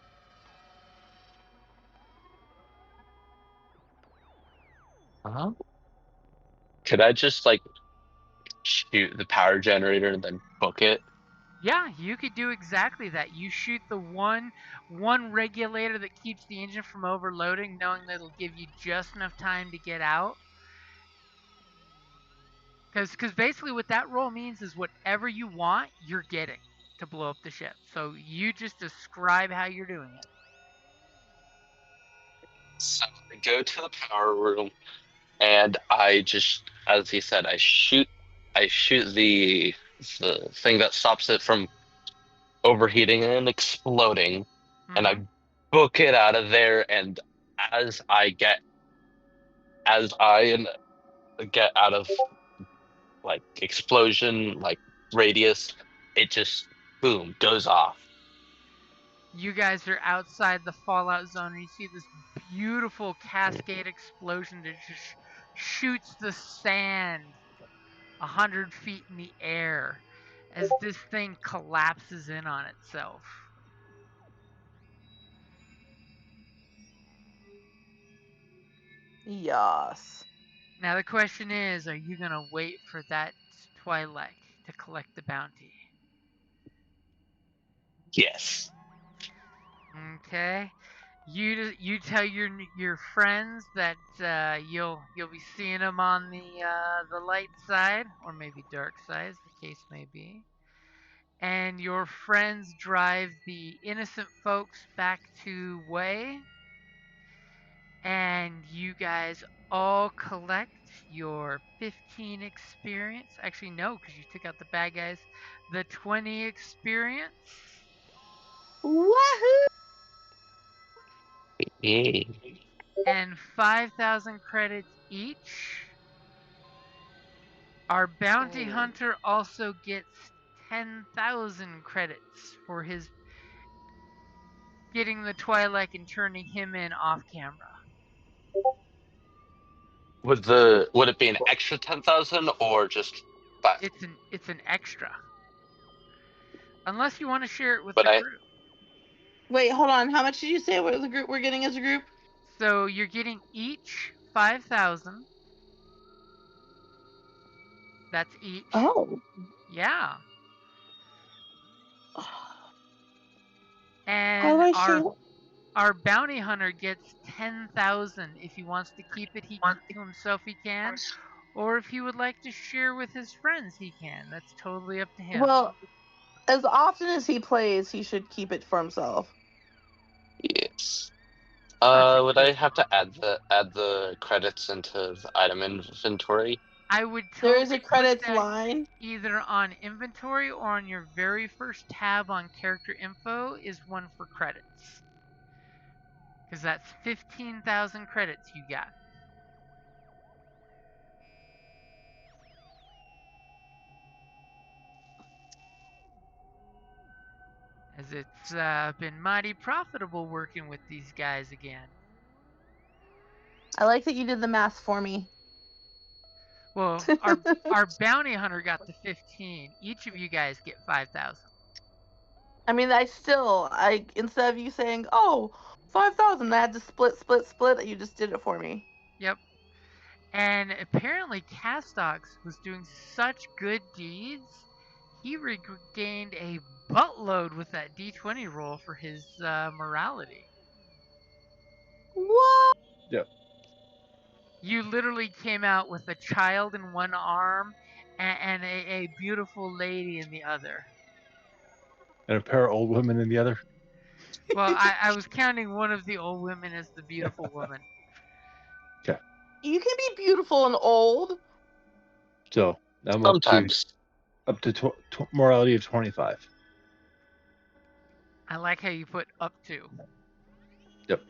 Could I just like shoot the power generator and then book it? Yeah, you could do exactly that. You shoot the one regulator that keeps the engine from overloading, knowing that it'll give you just enough time to get out. Because basically what that roll means is whatever you want, you're getting to blow up the ship. So you just describe how you're doing it. So I go to the power room and I just, as he said, I shoot the thing that stops it from overheating and exploding, and I Mm-hmm. book it out of there. And as I get out of like explosion like radius, it just boom goes off. You guys are outside the fallout zone and you see this beautiful cascade explosion that just shoots the sand 100 feet in the air as this thing collapses in on itself. Yes. Now the question is, are you going to wait for that twilight to collect the bounty? Yes. Okay. You tell your friends that you'll be seeing them on the light side or maybe dark side, as the case may be. And your friends drive the innocent folks back to Way, and you guys all collect your 15 experience. Actually, no, because you took out the bad guys. The 20 experience. Wahoo! Yeah. And 5,000 credits each. Our bounty hunter also gets 10,000 credits for his getting the Twilight and turning him in off camera. Would it be an extra 10,000 or just 5? It's an extra. Unless you want to share it with But the group. Wait, hold on. How much did you say the group we're getting as a group? So you're getting each 5,000. That's each. Oh. Yeah. How And do I share? our bounty hunter gets 10,000. If he wants to keep it, to himself, he can. Or if he would like to share with his friends, he can. That's totally up to him. Well, as often as he plays, he should keep it for himself. yes. Would I have to add the credits into the item inventory? I would There totally is a put credits that line. either on inventory or on your very first tab on character info is one for credits. Because that's 15,000 credits you got. As it's been mighty profitable working with these guys again. I like that you did the math for me. Well, our bounty hunter got the 15. Each of you guys get 5,000. I mean, I instead of you saying, "Oh, 5,000," I had to split. You just did it for me. Yep. And apparently Castox was doing such good deeds, he regained a buttload with that D20 roll for his morality. What? Yep. You literally came out with a child in one arm and a beautiful lady in the other. And a pair of old women in the other. Well, I was counting one of the old women as the beautiful woman. Okay. You can be beautiful and old. So I'm Sometimes. up to morality of 25. I like how you put up to. Yep.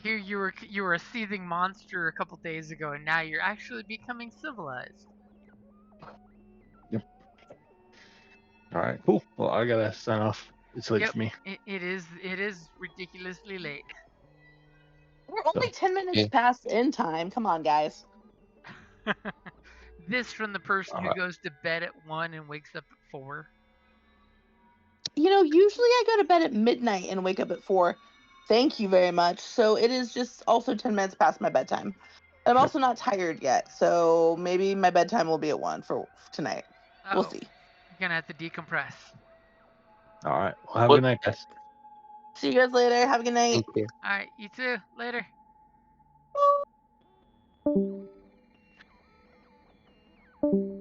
Here you were a seething monster a couple days ago, and now you're actually becoming civilized. Yep. All right. Cool. Well, I gotta sign off. It's late Yep, for me. it is ridiculously late. We're only 10 minutes Yeah. past end time. Come on, guys. This from the person who Alright. goes to bed at 1 and wakes up at 4. You know, usually I go to bed at midnight and wake up at 4. Thank you very much. So it is just also 10 minutes past my bedtime. I'm also not tired yet, so maybe my bedtime will be at 1 for tonight. We'll see. You're gonna have to decompress. All right. Well, have a What- good night, guys. See you guys later. Have a good night. Thank you. Alright, you too. Later. Thank you.